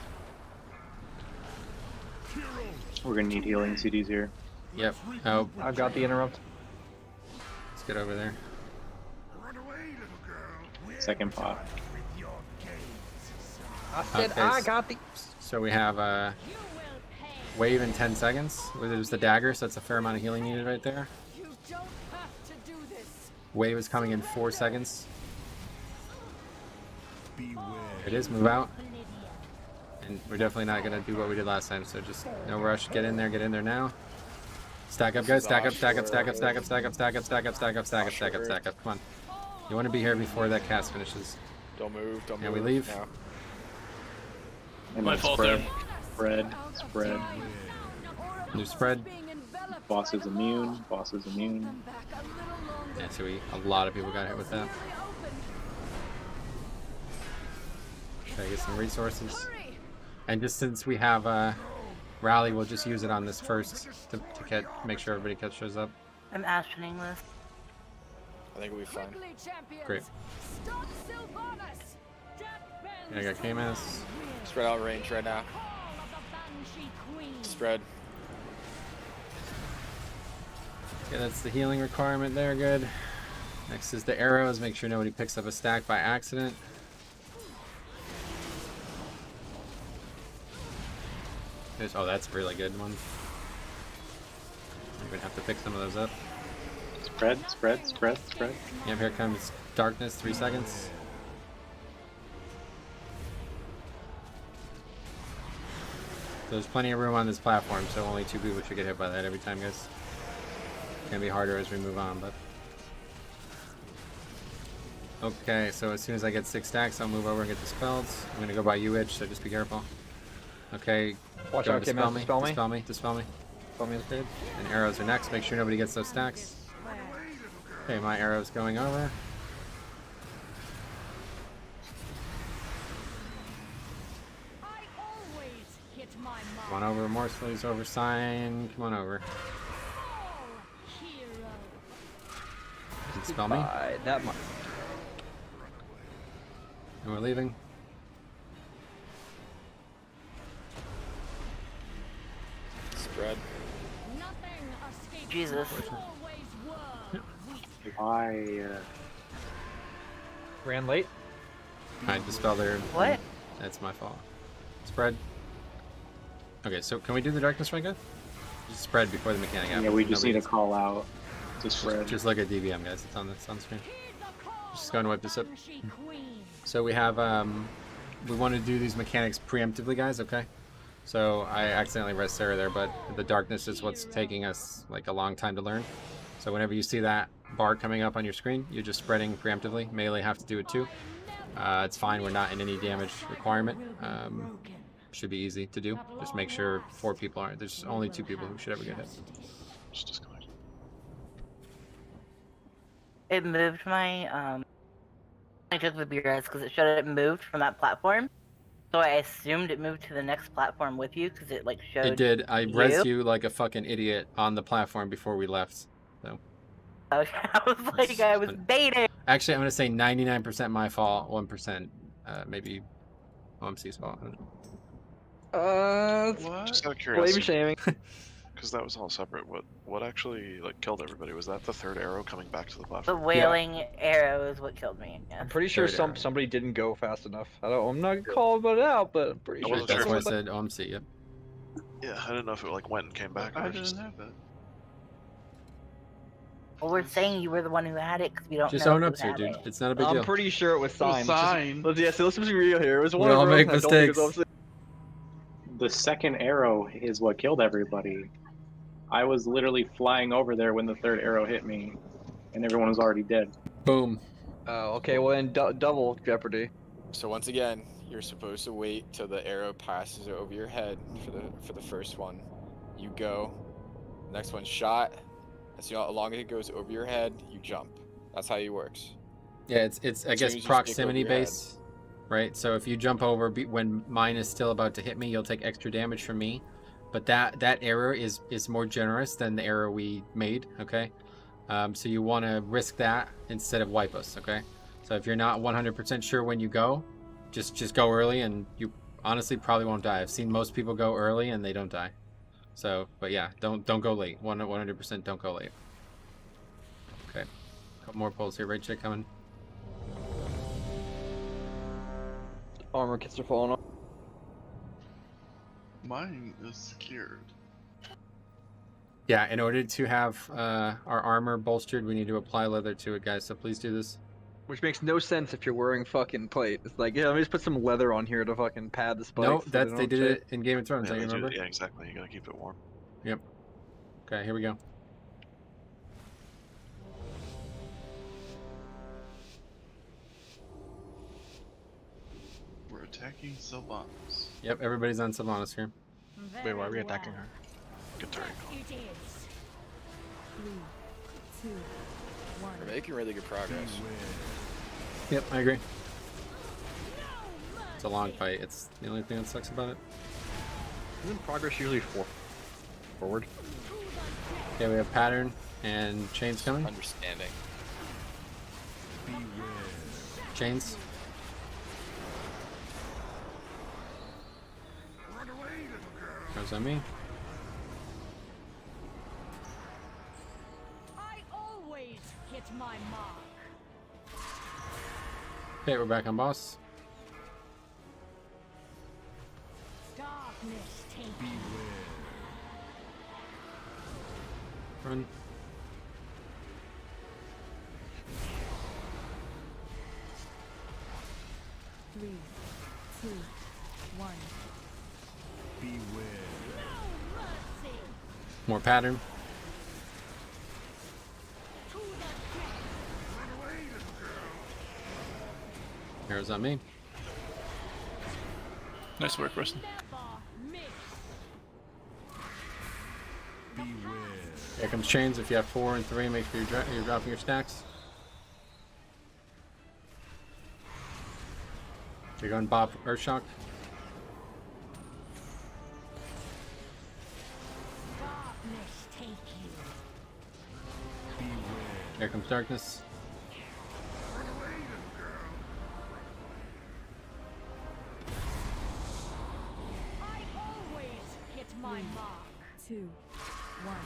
We're gonna need healing CDs here. Yep. Oh, I've got the interrupt. let's get over there. Second pot. I said Okay, I got the. So we have a wave in 10 seconds. There's the dagger, so that's a fair amount of healing needed right there. You don't have to do this. Wave is coming in 4 seconds. It is, move out. And we're definitely not gonna do what we did last time, so just no rush. Get in there now. Stack up, guys. Stack up, stack up, stack up, stack up, stack up, stack up, stack up, stack up, stack up, stack up, stack up. Come on. You want to be here before that cast finishes. Don't move. Don't move. And we leave. Now. And My then fault spread, there. spread. New spread. Boss is immune. Boss is immune. Yeah, so a lot of people got hit with that. Try to get some resources. And just since we have rally, we'll just use it on this first to make sure everybody shows up. I'm actioning this. I think we'll be fine. Great. Yeah, I got KMS. Spread out range right now. Spread. Okay, that's the healing requirement there, good. Next is the arrows. Make sure nobody picks up a stack by accident. Oh, that's a really good one. You're gonna have to pick some of those up. Spread. Yep, here comes darkness, 3 seconds. So there's plenty of room on this platform, so only 2 people should get hit by that every time, guys. It's gonna be harder as we move on, but... Okay, so as soon as I get 6 stacks, I'll move over and get dispels. I'm gonna go by U-Itch, so just be careful. Okay, watch go out, dispel me. dispel me. Dispel me, dispel me. Dispel me is good. And arrows are next, make sure nobody gets those stacks. Okay, my arrow's going over. Come on over, Morsely's over sign. Come on over. Dispel me. That much. And we're leaving. Spread. Jesus. Why? Ran late. I dispel there. What? That's my fault. Spread. Okay, so can we do the darkness right, guys? Just spread before the mechanic happens. Yeah, we just need to call out to spread. Just look at DBM, guys. It's on the screen. Just going to wipe this up. So we have we want to do these mechanics preemptively, guys. Okay. So I accidentally read Sarah there, but the darkness is what's taking us like a long time to learn. So whenever you see that bar coming up on your screen, you're just spreading preemptively. Melee have to do it too. It's fine. We're not in any damage requirement. Should be easy to do. Just make sure 4 people aren't. There's only 2 people who should ever get hit. Just disconnect. It moved my I took the beer because it showed it moved from that platform. So I assumed it moved to the next platform with you because it like showed. It did. I rezzed you like a fucking idiot on the platform before we left. So. Okay, I was like, I was baiting. Actually, I'm gonna say 99% my fault, 1% maybe OMC's fault. What? Just out of curiosity. Blame shaming. Because that was all separate. What actually like killed everybody? Was that the 3rd arrow coming back to the The platform? wailing arrow is what killed me. Yeah. I'm pretty sure somebody didn't go fast enough. I'm not calling it out, but I'm pretty sure. That's why I said OMC. Yep. Yeah, I didn't know if it like went and came back. I didn't have it. Well, we're saying you were the one who had it because we don't Just know own who up to it, had dude. it. It's not a big deal. I'm pretty sure it was signed. Signed. Let's be real here. It was one We of all those. make and I don't think it's mistakes. The second arrow is what killed everybody. I was literally flying over there when the 3rd arrow hit me, and everyone was already dead. Boom. Oh, okay. Well, then double jeopardy. So once again, you're supposed to wait till the arrow passes over your head for the first one. You go. Next one's shot. As long as it goes over your head, you jump. That's how it works. Yeah, it's I guess proximity based, right? So if you jump over when mine is still about to hit me, you'll take extra damage from me. But that arrow is more generous than the arrow we made. Okay, so you want to risk that instead of wipe us. Okay, so if you're not 100% sure when you go, just go early, and you honestly probably won't die. I've seen most people go early and they don't die. So, but yeah, don't go late. 100% don't go late. Okay, couple more pulls here. Right check coming. Armor kits are falling off. Mine is secured. Yeah, in order to have our armor bolstered, we need to apply leather to it, guys. So please do this. Which makes no sense if you're wearing fucking plate. It's like, yeah, let me just put some leather on here to fucking pad the spikes. No, so they did it in Game of Thrones. Yeah, Don't you remember? yeah, exactly. You gotta keep it warm. Yep. Okay, here we go. We're attacking Sylvanas. Yep, everybody's on Sylvanas here. Wait, why are we attacking her? Good turn. 3, 2, 1. We're making really good progress. Yep, I agree. It's a long fight. It's the only thing that sucks about it. Isn't progress usually forward? Okay, we have pattern and chains coming. Understanding. Chains. Goes on me. I always hit my mark. Okay, we're back on boss. Darkness take you. Run. Three, 2, 1. More pattern. Arrows on me. Nice work, Rustin. Here comes chains. If you have 4 and 3, make sure you're dropping your stacks. You're going Bob Earthshock. Here comes darkness. I always hit my mark. 2, 1.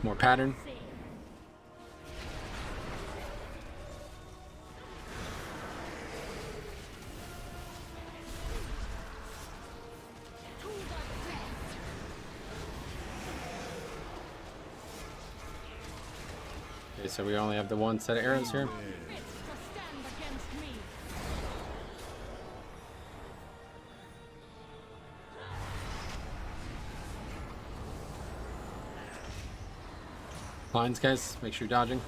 More pattern. Okay, so we only have the one set of arrows here. Lines, guys, make sure you're dodging.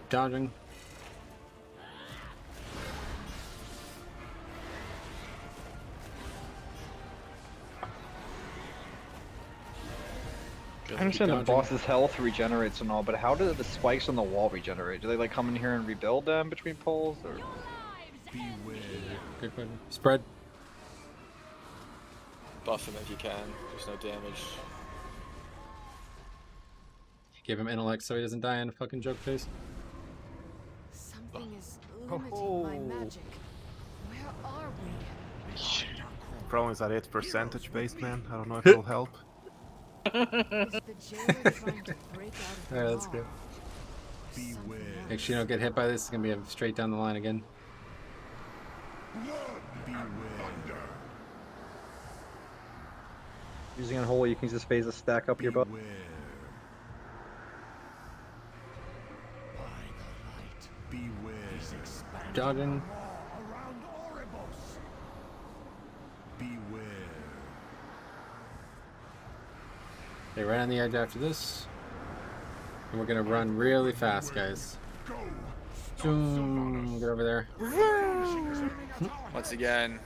Dodging. I understand the boss's health regenerates and all, but how do the spikes on the wall regenerate? Do they like come in here and rebuild them between pulls, or? Good question. Spread. Buff him if you can. There's no damage. Give him intellect so he doesn't die in a fucking joke face. Something is limiting my magic. Where are we? Problem is that it's percentage based, man. I don't know if it'll help. Is the jailer trying to break out of the Alright, let's law? go. Make sure you don't get hit by this. It's gonna be a straight down the line again. Using a hole, you can use this phase to stack up your buff. Dodging. Okay, right on the edge after this. And we're gonna run really fast, guys. Zoom, get over there. Once again,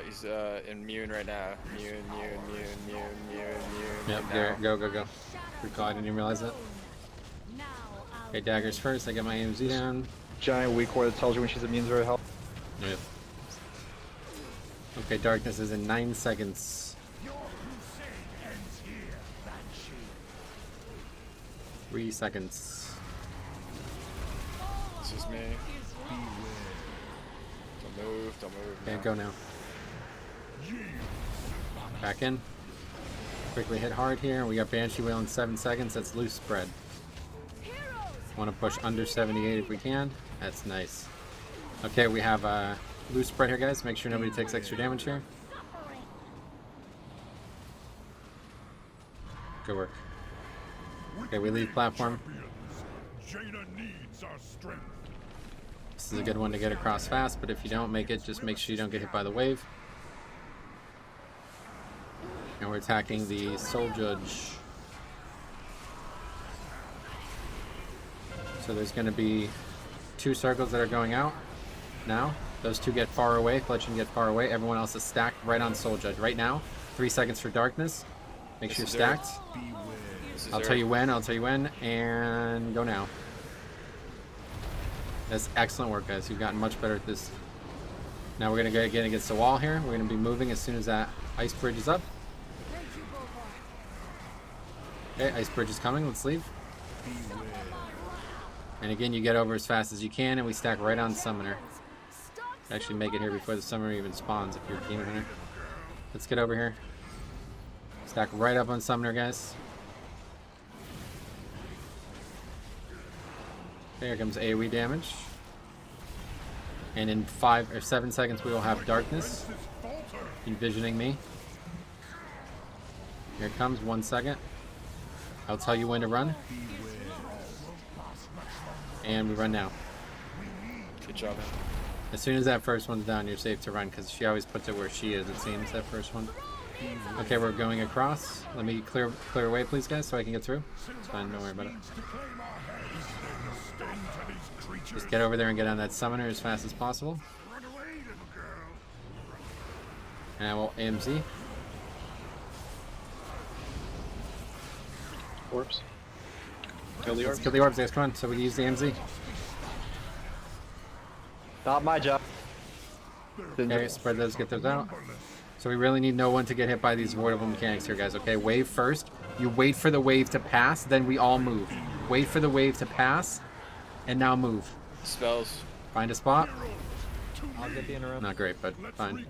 he's immune right now. Immune. Yep, right Garrett, now. go. Good call, I didn't even realize that. Okay, daggers first. I get my AMZ down. Giant weak core that tells you when she's immune to her health. Yep. Okay, darkness is in 9 seconds. 3 seconds. This is me. Don't move. Okay, go now. Back in. Quickly hit hard here. We got Banshee Whale in 7 seconds. That's loose spread. Want to push under 78 if we can. That's nice. Okay, we have loose spread here, guys. Make sure nobody takes extra damage here. Good work. Okay, we leave platform. This is a good one to get across fast, but if you don't make it, just make sure you don't get hit by the wave. And we're attacking the Soul Judge. So there's going to be 2 circles that are going out now. Those 2 get far away. Fletch and get far away. Everyone else is stacked right on Soul Judge right now. 3 seconds for darkness. Make sure you're stacked. I'll tell you when. I'll tell you when. And go now. That's excellent work, guys. You've gotten much better at this. Now we're going to go again against the wall here. We're going to be moving as soon as that ice bridge is up. Okay, ice bridge is coming. Let's leave. And again, you get over as fast as you can, and we stack right on Summoner. Actually make it here before the Summoner even spawns if you're a Demon Hunter. Let's get over here. Stack right up on Summoner, guys. Okay, here comes AoE damage. And in 5 or 7 seconds, we will have darkness. Envisioning me. Here it comes, 1 second. I'll tell you when to run. And we run now. Good job. As soon as that first one's down, you're safe to run, because she always puts it where she is, it seems, that first one. Okay, we're going across. Let me clear away, please, guys, so I can get through. It's fine, don't worry about it. Just get over there and get on that Summoner as fast as possible. And I will AMZ. Orbs. Kill the orbs. Let's kill the orbs, guys, come on, so we can use the AMZ. Not my job. Okay, spread those, get those out. So we really need no one to get hit by these avoidable mechanics here, guys, okay? Wave first. You wait for the wave to pass, then we all move. Wait for the wave to pass, and now move. Spells. Find a spot. I'll get the interrupt. Not great, but fine.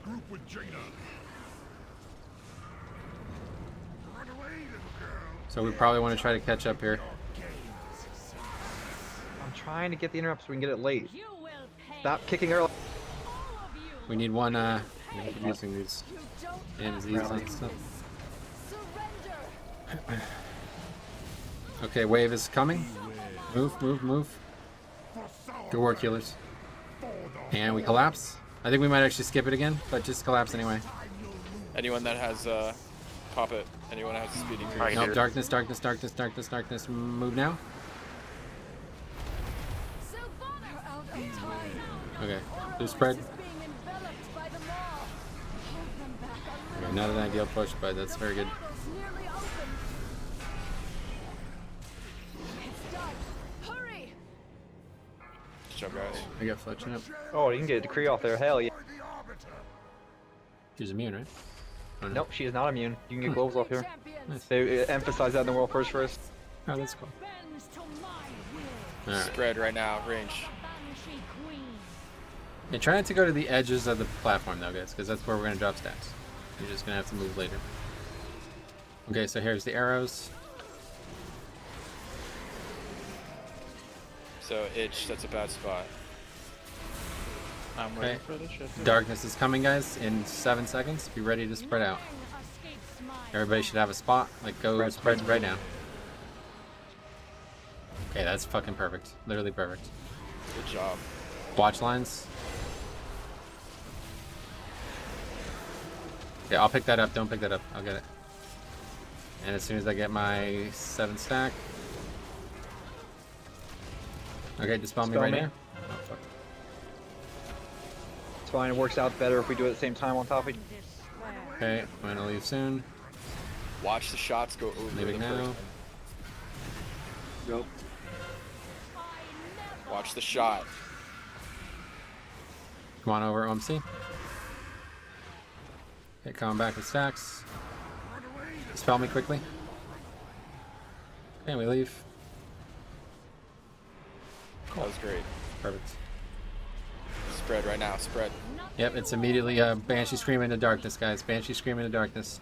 So we probably want to try to catch up here. I'm trying to get the interrupt so we can get it late. Stop kicking early. We need one, using these AMZs and stuff. Okay, wave is coming. Move, move, move. Good work, healers. And we collapse. I think we might actually skip it again, but just collapse anyway. Anyone that has pop it. Anyone that has a speed increase. No, darkness, darkness, darkness, darkness, darkness. Move now. Okay, do spread. Okay, not an ideal push, but that's very good. Good job, guys. I got Fletching up. Oh, you can get a decree off there. Hell yeah. She's immune, right? Oh, no. Nope, she is not immune. You can get globes off here. Nice. They emphasize that in the world first. Oh, that's cool. Alright. Spread right now, range. Yeah, try not to go to the edges of the platform though, guys, because that's where we're going to drop stats. You're just going to have to move later. Okay, so here's the arrows. So, itch, that's a bad spot. I'm waiting for the shit. Darkness is coming, guys, in 7 seconds. Be ready to spread out. Everybody should have a spot. Like, go spread right now. Okay, that's fucking perfect. Literally perfect. Good job. Watch lines. Okay, I'll pick that up. Don't pick that up. I'll get it. And as soon as I get my 7 stack. Okay, dispel me right here. Oh, fuck. It's fine. It works out better if we do it at the same time on top of each. Okay, I'm gonna leave soon. Watch the shots go over Leaving the now. person. Go. Watch the shot. Come on over, OMC. Okay, come back with stacks. Dispel me quickly. Okay, we leave. That was great. Perfect. Spread right now, spread. Yep, it's immediately Banshee Scream into darkness, guys. Banshee Scream into darkness.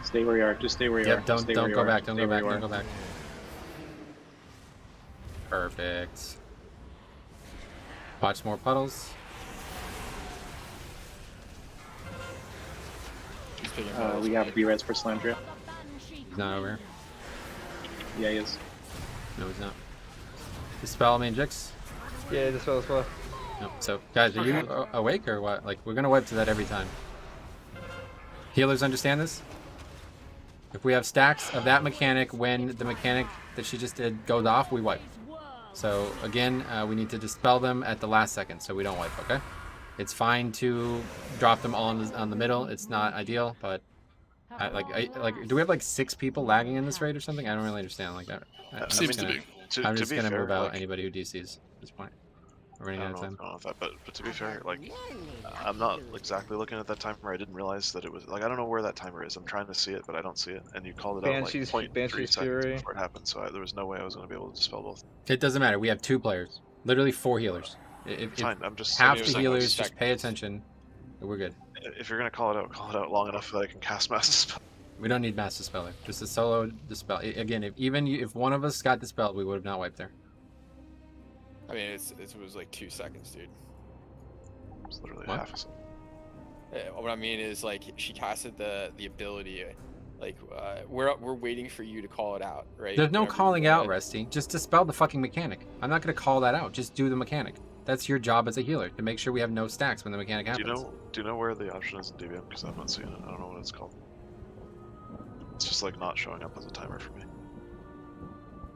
Stay where you are. Just stay where you are. Yep, don't Stay where you go are. back, don't Stay go where back, you don't are. go back. Perfect. Watch more puddles. We have B-Reds for Slandria. He's not over here. Yeah, he is. No, he's not. Dispel me and Jix. Yeah, dispel as well. Nope. So, guys, are you awake or what? Like, we're gonna wipe to that every time. Healers understand this? If we have stacks of that mechanic when the mechanic that she just did goes off, we wipe. So again, we need to dispel them at the last second so we don't wipe, okay? It's fine to drop them all on the middle. It's not ideal, but do we have like 6 people lagging in this raid or something? I don't really understand like that. I'm Seems just to be. I'm just be gonna fair, move out like, anybody who DCs at this point. We're running I out don't of know time. what's going on with that, but to be fair, like, I'm not exactly looking at that timer. I didn't realize that it was, like, I don't know where that timer is. I'm trying to see it, but I don't see it. And you called it out like 0.3 seconds Fury. before it happened, so there was no way I was going to be able to dispel both. It doesn't matter. We have 2 players. Literally 4 healers. If Fine, I'm just half saying the like, healers just pay attention, we're good. If you're going to call it out long enough that I can cast Mass Dispel. We don't need Mass Dispeller. Just a solo dispel. Again, if one of us got dispelled, we would have not wiped there. I mean, it was like 2 seconds, dude. It's literally What? half a second. What I mean is, like, she casted the ability, like, we're waiting for you to call it out, right? There's no Whenever you calling do out, it. Resty. Just dispel the fucking mechanic. I'm not going to call that out. Just do the mechanic. That's your job as a healer, to make sure we have no stacks when the mechanic happens. Do you know where the option is in DBM? Because I'm not seeing it. I don't know what it's called. It's just like not showing up as a timer for me.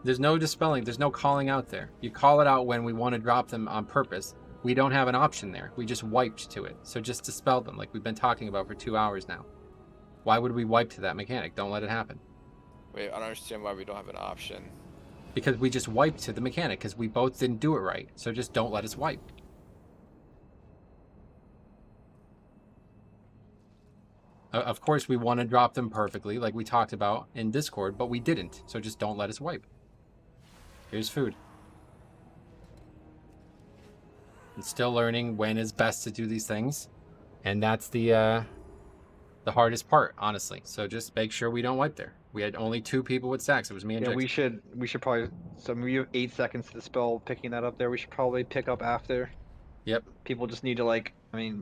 There's no dispelling. There's no calling out there. You call it out when we want to drop them on purpose. We don't have an option there. We just wiped to it. So just dispel them like we've been talking about for 2 hours now. Why would we wipe to that mechanic? Don't let it happen. Wait, I don't understand why we don't have an option. Because we just wiped to the mechanic because we both didn't do it right. So just don't let us wipe. Of course, we want to drop them perfectly like we talked about in Discord, but we didn't. So just don't let us wipe. Here's food. I'm still learning when is best to do these things. And that's the hardest part, honestly. So just make sure we don't wipe there. We had only 2 people with stacks. It was me and Yeah, Jix. we should probably. So we have 8 seconds to dispel. Picking that up there, we should probably pick up after. Yep. People just need to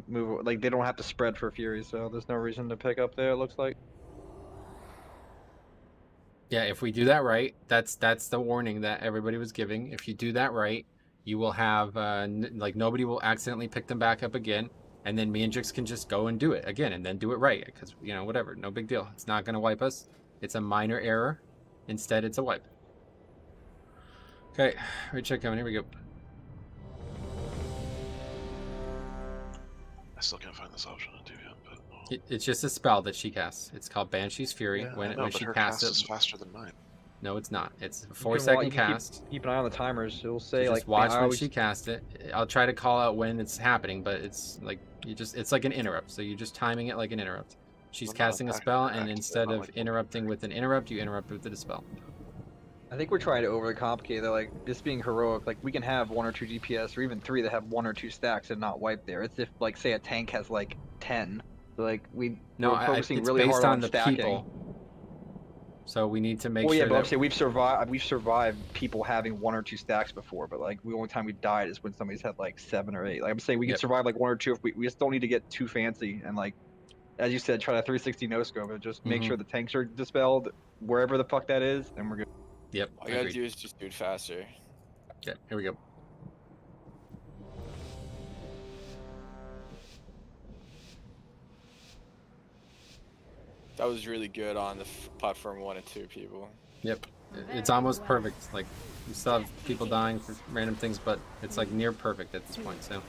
move. Like they don't have to spread for Fury, so there's no reason to pick up there. It looks like. Yeah, if we do that right, that's the warning that everybody was giving. If you do that right, you will have nobody will accidentally pick them back up again, and then me and Jix can just go and do it again, and then do it right, because whatever, no big deal. It's not gonna wipe us. It's a minor error. Instead, it's a wipe. Okay, right check coming. Here we go. I still can't find this option on DBM, but It's just a spell that she casts. It's called Banshee's Fury. yeah, when but she her casts cast is it. faster than mine. No, it's not. It's a You 4-second can cast. keep an eye on the timers. It'll So say just watch when she casts it. I'll try to call out when it's happening, but it's like it's like an interrupt. So you're just timing it like an interrupt. She's casting a spell, and instead of interrupting with an interrupt, you interrupt with the dispel. I think we're trying to overcomplicate it. Like this being heroic, like we can have 1 or 2 DPS or even 3 that have 1 or 2 stacks and not wipe there. It's if like say a tank has like 10. So, like we're focusing it's really based hard on on the stacking. people. So we need to make Well, yeah, sure but I'm that saying we've survived people having 1 or 2 stacks before, but like the only time we died is when somebody's had like 7 or 8. Like I'm saying we can Yep. survive like 1 or 2 if we just don't need to get too fancy and like as you said, try to 360 no scope and just make Mhm. sure the tanks are dispelled wherever the fuck that is, and we're good. Yep. All you gotta agreed. do is just do it faster. Okay, here we go. That was really good on the platform 1 and 2 people. Yep. It's almost perfect. Like we still have people dying for random things, but it's like near perfect at this point. So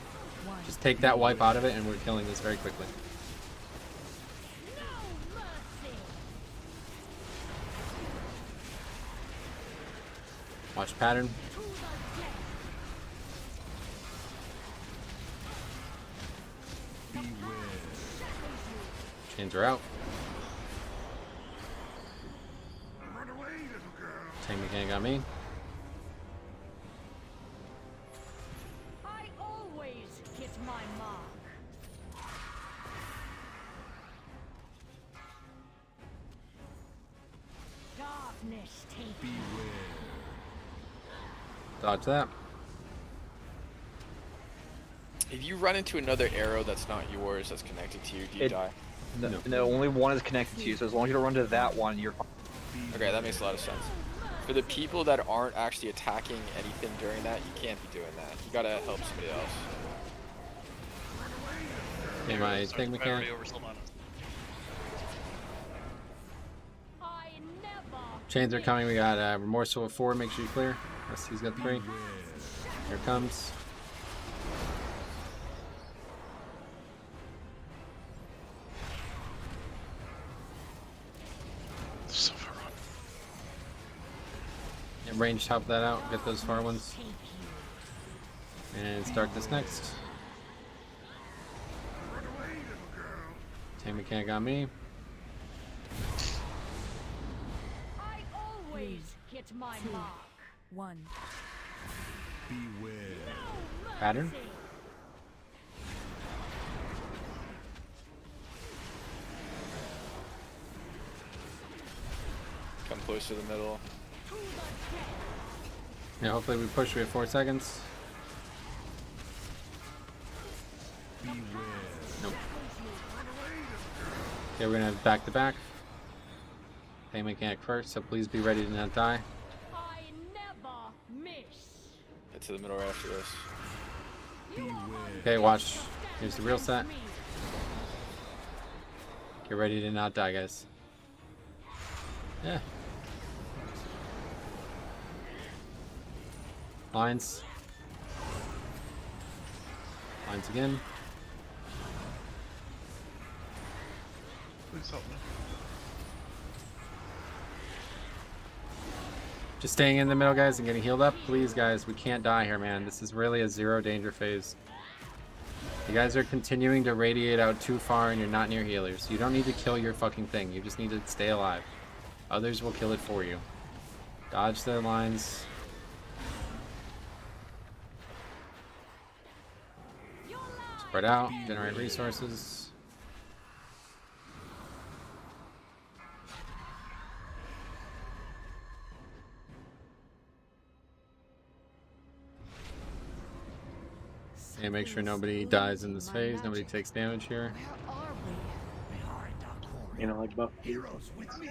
just take that wipe out of it, and we're killing this very quickly. Watch pattern. Chains are out. Tank mechanic got me. I always hit my mark. Darkness take Dodge that. If you run into another arrow that's not yours, that's connected to you, do you die? No, only one is connected to you, so as long as you don't run to that one, you're fine. Okay, that makes a lot of sense. For the people that aren't actually attacking anything during that, you can't be doing that. You gotta help somebody else. Okay, my tank mechanic. I never Chains are coming. We got Remorseful at 4. Make sure you clear. Rusty's got 3. Here it comes. And range top that out, get those far ones. And start this next. Tank mechanic on me. I always hit my mark. 1. Beware. Pattern. Come close to the middle. Yeah, hopefully we push. We have 4 seconds. Nope. Okay, we're gonna have back to back. Tank mechanic first, so please be ready to not die. I never miss. Head to the middle right after this. Okay, watch. Here's the real set. Get ready to not die, guys. Yeah. Lines. Lines again. Please help me. Just staying in the middle, guys, and getting healed up. Please, guys, we can't die here, man. This is really a 0 danger phase. You guys are continuing to radiate out too far and you're not near healers. You don't need to kill your fucking thing. You just need to stay alive. Others will kill it for you. Dodge the lines. Spread out. Generate resources. And make sure nobody dies in this phase. Nobody takes damage here. You know, like buff. Heroes with me.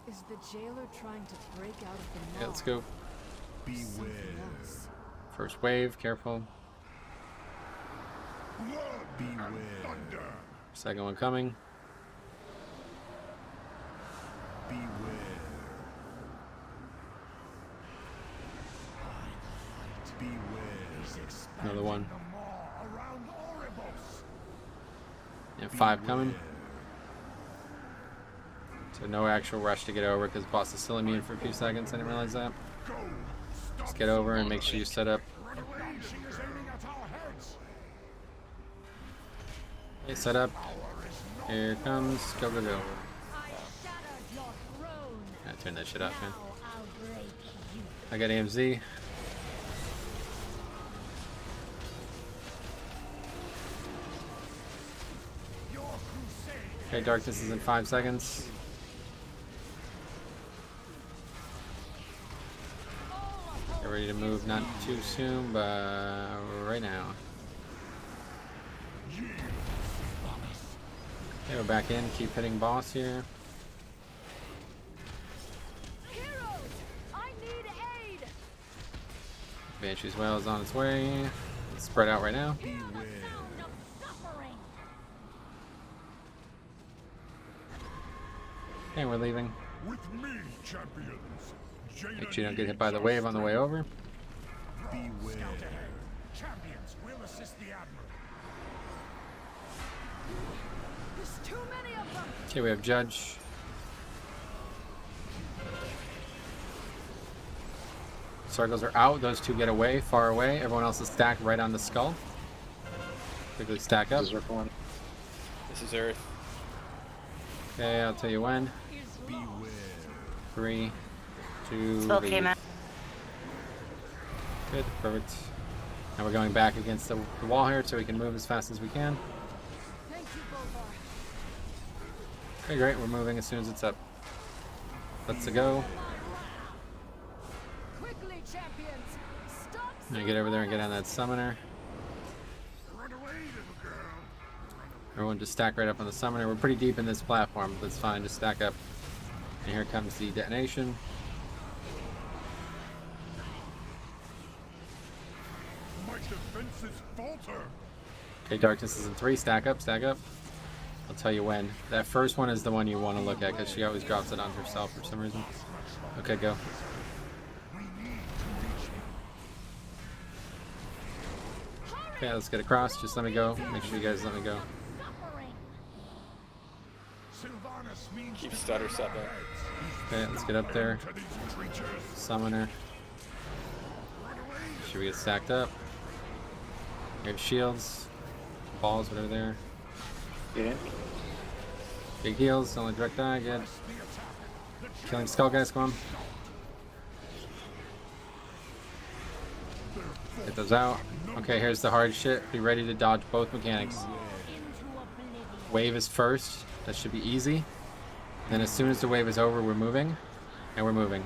Is the jailer trying to break out of the mob? Okay, let's go. Beware. First wave, careful. Beware. Second one coming. Beware. Another one. And 5 coming. So no actual rush to get over because boss is still immune for a few seconds. I didn't realize that. Just get over and make sure you set up. Okay, set up. Here it comes. Go, go, go. Gotta turn that shit off, man. I got AMZ. Okay, darkness is in 5 seconds. Get ready to move, not too soon, but right now. Okay, we're back in. Keep hitting boss here. Banshee's Well is on its way. It's spread out right now. Okay, we're leaving. With me, champions. Make sure you don't get hit by the wave on the way over. Beware. Champions will assist the admiral. There's too many of them. Okay, we have Judge. Circles are out. Those 2 get away, far away. Everyone else is stacked right on the skull. Quickly stack up. This is Earth. Okay, I'll tell you when. 3, 2, Still came out. Good, perfect. Now we're going back against the wall here so we can move as fast as we can. Thank you, Bolvar. Okay, great. We're moving as soon as it's up. Let's go. Quickly, champions. Stop. Now get over there and get on that summoner. Everyone just stack right up on the summoner. We're pretty deep in this platform, but that's fine. Just stack up. And here comes the detonation. My defenses falter. Okay, darkness is in 3. Stack up, stack up. I'll tell you when. That first one is the one you want to look at because she always drops it on herself for some reason. Okay, go. Okay, let's get across. Just let me go. Make sure you guys let me go. Sylvanas means Keep stutter stepping. Okay, let's get up there. Summoner. Should we get stacked up? Here's shields. Balls, whatever there. Yeah. Big heals, only direct die, good. Killing skull guys, come on. Get those out. Okay, here's the hard shit. Be ready to dodge both mechanics. Wave is first. That should be easy. Then as soon as the wave is over, we're moving. And we're moving.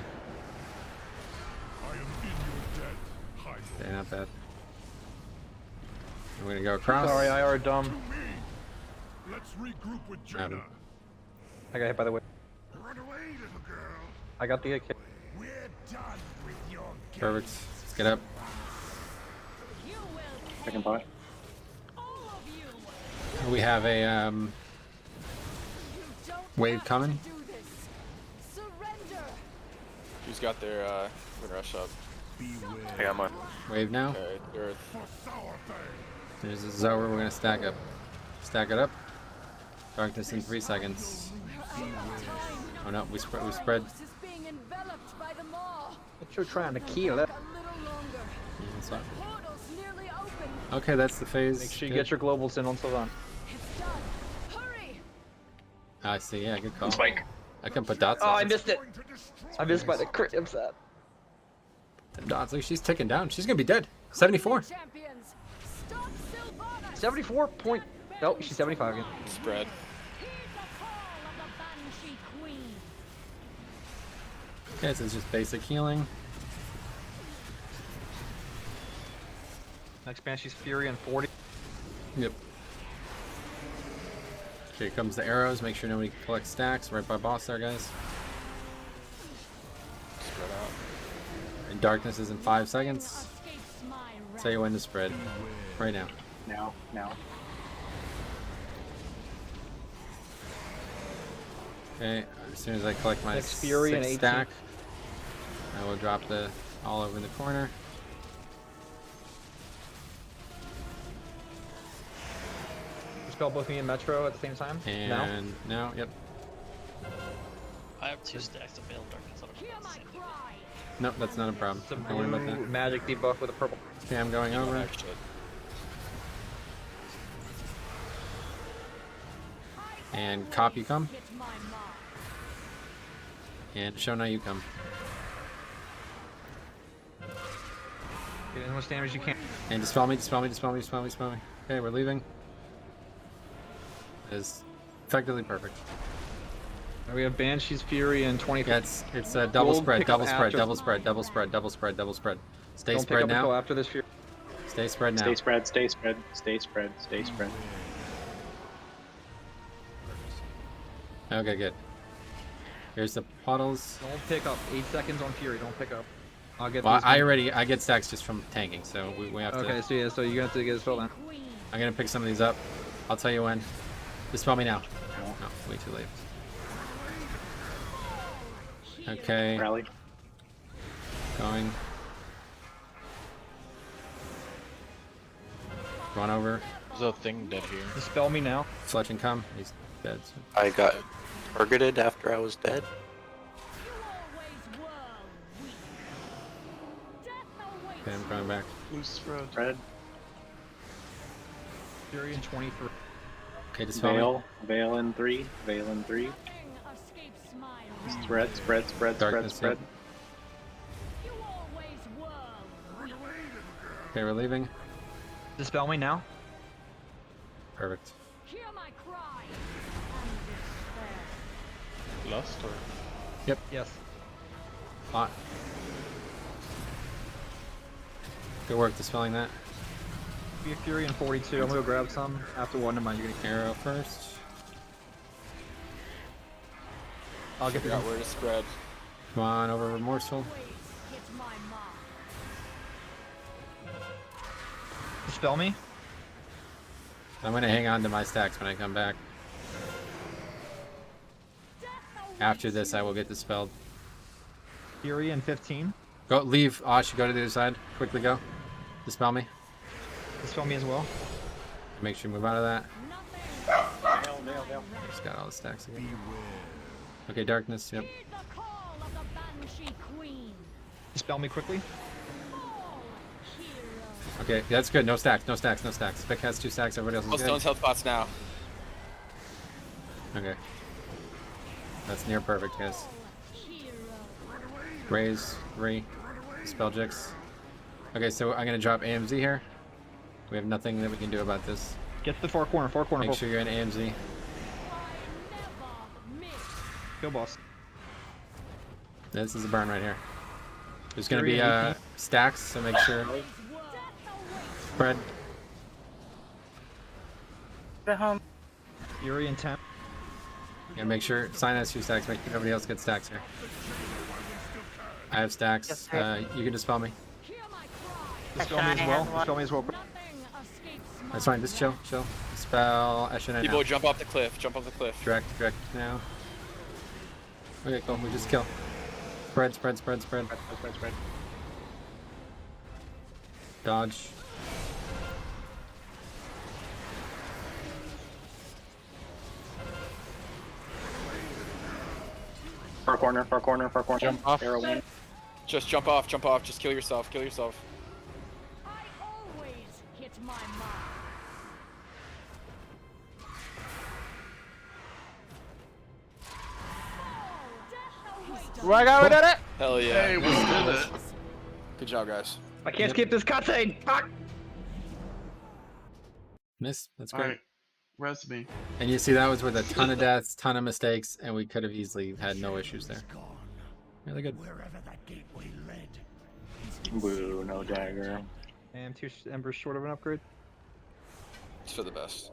Okay, not bad. We're gonna go across. Sorry, I are dumb. Let's regroup with Grab Jenna. him. I got hit by the way. Run away, little girl. I got the AK. We're done with your Perfect. Let's get up. Second pot. We have a wave coming. Who's got their wind rush up? I got mine. Wave now. Okay, Earth. There's a Zower. We're gonna stack up. Stack it up. Darkness in 3 seconds. Oh no, we spread. But you're trying to kill it. Yeah, that's fine. Okay, that's the phase. Make sure you Good. get your globals in on Sylvanas. I see. Yeah, good call. Spike. I can put dots. Oh, on I it. missed it. I missed by the crit. I'm sad. The dots. Look, she's ticking down. She's gonna be dead. 74. 74 point. Nope, she's 75 again. Spread. Okay, so it's just basic healing. Next Banshee's Fury and 40. Yep. Here comes the arrows. Make sure nobody collects stacks. Right by boss there, guys. Spread out. And darkness is in 5 seconds. Tell you when to spread. Right now. Now. Okay, as soon as I collect my Next Fury and 6 18. stack, I will drop the all over in the corner. Dispel both me and Metro at the same time. And now, yep. I have 2 stacks of Veil Darkness. I don't know if that's the same thing. Nope, that's not a problem. It's a Don't worry about blue that. magic debuff with a purple. Okay, I'm going over. And Cop, you come. And Shona, you come. Get as much damage as you can. And dispel me, dispel me, dispel me, dispel me, dispel me. Okay, we're leaving. That is effectively perfect. We have Banshee's Fury and 20. Yeah, it's a double We'll spread, pick up double spread, after. double spread, double spread, double spread, double spread. Stay Don't spread pick up until now. after this Fury. Stay spread now. Stay spread. Stay spread. Stay spread. Stay spread. Okay, good. Here's the puddles. Don't pick up. 8 seconds on Fury. Don't pick up. I'll get. Well, these I get stacks just from tanking, so we have to. Okay, so yeah, so you have to get a spell then. I'm gonna pick some of these up. I'll tell you when. Dispel me now. No, way too late. Okay. Rally. Going. Run over. There's a thing dead here. Dispel me now. Fletch and come. He's dead. So. I got targeted after I was dead. Okay, I'm coming back. Loose spread. Red. Fury and 23. Okay, dispel me. Veil in 3. Veil in 3. Spread. Darkness, Spread. Okay, we're leaving. Dispel me now. Perfect. Lost or? Yep. Yes. Hot. Good work dispelling that. Be a Fury and 42. I'm gonna go grab some after one of mine. You're gonna Arrow first. I'll get Figure out where to spread. Come on, over remorseful. Dispel me. I'm gonna hang on to my stacks when I come back. After this, I will get dispelled. Fury and 15. Go, leave. Osh, go to the other side. Quickly go. Dispel me. Dispel me as well. Make sure you move out of that. Nail. Just got all the stacks again. Okay, darkness. Yep. Dispel me quickly. Okay, that's good. No stacks. Vic has 2 stacks. Everybody else is All good. stones health pots now. Okay. That's near perfect, guys. Raise, Dispel Jix. Okay, so I'm gonna drop AMZ here. We have nothing that we can do about this. Get to the far corner. Make sure you're in AMZ. Kill boss. This is a burn right here. There's gonna be Fury AP. stacks, so make sure. Spread. Go home. Fury and temp. Yeah, make sure sign has 2 stacks. Make sure nobody else gets stacks here. I have stacks. You can dispel me. Dispel me as well. Dispel me as well. That's fine. Just chill. Dispel Eshin People now. jump off the cliff. Direct now. Okay, cool. We just kill. Spread. Dodge. Far corner. Jump off. Arrow in. Just jump off. Just kill yourself. I always hit my mark. We did it! Hell yeah. Hey, we did it. Good job, guys. I can't skip this cutscene. Fuck. Miss. That's great. Alright, res me. And you see that was with a ton of deaths, ton of mistakes, and we could have easily had no issues there. Really good. Wherever that gateway led. Boo, no dagger. And 2 embers short of an upgrade. It's for the best.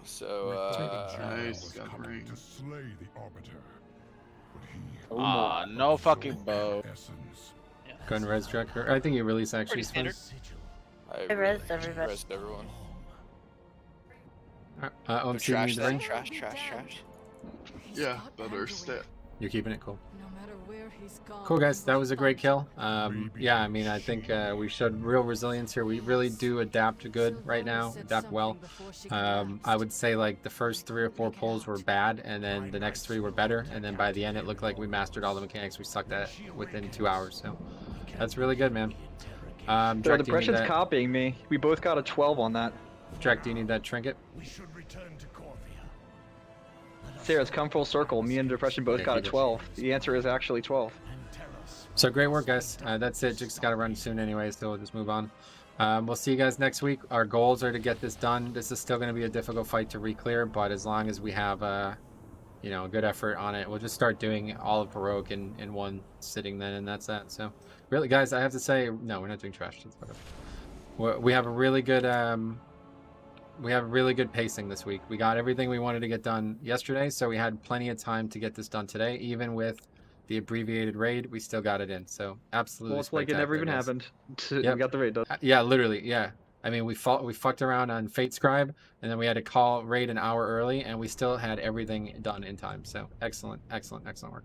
So, Nice, got the ring. To slay the Arbiter. But he Ah, no fucking bow. Go and res Director. I think you release actually. Pretty standard. I rezzed everybody. rezzed everyone. OMC, you Trash need the that. ring? Trash. Yeah, better stat. You're keeping it cool. No matter where he's gone. Cool, guys. That was a great kill. Yeah, I mean, I think we showed real resilience here. We really do adapt good right now, adapt well. I would say like the first 3 or 4 pulls were bad, and then the next 3 were better, and then by the end it looked like we mastered all the mechanics we sucked at within 2 hours. So that's really good, man. So Drek, the do you need Depression's that? copying me. We both got a 12 on that. Drek, do you need that trinket? We should return to Corvia. Sarah, it's come full circle. Me and Depression both Okay, got a he does. 12. The answer is actually 12. So great work, guys. That's it. Just got to run soon anyway, so we'll just move on. We'll see you guys next week. Our goals are to get this done. This is still going to be a difficult fight to re-clear, but as long as we have a good effort on it, we'll just start doing all of Heroic in one sitting then, and that's that. So really, guys, I have to say, no, we're not doing trash. That's whatever. We have a really good pacing this week. We got everything we wanted to get done yesterday, so we had plenty of time to get this done today. Even with the abbreviated raid, we still got it in. So absolutely. Well, it's like it never even spectacular, happened. Yep. We got the raid done. Yeah, literally, yeah. I mean, we fucked around on Fate Scribe, and then we had to call raid an hour early, and we still had everything done in time. So excellent work.